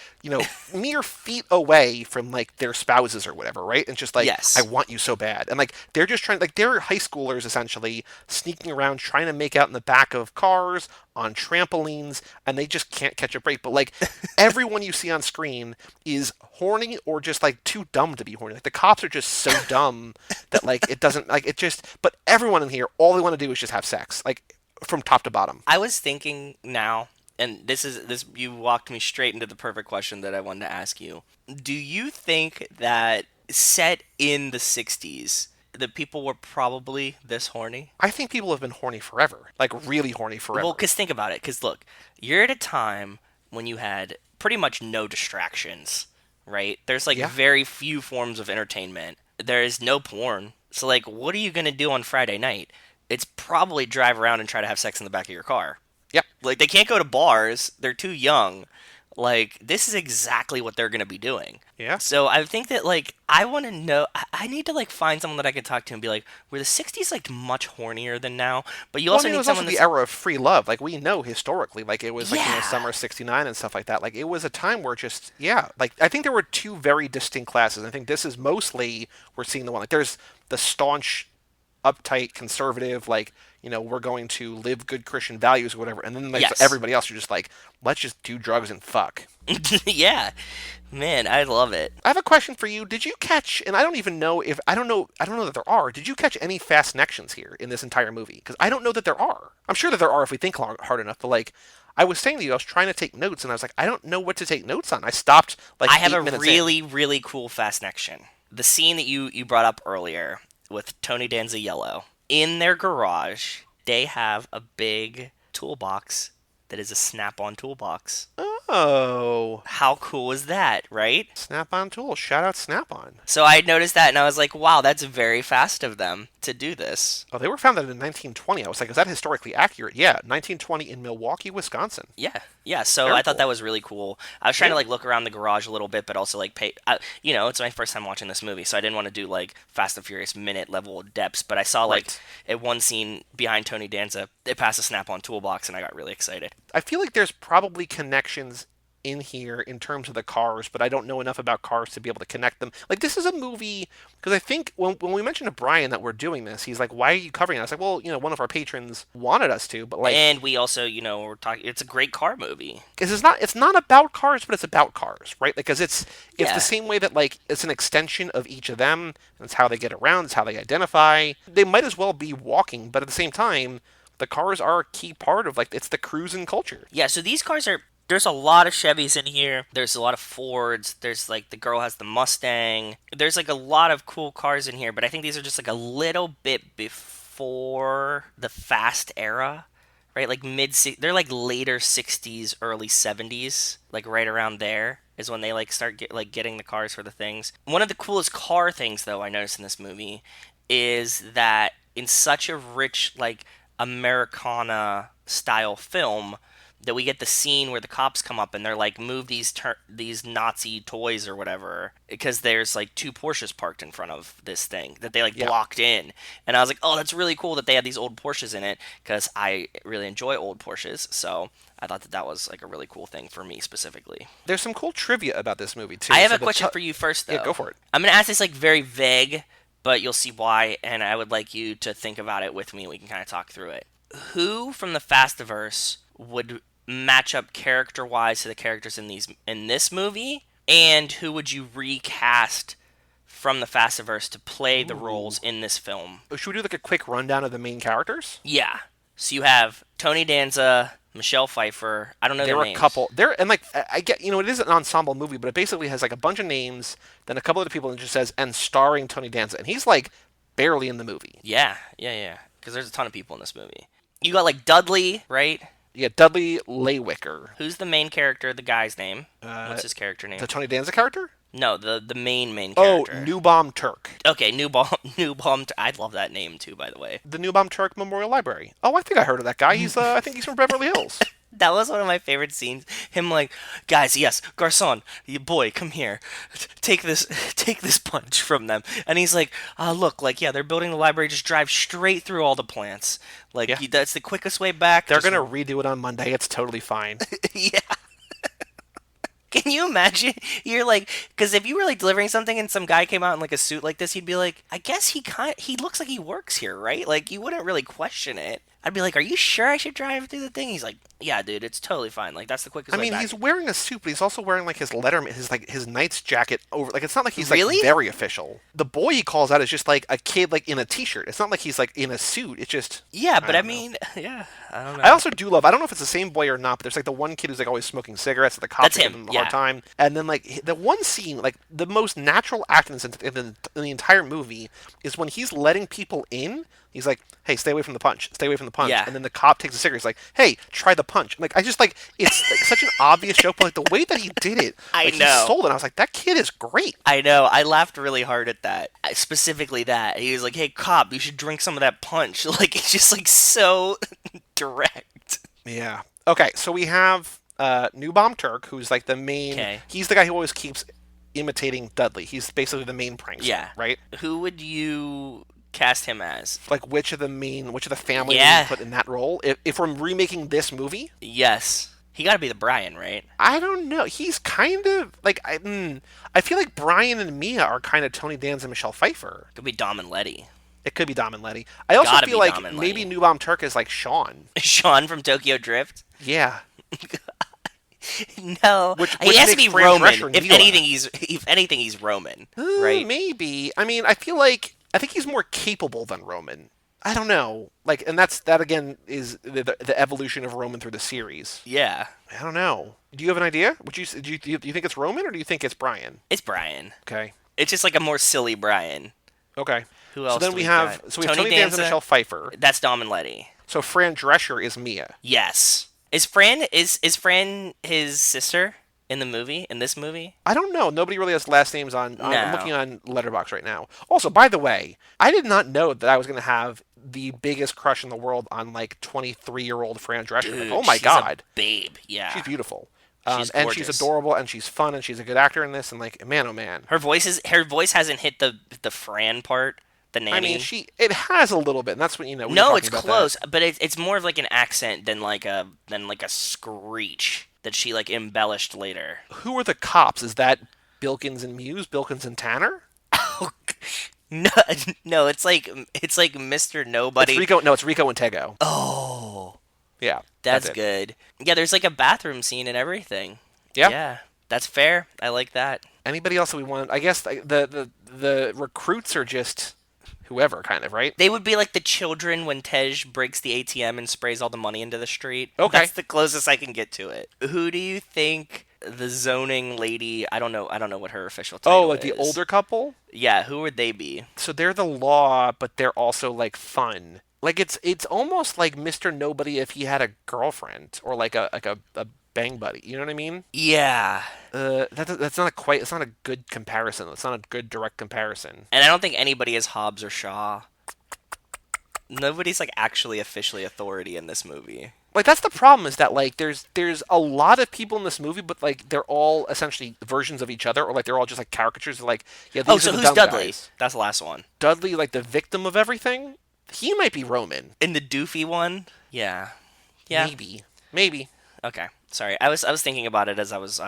mere feet away from like their spouses or whatever, right? And just like, I want you so bad, and like they're just trying, like they're high schoolers essentially sneaking around trying to make out in the back of cars, on trampolines, and they just can't catch a break. But like everyone you see on screen is horny or just like too dumb to be horny. Like the cops are just so dumb that like it doesn't, like it just, but everyone in here, all they want to do is just have sex, like from top to bottom. I was thinking now, and this you walked me straight into the perfect question that I wanted to ask you. Do you think that set in the 60s, that people were probably this horny? I think people have been horny forever. Like, really horny forever. Well, because think about it. Because, look, you're at a time when you had pretty much no distractions, right? There's, like, very few forms of entertainment. There is no porn. So, like, what are you going to do on Friday night? It's probably drive around and try to have sex in the back of your car. Yep. Like, they can't go to bars. They're too young. Like, this is exactly what they're going to be doing. Yeah. So I think that, like, I want to know, I need to, like, find someone that I can talk to and be like, were the 60s, like, much hornier than now? But you also need someone that's... It was also the era of free love. Like, we know historically, like, it was, like, summer 69 and stuff like that. Like, it was a time where just, like, I think there were two very distinct classes. I think this is mostly, we're seeing the one, like, there's the staunch, uptight, conservative, like, we're going to live good Christian values or whatever. And then like everybody else, you're just like, let's just do drugs and fuck. Yeah. Man, I love it. I have a question for you. Did you catch, and I don't even know if, I don't know that there are, did you catch any fast connections here in this entire movie? Because I don't know that there are. I'm sure that there are if we think hard enough, but like, I was saying to you, I was trying to take notes, and I was like, I don't know what to take notes on. I stopped like 8 minutes in. I have a really, really cool fast connection. The scene that you brought up earlier with Tony Danza in their garage, they have a big toolbox that is a snap-on toolbox. Oh. How cool is that, right? Snap-on tool. Shout out Snap-on. So I noticed that and I was like, wow, that's very fast of them to do this. Oh, they were founded in 1920. I was like, is that historically accurate? Yeah, 1920 in Milwaukee, Wisconsin. Yeah. So Very I thought cool. that was really cool. I was trying to Yeah. like look around the garage a little bit, but also like it's my first time watching this movie, so I didn't want to do like Fast and Furious minute level depths. But I saw like Right. at one scene behind Tony Danza, it passed a Snap-on toolbox, and I got really excited. I feel like there's probably connections in here in terms of the cars, but I don't know enough about cars to be able to connect them. Like, this is a movie, because I think when we mentioned to Brian that we're doing this, he's like, why are you covering it? I was like, well, one of our patrons wanted us to, but like, And we also, we're talking. It's a great car movie. because it's not about cars, but it's about cars, right? Because it's Yeah. the same way that like it's an extension of each of them, and it's how they get around, it's how they identify. They might as well be walking, but at the same time, the cars are a key part of like it's the cruising culture. Yeah. So these cars are. There's a lot of Chevys in here. There's a lot of Fords. There's like the girl has the Mustang. There's like a lot of cool cars in here, but I think these are just like a little bit before the fast era, right? Like they're like later 60s, early 70s, like right around there is when they like start getting the cars for the things. One of the coolest car things though I noticed in this movie is that in such a rich like Americana style film that we get the scene where the cops come up and they're like, move these Nazi toys or whatever, because there's like two Porsches parked in front of this thing that they like Yeah. blocked in. And I was like, oh, that's really cool that they had these old Porsches in it, because I really enjoy old Porsches. So I thought that was like a really cool thing for me specifically. There's some cool trivia about this movie too. I have So a the question for you first, though. Yeah, go for it. I'm gonna ask this like very vague, but you'll see why, and I would like you to think about it with me. We can kind of talk through it. Who from the Fastiverse would match up character-wise to the characters in this movie, and who would you recast from the Fastiverse to play the roles in this film? Should we do like a quick rundown of the main characters? Yeah. So you have Tony Danza, Michelle Pfeiffer. I don't know There their were a names. couple there, and like I get, it is an ensemble movie, but it basically has like a bunch of names, then a couple other people, and it just says and starring Tony Danza, and he's like barely in the movie. Yeah. Because there's a ton of people in this movie. You got like Dudley, right? Yeah, Dudley Laywicker, Who's the main character? The guy's name. What's his character name? the Tony Danza character. No, the main Oh, character. Newbaum Turk, Okay, Newbaum. I love that name too, by the way. the Newbaum Turk Memorial Library. Oh, I think I heard of that guy. He's I think he's from Beverly Hills. That was one of my favorite scenes. Him like, guys, yes, Garcon, you boy, come here, take this punch from them. And he's like, look, like, yeah, they're building the library. Just drive straight through all the plants. Like, Yeah. that's the quickest way back. They're Just- gonna redo it on Monday. It's totally fine. yeah. Can you imagine? You're like, because if you were like delivering something and some guy came out in like a suit like this, you'd be like, I guess he looks like he works here, right? Like you wouldn't really question it. I'd be like, are you sure I should drive through the thing? He's like, yeah, dude, it's totally fine. Like that's the quickest I way mean, back. he's wearing a suit, but he's also wearing like his Letterman, his Knight's jacket over. Like it's not like he's Really? like very official. The boy he calls out is just like a kid like in a t-shirt. It's not like he's like in a suit. It's just Yeah, but I don't know. mean, yeah, I don't know. I also do love. I don't know if it's the same boy or not, but there's like the one kid who's like always smoking cigarettes. And the cops That's are giving him, him a yeah. hard time. And then like the one scene, like the most natural acting in the entire movie is when he's letting people in. He's like, "Hey, stay away from the punch. Stay away from the punch." Yeah. And then the cop takes a cigarette. He's like, "Hey, try the punch." Like I just like it's like such an obvious joke, but like the way that he did it, I like, know. he sold it. I was like, that kid is great. I know. I laughed really hard at that. Specifically that. He was like, hey, cop, you should drink some of that punch. Like, it's just, like, so direct. Yeah. Okay, so we have Newbaum Turk, who's like the main. Okay. He's the guy who always keeps imitating Dudley. He's basically the main prankster. Yeah. Right. Who would you cast him as? Like which of the family Yeah. would you put in that role? If we're remaking this movie, Yes. He got to be the Brian, right? I don't know. He's kind of like I feel like Brian and Mia are kind of Tony Danza and Michelle Pfeiffer. Could be Dom and Letty. It could be Dom and Letty. I also Gotta feel be like Dom and maybe Letty. Newbaum Turk is like Sean. Sean from Tokyo Drift? Yeah. No. Which he has to makes be Fran Roman. Drescher If Neela. anything, he's Roman, right? Maybe. I mean, I think he's more capable than Roman. I don't know. Like, and that again is the evolution of Roman through the series. Yeah. I don't know. Do you have an idea? Do you think it's Roman or do you think it's Brian? It's Brian. Okay. It's just like a more silly Brian. Okay. Who else So then do we we have got? so we have Tony Tony Danza and Danza? Michelle Pfeiffer. That's Dom and Letty. So Fran Drescher is Mia. Yes. Is Fran his sister in the movie? In this movie? I don't know. Nobody really has last names on. I'm looking No. on Letterboxd right now. Also, by the way, I did not know that I was going to have the biggest crush in the world on like 23-year-old Fran Drescher. Like, oh Dude, my she's a god, babe. Yeah. she's beautiful, She's and she's gorgeous. adorable, and she's fun, and she's a good actor in this. And like, man, oh man. Her voice hasn't hit the Fran part, the I mean, nanny. it has a little bit, and that's what we were No, talking it's about that. close, but it's more of like an accent than like a screech that she like embellished later. Who are the cops? Is that Bilkins and Muse, Bilkins and Tanner? No, no, it's like Mr. It's Nobody. Rico. No, it's Rico and Tego. Oh, Yeah, that's that's it. good. Yeah, there's like a bathroom scene and everything. Yeah. Yeah, that's fair. I like that. Anybody else that we want? I guess the recruits are just whoever, kind of, right? They would be like the children when Tej breaks the ATM and sprays all the money into the street. Okay. That's the closest I can get to it. Who do you think the zoning lady? I don't know what her official Oh, title like the is. older couple. Yeah, who would they be? So they're the law, but they're also like fun. Like it's almost like Mr. Nobody if he had a girlfriend or like a bang buddy. You know what I mean? Yeah. That's not a quite. It's not a good comparison. It's not a good direct comparison. And I don't think anybody is Hobbs or Shaw. Nobody's like actually officially authority in this movie. Like that's the problem is that like there's a lot of people in this movie, but like they're all essentially versions of each other, or like they're all just like caricatures. Of, like yeah, Oh, these are so the who's dumb Dudley? guys. That's the last one. Dudley, like the victim of everything. He might be Roman. In the doofy one? Yeah. Yeah. Maybe. Okay. Sorry. I was thinking about it as I was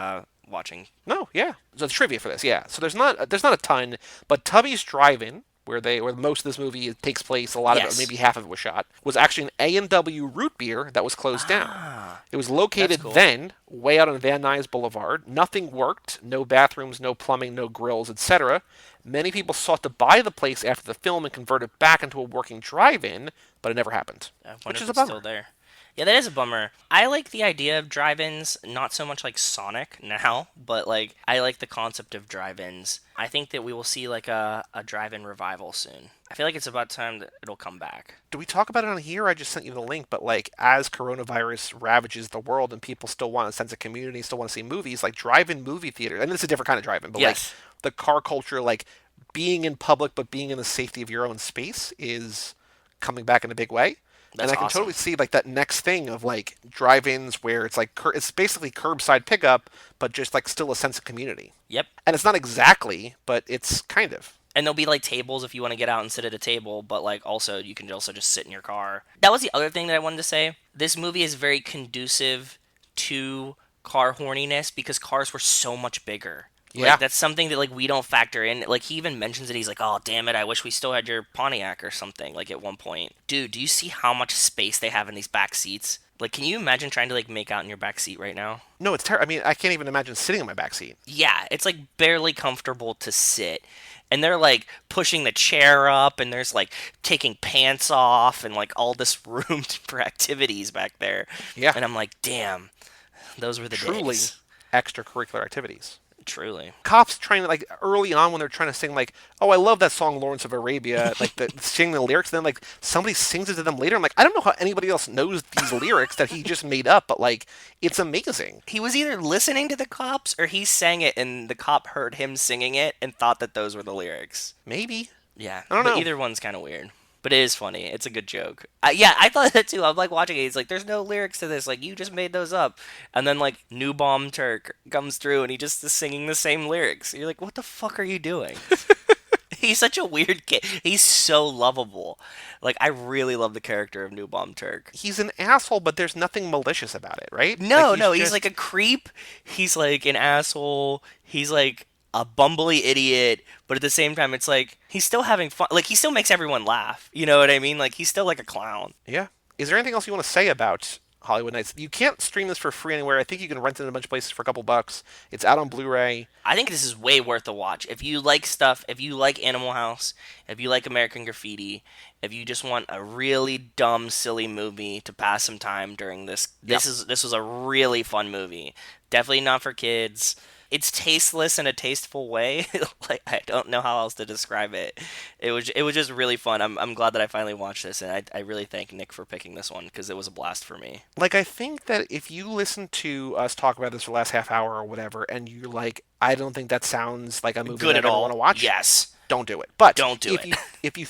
watching. No, yeah. So the trivia for this, yeah. So there's not a ton, but Tubby's Drive-In, where most of this movie takes place, a lot of it, Yes. maybe half of it was shot, was actually an A&W root beer that was closed down. Ah. It was located That's cool. then way out on Van Nuys Boulevard. Nothing worked, no bathrooms, no plumbing, no grills, etc. Many people sought to buy the place after the film and convert it back into a working drive-in, but it never happened, I wonder which if is a it's still bummer. there. Yeah, that is a bummer. I like the idea of drive-ins, not so much like Sonic now, but like I like the concept of drive-ins. I think that we will see like a drive-in revival soon. I feel like it's about time that it'll come back. Do we talk about it on here? I just sent you the link, but like as coronavirus ravages the world and people still want a sense of community, still want to see movies, like drive-in movie theaters, and it's a different kind of drive-in, but like Yes. the car culture, like being in public but being in the safety of your own space is coming back in a big way. And That's I can awesome. totally see like that next thing of like drive-ins where it's like it's basically curbside pickup, but just like still a sense of community. Yep. And it's not exactly, but it's kind of. And there'll be like tables if you want to get out and sit at a table, but like also you can also just sit in your car. That was the other thing that I wanted to say. This movie is very conducive to car horniness because cars were so much bigger. Yeah. Like that's something that like we don't factor in. Like he even mentions it. He's like, "Oh, damn it! I wish we still had your Pontiac or something." Like at one point, dude, do you see how much space they have in these back seats? Like, can you imagine trying to like make out in your back seat right now? No, it's terrible. I mean, I can't even imagine sitting in my back seat. Yeah, it's like barely comfortable to sit. And they're like pushing the chair up and there's like taking pants off and like all this room for activities back there. Yeah. And I'm like, damn, those were the Truly days. extracurricular activities. Truly. Cops trying to like early on when they're trying to sing like, oh, I love that song Lawrence of Arabia, like the singing the lyrics, and then like somebody sings it to them later. I'm like, I don't know how anybody else knows these lyrics that he just made up, but like it's amazing. He was either listening to the cops or he sang it and the cop heard him singing it and thought that those were the lyrics. Maybe. Yeah. I don't But know. either one's kind of weird. But it is funny. It's a good joke. Yeah, I thought that too. I'm like watching it. He's like, "There's no lyrics to this. Like, you just made those up." And then like New Bomb Turk comes through and he just is singing the same lyrics. You're like, "What the fuck are you doing?" He's such a weird kid. He's so lovable. Like, I really love the character of New Bomb Turk. He's an asshole, but there's nothing malicious about it, right? No, Like, no, he's just- like a creep. He's like an asshole. He's like a bumbly idiot, but at the same time, it's like he's still having fun. Like he still makes everyone laugh. You know what I mean? Like he's still like a clown. yeah. Is there anything else you want to say about Hollywood Nights? You can't stream this for free anywhere. I think you can rent it in a bunch of places for a couple bucks. It's out on Blu-ray. I think this is way worth a watch. If you like stuff, if you like Animal House, if you like American Graffiti, if you just want a really dumb, silly movie to pass some time during this, this was a really fun movie Definitely not for kids. It's tasteless in a tasteful way. Like I don't know how else to describe it. It was just really fun. I'm glad that I finally watched this, and I really thank Nick for picking this one because it was a blast for me. Like, I think that if you listen to us talk about this for the last half hour or whatever, and you're like, I don't think that sounds like a movie Good that at I ever want to all? watch, Yes. don't do it. But Don't do if it. you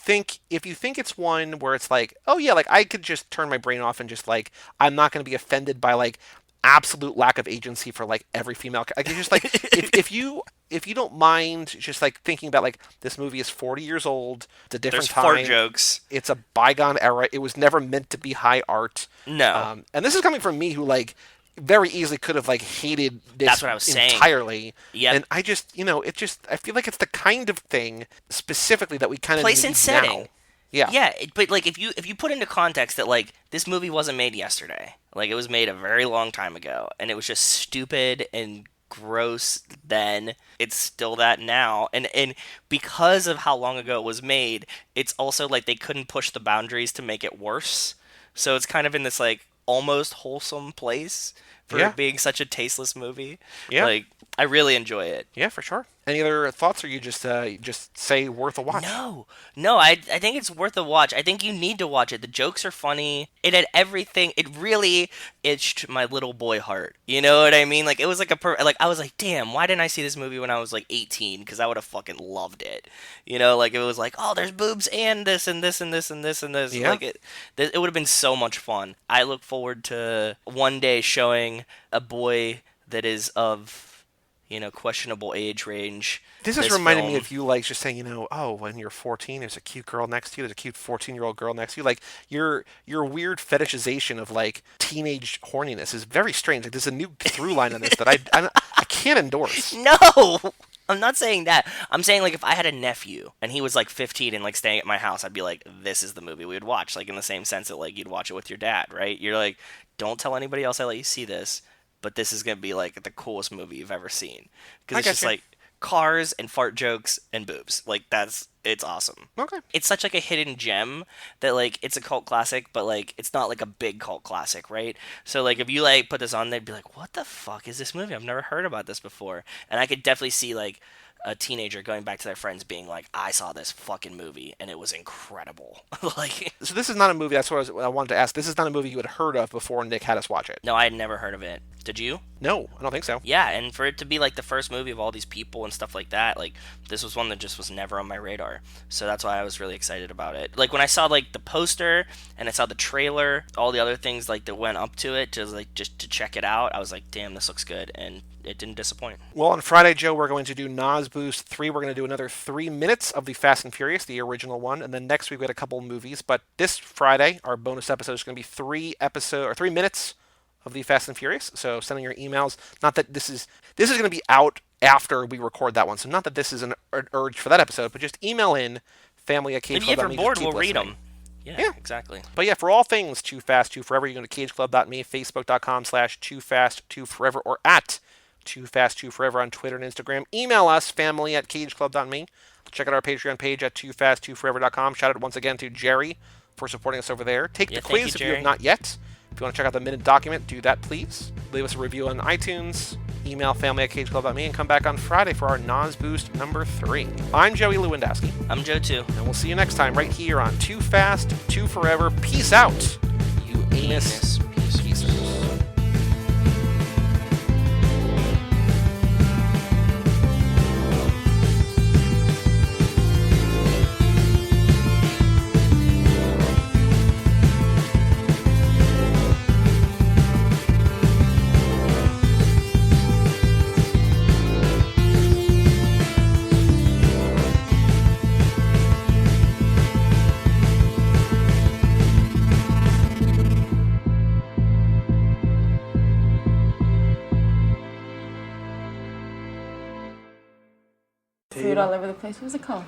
think it's one where it's like, oh yeah, like I could just turn my brain off and just like I'm not going to be offended by like absolute lack of agency for like every female. Like it's just like if you don't mind just like thinking about like this movie is 40 years old, it's a different There's fart time. jokes. It's a bygone era. It was never meant to be high art. No. And this is coming from me who like very easily could have like hated this That's what I was saying. entirely. Yep. And I just, I feel like it's the kind of thing specifically that we kind of Place need and setting. now. Yeah. Yeah, but like if you put into context that like this movie wasn't made yesterday, like it was made a very long time ago, and it was just stupid and gross then, it's still that now, and because of how long ago it was made, it's also like they couldn't push the boundaries to make it worse, so it's kind of in this like almost wholesome place for Yeah. it being such a tasteless movie. Yeah. Like I really enjoy it. Yeah, for sure. Any other thoughts, or you just say worth a watch? No, I think it's worth a watch. I think you need to watch it. The jokes are funny. It had everything. It really itched my little boy heart. You know what I mean? Like it was like like I was like, damn, why didn't I see this movie when I was like 18? Because I would have fucking loved it. You know, like it was like, oh, there's boobs and this and this and this and this and this. Yeah. Like it would have been so much fun. I look forward to one day showing a boy that is of questionable age range. This is reminding me film. of you, like, just saying, oh, when you're 14, there's a cute girl next to you, there's a cute 14-year-old girl next to you. Like, your weird fetishization of, like, teenage horniness is very strange. Like, there's a new through line on this that I can't endorse. No, I'm not saying that. I'm saying like if I had a nephew and he was like 15 and like staying at my house, I'd be like, this is the movie we would watch. Like in the same sense that like you'd watch it with your dad, right? You're like, don't tell anybody else I let you see this, but this is gonna be like the coolest movie you've ever seen because I it's just gotcha. like cars and fart jokes and boobs. Like it's awesome. Okay. It's such like a hidden gem that like it's a cult classic, but like it's not like a big cult classic, right? So like if you like put this on, they'd be like, "What the fuck is this movie? I've never heard about this before." And I could definitely see like a teenager going back to their friends being like, "I saw this fucking movie and it was incredible." Like, So this is not a movie, that's what I wanted to ask. This is not a movie you had heard of before Nick had us watch it. no, I had never heard of it. Did you? No, I don't think so. Yeah, and for it to be like the first movie of all these people and stuff like that, like this was one that just was never on my radar. So that's why I was really excited about it. Like when I saw like the poster and I saw the trailer, all the other things like that went up to it, just to check it out, I was like, damn, this looks good, and it didn't disappoint. Well, on Friday, Joe, we're going to do Nas Boost 3. We're going to do another 3 minutes of the Fast and Furious, the original one, and then next week we had a couple movies. But this Friday, our bonus episode is going to be 3 minutes of the Fast and Furious. So send in your emails. Not that this is going to be out after we record that one, so not that this is an urge for that episode, but just email in family at If you're cageclub.me. bored, Keep we'll read listening. them. Yeah, Yeah. exactly. But yeah, for all things Too Fast, Too Forever, you go to cageclub.me, facebook.com/TooFastTooForever, or at Too Fast, Too Forever on Twitter and Instagram. Email us, family at cageclub.me. Check out our Patreon page at TooFastTooForever.com. Shout out once again to Jerry for supporting us over there. Take Yeah, the thank quiz you, if you have Jerry. not yet. If you want to check out the minute document, do that, please. Leave us a review on iTunes. Email family at cageclub.me and come back on Friday for our Nas Boost number 3. I'm Joey Lewandowski, I'm Joe too. and we'll see you next time right here on Too Fast, Too Forever. Peace out, you anus pieces. Food all over the place. What was it called?